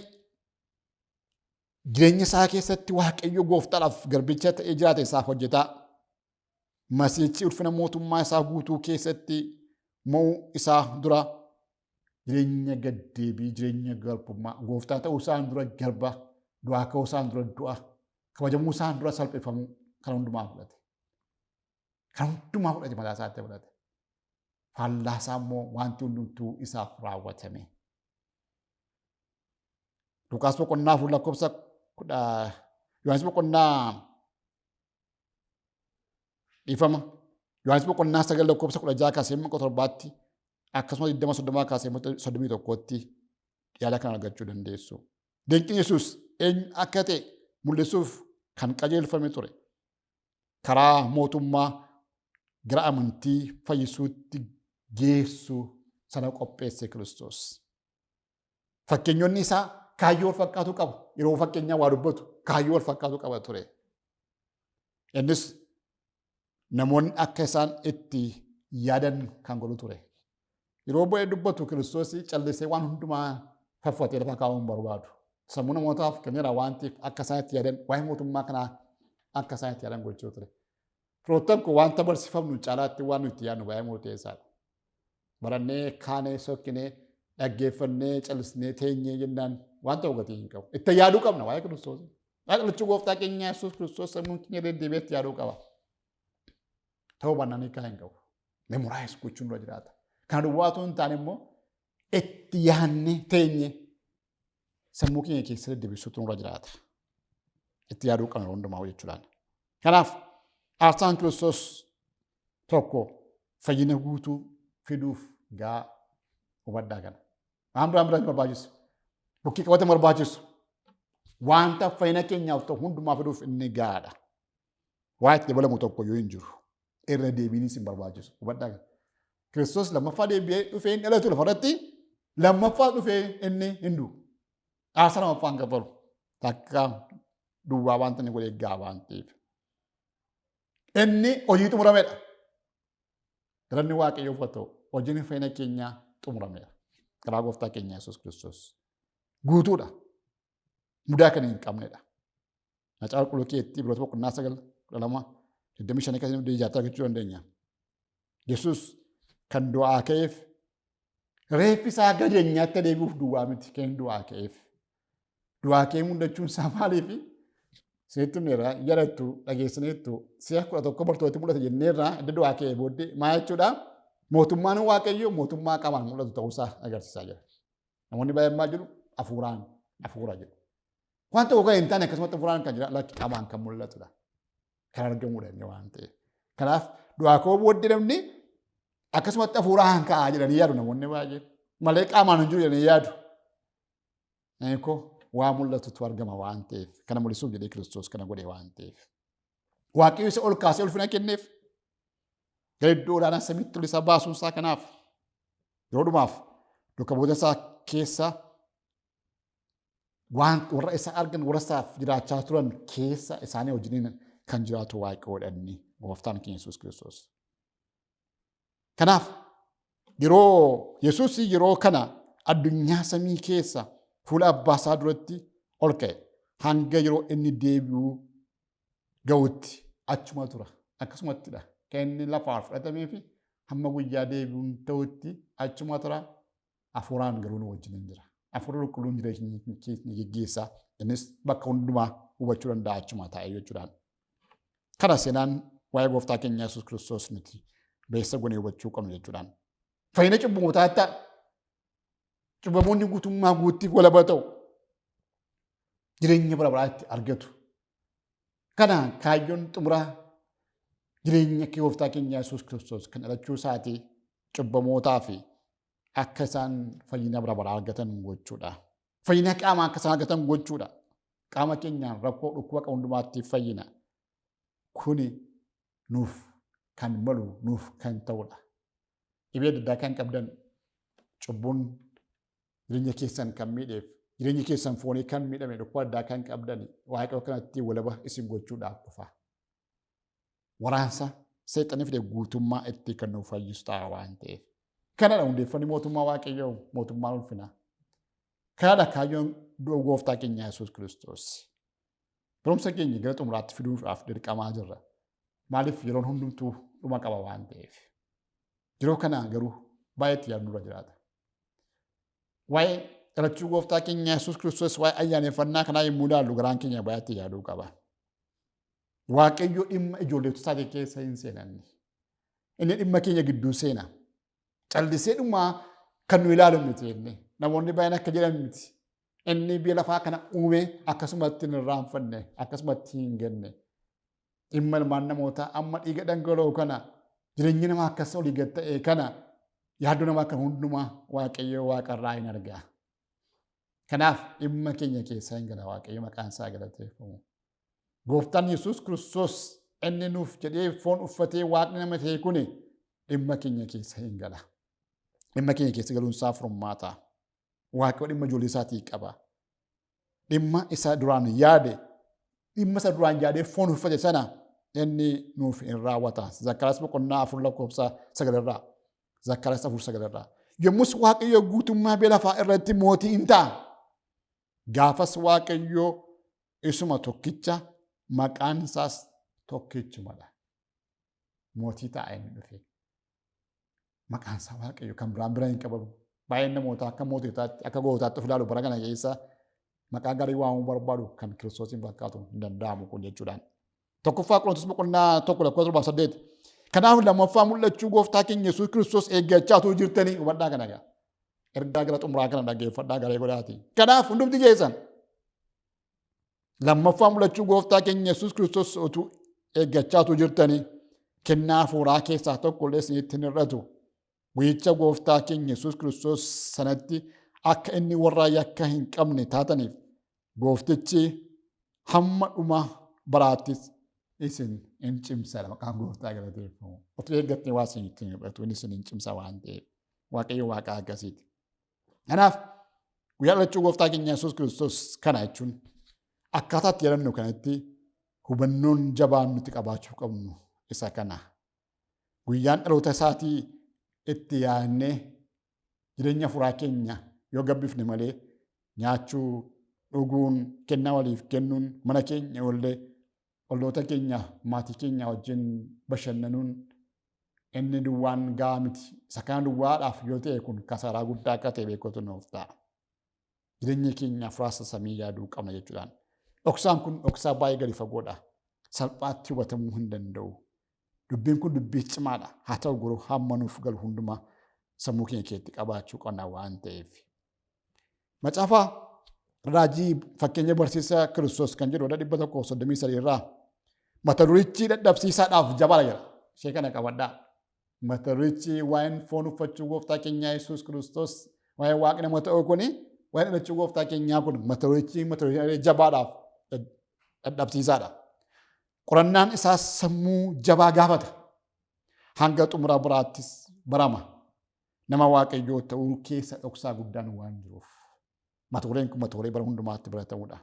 jireenya isaa keessatti Waaqayyo gooftaadhaaf garbicha ta'ee jiraate isaaf hojjetaa. Masiichi ulfina mootummaa isaa guutuu keessatti mo'uu isaa dura jireenya gaddeebii jireenya garbummaa gooftaa ta'uu isaan dura garba du'aa ka'uu isaan dura du'a kabajamuu isaan dura salphifamuu kan hundumaa fudhate. Kan hundumaa fudhate mataa isaatti fudhate. Faallaa isaa immoo wanti hundumtuu isaaf raawwatame. Luqaas boqonnaa 4 Yohaannis boqonnaa dhiifama. Yohaannis boqonnaa 9 kaasee 7tti akkasumas 20 kaasee 31tti yaada kan argachuu dandeessu. Dinqiin Yesuus eenyu akka ta'e mul'isuuf kan qajeelfame ture. Karaa mootummaa gara amantii fayyisuutti geessu sana qopheesse Kiristoos. Fakkeenyonni isaa kaayyoo wal fakkaatu qabu. Yeroo fakkeenyaa waa dubbatu kaayyoo wal fakkaatu qaba ture. Innis namoonni akka isaan itti yaadan kan godhu ture. Yeroo bu'ee dubbatu Kiristoos callisee waan hundumaa faffatee lafa kaa'uun barbaadu. Sammuu namootaaf kenneera waan ta'eef akka isaan itti yaadan waa'ee mootummaa kanaa akka isaan itti yaadan gochuu ture. Firoottan kun wanta barsiifamnu caalaatti waan nuti yaadnu baay'ee murteessaadha. Barannee kaanee sokkinee dhaggeeffannee callisnee teenyee jennaan wanta hubatii hin qabu. Itti yaaduu qabna waa'ee Kiristoos. Dhaqlachuu gooftaa keenya Yesuus Kiristoos sammuun keenya deddeebi'eetti yaaduu qaba. Ta'uu baannaan hiikaa hin qabu. Memoraayiz gochuun dura jiraata. Kana duwwaatu hin taane immoo itti yaadnee teenyee sammuu keenya keessa deddeebisuutu nurra jiraata. Itti yaaduu qabna hundumaa jechuudhaan. Kanaaf aarsaan Kiristoos tokko fayyina guutuu fiduuf gaa hubaddaa kana. Waan biraan barbaachisu. Bukkee qabate barbaachisu. Wanta fayyina keenyaaf ta'u hundumaa fiduuf inni gaadha. Waa itti dabalamu tokko yoo hin jiru. Irra deebiinis hin barbaachisu. Hubaddaa kana. Kiristoos lammaffaa deebi'ee dhufee hin dhalatu lafarratti lammaffaa dhufee inni hin du'u. Aarsaa lammaffaa hin kaffalu. Takka duwwaa wanta inni godhee gaa waan ta'eef. Inni hojii xumuramedha. Galanni Waaqayyoof haa ta'u hojiin fayyina keenyaa xumuramedha. Karaa gooftaa keenya Yesuus Kiristoos. Guutuudha. Mudaa kan hin qabnedha. Macaafa qulqulluu keetti Ibroota boqonnaa 9:12 25 keessatti ijaartaa argachuu dandeenya. Yesuus kan du'aa ka'eef reeffi isaa gadeenyaatti deebi'uuf duwwaa miti kan du'aa ka'eef. Du'aa ka'ee mul'achuun isaa maaliifi? Seettun irraa yadattu dhageessineettu si'a 11 bartooti mul'ata jenneerraa edda du'aa ka'ee booddee maal jechuudha? Mootummaan Waaqayyoo mootummaa qaamaan mul'atu ta'uusaa agarsiisaa jira. Namoonni baay'een maal jedhu hafuuraan hafuura jedhu. Wanta ogaa hin taane akkasumatti hafuuraan kan jira lakki qaamaan kan mul'atudha. Kan argamudha inni waan ta'eef. Kanaaf du'aa ka'uu booddee namni akkasumatti hafuuraan ka'aa jedhanii yaadu namoonni baay'een. Malee qaamaan hin jiru jedhanii yaadu. Eekoo waa mul'atutu argama waan ta'eef. Kana mul'isuuf jedhee Kiristoos kana godhe waan ta'eef. Waaqayyo isa ol kaasee ulfina kenneef. Gara iddoo olaanaa samiitti ol isa baasuun isaa kanaaf. Yeroo dhumaaf duuka bu'oota isaa keessa waan warra isa argan warra isaaf jiraachaa turan keessa isaanii wajjiniin kan jiraatu Waaqayyoodhanni gooftaan keenya Yesuus Kiristoos. Kanaaf yeroo Yesuus yeroo kana addunyaa samii keessa fuula abbaa isaa duratti ol ka'e hanga yeroo inni deebi'uu ga'utti achuma tura. Akkasumattidha. Kan inni lafaa fudhatamee fi hamma guyyaa deebi'uun ta'utti achuma tura. Hafuuraan garuu nu wajjin jira. Hafuurri qulqulluun jireenya geggeessaa. Innis bakka hundumaa hubachuu danda'a achuma taa'ee jechuudhaan. Kana seenaan waa'ee gooftaa keenya Yesuus Kiristoos nuti beessa gonee hubachuu qabnu jechuudhaan. Fayyina cubbamootaa ta'a. Cubbamoonni guutummaa guutti walaba ta'u. Jireenya bara baraatti argatu. Kana kaayyoon xumuraa jireenya gooftaa keenya Yesuus Kiristoos kan dhalachuu isaatii cubbamootaa fi akka isaan fayyina bara baraa argatan gochuudha. Fayyina qaamaa akka isaan argatan gochuudha. Qaama keenyaan rakkoo dhukkuba qabu hundumaatti fayyina. Kuni nuuf kan malu nuuf kan ta'udha. Dhibee adda addaa kan qabdan cubbuun jireenya keessan kan miidheef jireenya keessan foonii kan miidhame dhukkuba addaa kan qabdan Waaqayyo kanatti walaba isin gochuudhaaf dhufa. Waraansa seexanii fide guutummaa itti kan nuuf fayyisu ta'a waan ta'eef. Kanadha hundeeffanni mootummaa Waaqayyoo mootummaa ulfinaa. Kanadha kaayyoon du'a gooftaa keenya Yesuus Kiristoos. Barumsa keenya gara xumuraatti fiduudhaaf dirqamaa jirra. Maaliif yeroon hundumtuu dhuma qaba waan ta'eef. Yeroo kana garuu baay'eetti yaadnurra jiraata. Waa'ee dhalachuu gooftaa keenya Yesuus Kiristoos waa'ee ayyaaneffannaa kanaa yommuu ilaallu garaan keenya baay'eetti yaaduu qaba. Waaqayyo dhimma ijoolleetu isaatii keessa hin seenanne. Inni dhimma keenya gidduu seena. Callisee dhumaa kan nu ilaalu miti jenne. Namoonni baay'een akka jedhan miti. Inni biyya lafaa kana uumee akkasumatti hin irraanfanne akkasumatti hin genne. Dhimma ilmaan namootaa amma dhiiga dhangala'u kana jireenyi namaa akkas olii gad ta'e kana yaaddoo namaa kan hundumaa Waaqayyo waaqarraa hin argaa. Kanaaf dhimma keenya keessaa hin gala Waaqayyo maqaan isaa galateeffamu. Gooftaan Yesuus Kiristoos inni nuuf jedhee foon uffatee waaqni nama ta'e kuni dhimma keenya keessa hin gala. Dhimma keenya keessa galuun isaa furmaata. Waaqayyo dhimma ijoollee isaatii qaba. Dhimma isa duraan yaade dhimma isa duraan yaadee foon uffate sana inni nuuf hin raawwata. Zakkaraas boqonnaa 4:9. Zakkaraas 4:9. Yommus Waaqayyo guutummaa biyya lafaa irratti mootii hin ta'a. Gaafas Waaqayyo isuma tokkicha maqaan isaas tokkichumadha. Mootii ta'a inni dhufe. Maqaan isaa Waaqayyo kan biraan hin qabamu. Baay'een namootaa akka moototaatti akka gootaatti of ilaalu bara kana keessa maqaa gaarii waamuu barbaadu kan Kiristoosiin fakkaatu hin danda'amu kun jechuudhaan. Tokkoffaa Qorontos boqonnaa 1:7. Kanaaf lammaffaa mul'achuu gooftaa keenya Yesuus Kiristoos eeggachaa jirtanii hubadhaa kana gaa. Ergaa gara xumuraa kana dhaggeeffadhaa garee godhaati. Kanaaf hundumti keessan lammaffaa mul'achuu gooftaa keenya Yesuus Kiristoos utuu eeggachaa jirtanii kennaa hafuuraa keessaa tokko illee isinitti hin hir'atu. Guyyicha gooftaa keenya Yesuus Kiristoos sanatti akka inni warra yakka hin qabne taataniif gooftichi hamma dhuma baraattis isin hin cimsa. Maqaan gooftaa galateeffamu. Otuu eeggattee waa isinitti hin hir'atu inni isin hin cimsa waan ta'eef. Waaqayyo waaqa akkasiiti. Kanaaf guyyaa dhalachuu gooftaa keenya Yesuus Kiristoos kana jechuun akkaataa itti yaadannoo kanatti hubannoon jabaan nuti qabaachuu qabnu isa kana. Guyyaan dhaloota isaatii itti yaadnee jireenya hafuuraa keenya yoo gabbifne malee nyaachuu, dhuguun, kennaa waliif kennuun, mana keenya ollee olloota keenya, maatii keenya wajjin bashannanuun inni duwwaan gahaa miti. Isa kana duwwaadhaaf yoo ta'e kun kasaaraa guddaa akka ta'e beekuutu nuuf ta'a. Jireenya keenya hafuuraa samii yaaduu qabna jechuudhaan. Dhoksaan kun dhoksaa baay'ee gadi fagoodha. Salphaatti hubatamuu hin danda'u. Dubbiin kun dubbii cimaadha. Haa ta'u garuu hamma nuuf galu hundumaa sammuu keenya keessatti qabaachuu qabna waan ta'eef. Macaafa raajii fakkeenya barsiisaa Kiristoos kan jedhu 133 irraa mata durichi dadhabsiisaadhaaf jabaa jira. Ishee kana qabadhaa. Mata durichi waa'een foon uffachuu gooftaa keenyaa Yesuus Kiristoos waa'ee waaqni nama ta'uu kuni waa'een dhalachuu gooftaa keenyaa kun mata durichi jabaadhaaf dadhabsiisaadha. Qorannaan isaas sammuu jabaa gaafata. Hanga xumura biraattis barama. Nama waaqayyoo ta'uu keessa dhoksaa guddaan waan jiruuf. Mata dureen kun mata duree bara hundumaatti baratamudha.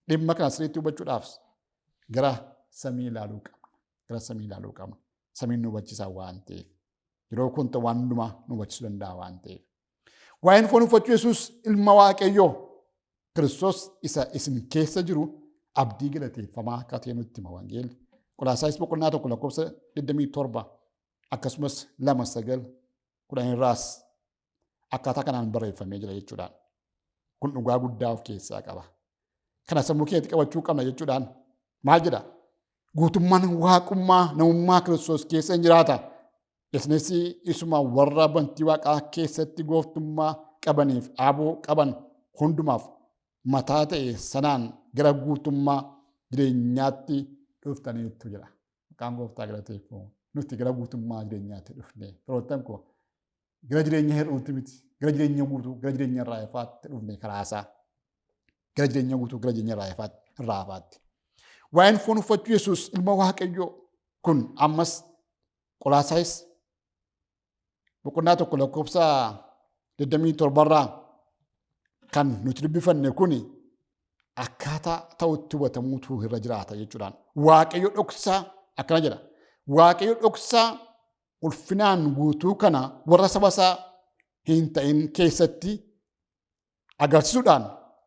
Dhimma kana sirriitti hubachuudhaaf gara samii ilaaluu qabna. Gara samii ilaaluu qabna. Samiin nu hubachiisaa waan ta'eef. Yeroo kun ta'u waan hundumaa nu hubachiisuu danda'a waan ta'eef. Waa'een foon uffachuu Yesuus ilma waaqayyoo Kiristoos isa isin keessa jiru abdii galateeffamaa akka ta'e nutti hima wangeelli. Qolaasaayis boqonnaa 1:27 akkasumas 2:9 irraas akkaataa kanaan barreeffamee jira jechuudhaan. Kun dhugaa guddaa of keessaa qaba. Kana sammuu keetti qabachuu qabna jechuudhaan maal jedha? Guutummaan waaqummaa namummaa Kiristoos keessa hin jiraata. Isinis isuma warra bantii waaqaa keessatti gooftummaa qabaniif aboo qaban hundumaaf mataa ta'e sanaan gara guutummaa jireenyaatti dhuftaniitu jira. Maqaan gooftaa galateeffamu. Nuti gara guutummaa jireenyaatti dhufne. Firoottan koo gara jireenya hir'uutti miti. Gara jireenya guutuu, gara jireenya irraa ifaatti dhufne karaasaa. Gara jireenya guutuu, gara jireenya irraa ifaatti. Waa'een foon uffachuu Yesuus ilma waaqayyoo kun ammas Qolaasaayis boqonnaa 1:27 irraa kan nuti dubbifanne kun akkaataa ta'utti hubatamuutu irra jiraata jechuudhaan. Waaqayyo dhoksaa akkana jedha. Waaqayyo dhoksaa ulfinaan guutuu kana warra saba isaa hin ta'in keessatti agarsiisuudhaan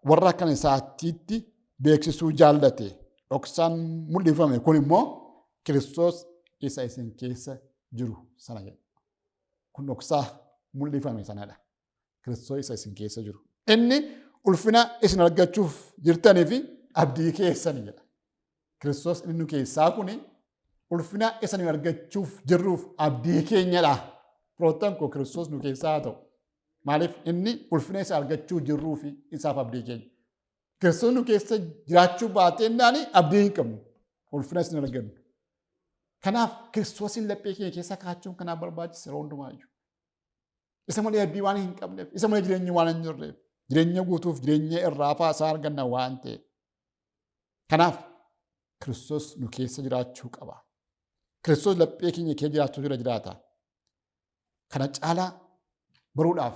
warra kan isaatiitti beeksisuu jaallate. Dhoksaan mul'ifame kun immoo Kiristoos isa isin keessa jiru sana jedha. Kun dhoksaa mul'ifame sanadha. Kiristoos isa isin keessa jiru. Inni ulfina isin argachuuf jirtanii fi abdii keessanii jedha. Kiristoos inni nu keessaa kun ulfina isin argachuuf jirruuf abdii keenyadha. Firoottan koo Kiristoos nu keessaa haa ta'u. Maaliif inni ulfina isa argachuu jirruuf isaaf abdii keenya. Kiristoos nu keessa jiraachuu baateenaan abdii hin qabnu. Ulfina isin argannu. Kanaaf Kiristoosin laphee keenya keessa kaachuun kanaaf barbaachisa yeroo hundumaayyuu. Isa malee abdii waan hin qabneef, isa malee jireenyi waan hin jirreef, jireenya guutuuf jireenya irraa isaa arganna waan ta'eef. Kanaaf Kiristoos nu keessa jiraachuu qaba. Kiristoos laphee keenya keessa jiraachuu irra jiraata. Kana caalaa baruudhaaf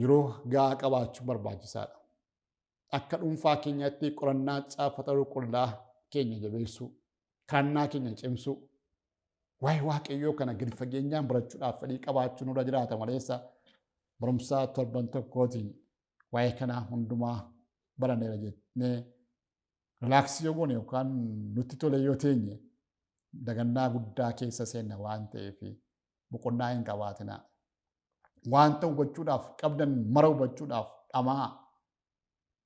yeroo gahaa qabaachuun barbaachisaadha. Akka dhuunfaa keenyatti qorannaa caafata qulqullaa keenya jabeessuu, kadhannaa keenya cimsuu, waa'ee waaqayyoo kana gadi fageenyaan barachuudhaaf fedhii qabaachuun irra jiraata maleessa barumsaa torban tokkootiin waa'ee kanaa hundumaa baranneera jennee rilaaksii yoo goone yookaan nutti tole yoo teenye dagannaa guddaa keessa seenna waan ta'eef boqonnaa hin qabaatina. Wanta hubachuudhaaf qabdan mara hubachuudhaaf dhamaa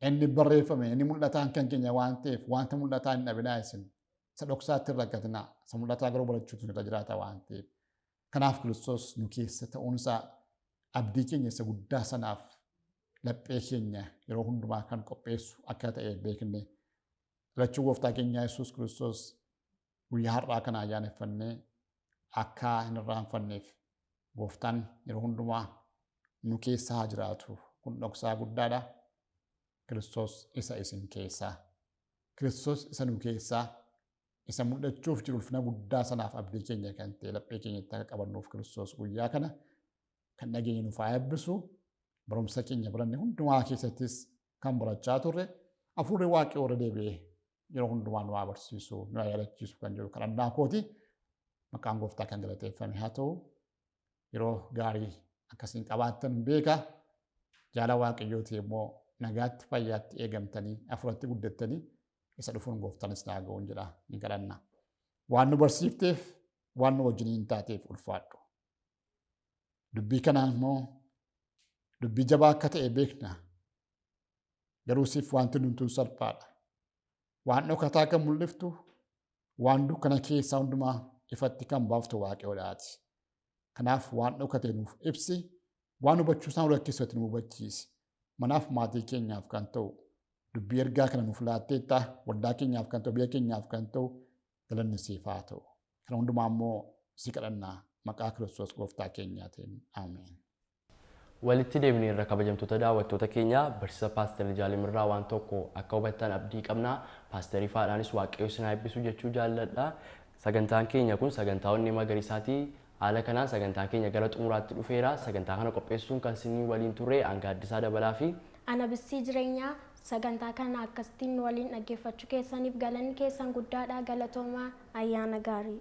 inni barreeffame inni mul'ataan kan keenya waan ta'eef wanta mul'ataa hin dhabinaa isin isa dhoksaatti hin rakkatinaa isa mul'ataa garuu barachuutu irra jiraata waan ta'eef. Kanaaf Kiristoos nu keessa ta'uunsaa abdii keenya isa guddaa sanaaf laphee keenya yeroo hundumaa kan qopheessu akka ta'e beekne. Dhalachuu gooftaa keenyaa Yesuus Kiristoos guyyaa har'aa kana ayyaaneffannee akka hin irraanfanneef gooftaan yeroo hundumaa nu keessa haa jiraatu. Kun dhoksaa guddaadha. Kiristoos isa isin keessaa. Kiristoos isa nu keessaa. Isa mul'achuuf jiru ulfina guddaa sanaaf abdii keenya kan ta'e laphee keenyatti akka qabannuuf Kiristoos guyyaa kana kan dhageenye nuuf haa eebbisu. Barumsa keenya baranne hundumaa keessattis kan barachaa turre hafuurri waaqayyoo irra deebi'ee yeroo hundumaa nu haa barsiisu, nu haa yaadachiisu kan jiru kadhannaa kooti. Maqaan gooftaa kan galateeffame haa ta'u. Yeroo gaarii akkasiin qabaattan beeka. Jaala waaqayyooti immoo nagaatti fayyaatti eegamtanii hafuuratti guddattanii isa dhufuun gooftanis naa ga'uun jedha hin kadhanna. Waan nu barsiifteef waan nu wajjiniin taateef ulfaadhu. Dubbii kanaan immoo dubbii jabaa akka ta'e beekna. Garuu siif wanti numtuu salphaadha. Waan dhokataa kan mul'iftu waan dukkana keessaa hundumaa ifatti kan baaftu waaqayyoodhaati. Kanaaf waan dhokate nuuf ibsi, waan hubachuu isaan rakkisatu nu hubachiisi. manaaf maatii keenyaaf kan ta'u dubbii ergaa kana nuuf laatteetta waldaa keenyaaf kan ta'u biyya keenyaaf kan ta'u galanni siif haa ta'u. Kana hundumaa immoo si kadhannaa maqaa Kiristoos gooftaa keenyaatiin. Ameen. Walitti deebinee irra kabajamtoota daawwattoota keenya barsiisa paaster Jaalimirraa waan tokko akka hubattan abdii qabna. Paasterii faadhaanis waaqayyo isin haa eebbisu jechuu jaalladha. Sagantaan keenya kun sagantaa onnee magariisaati. Haala kanaan sagantaan keenya gara xumuraatti dhufeera. Sagantaa kana qopheessuun kan isin waliin turre Angaaddisaa Dabalaa fi Ana Bissii Jireenyaa. Sagantaa kana akkasitiin waliin dhaggeeffachuu keessaniif galanni keessan guddaadha. Galatoomaa ayyaana gaarii.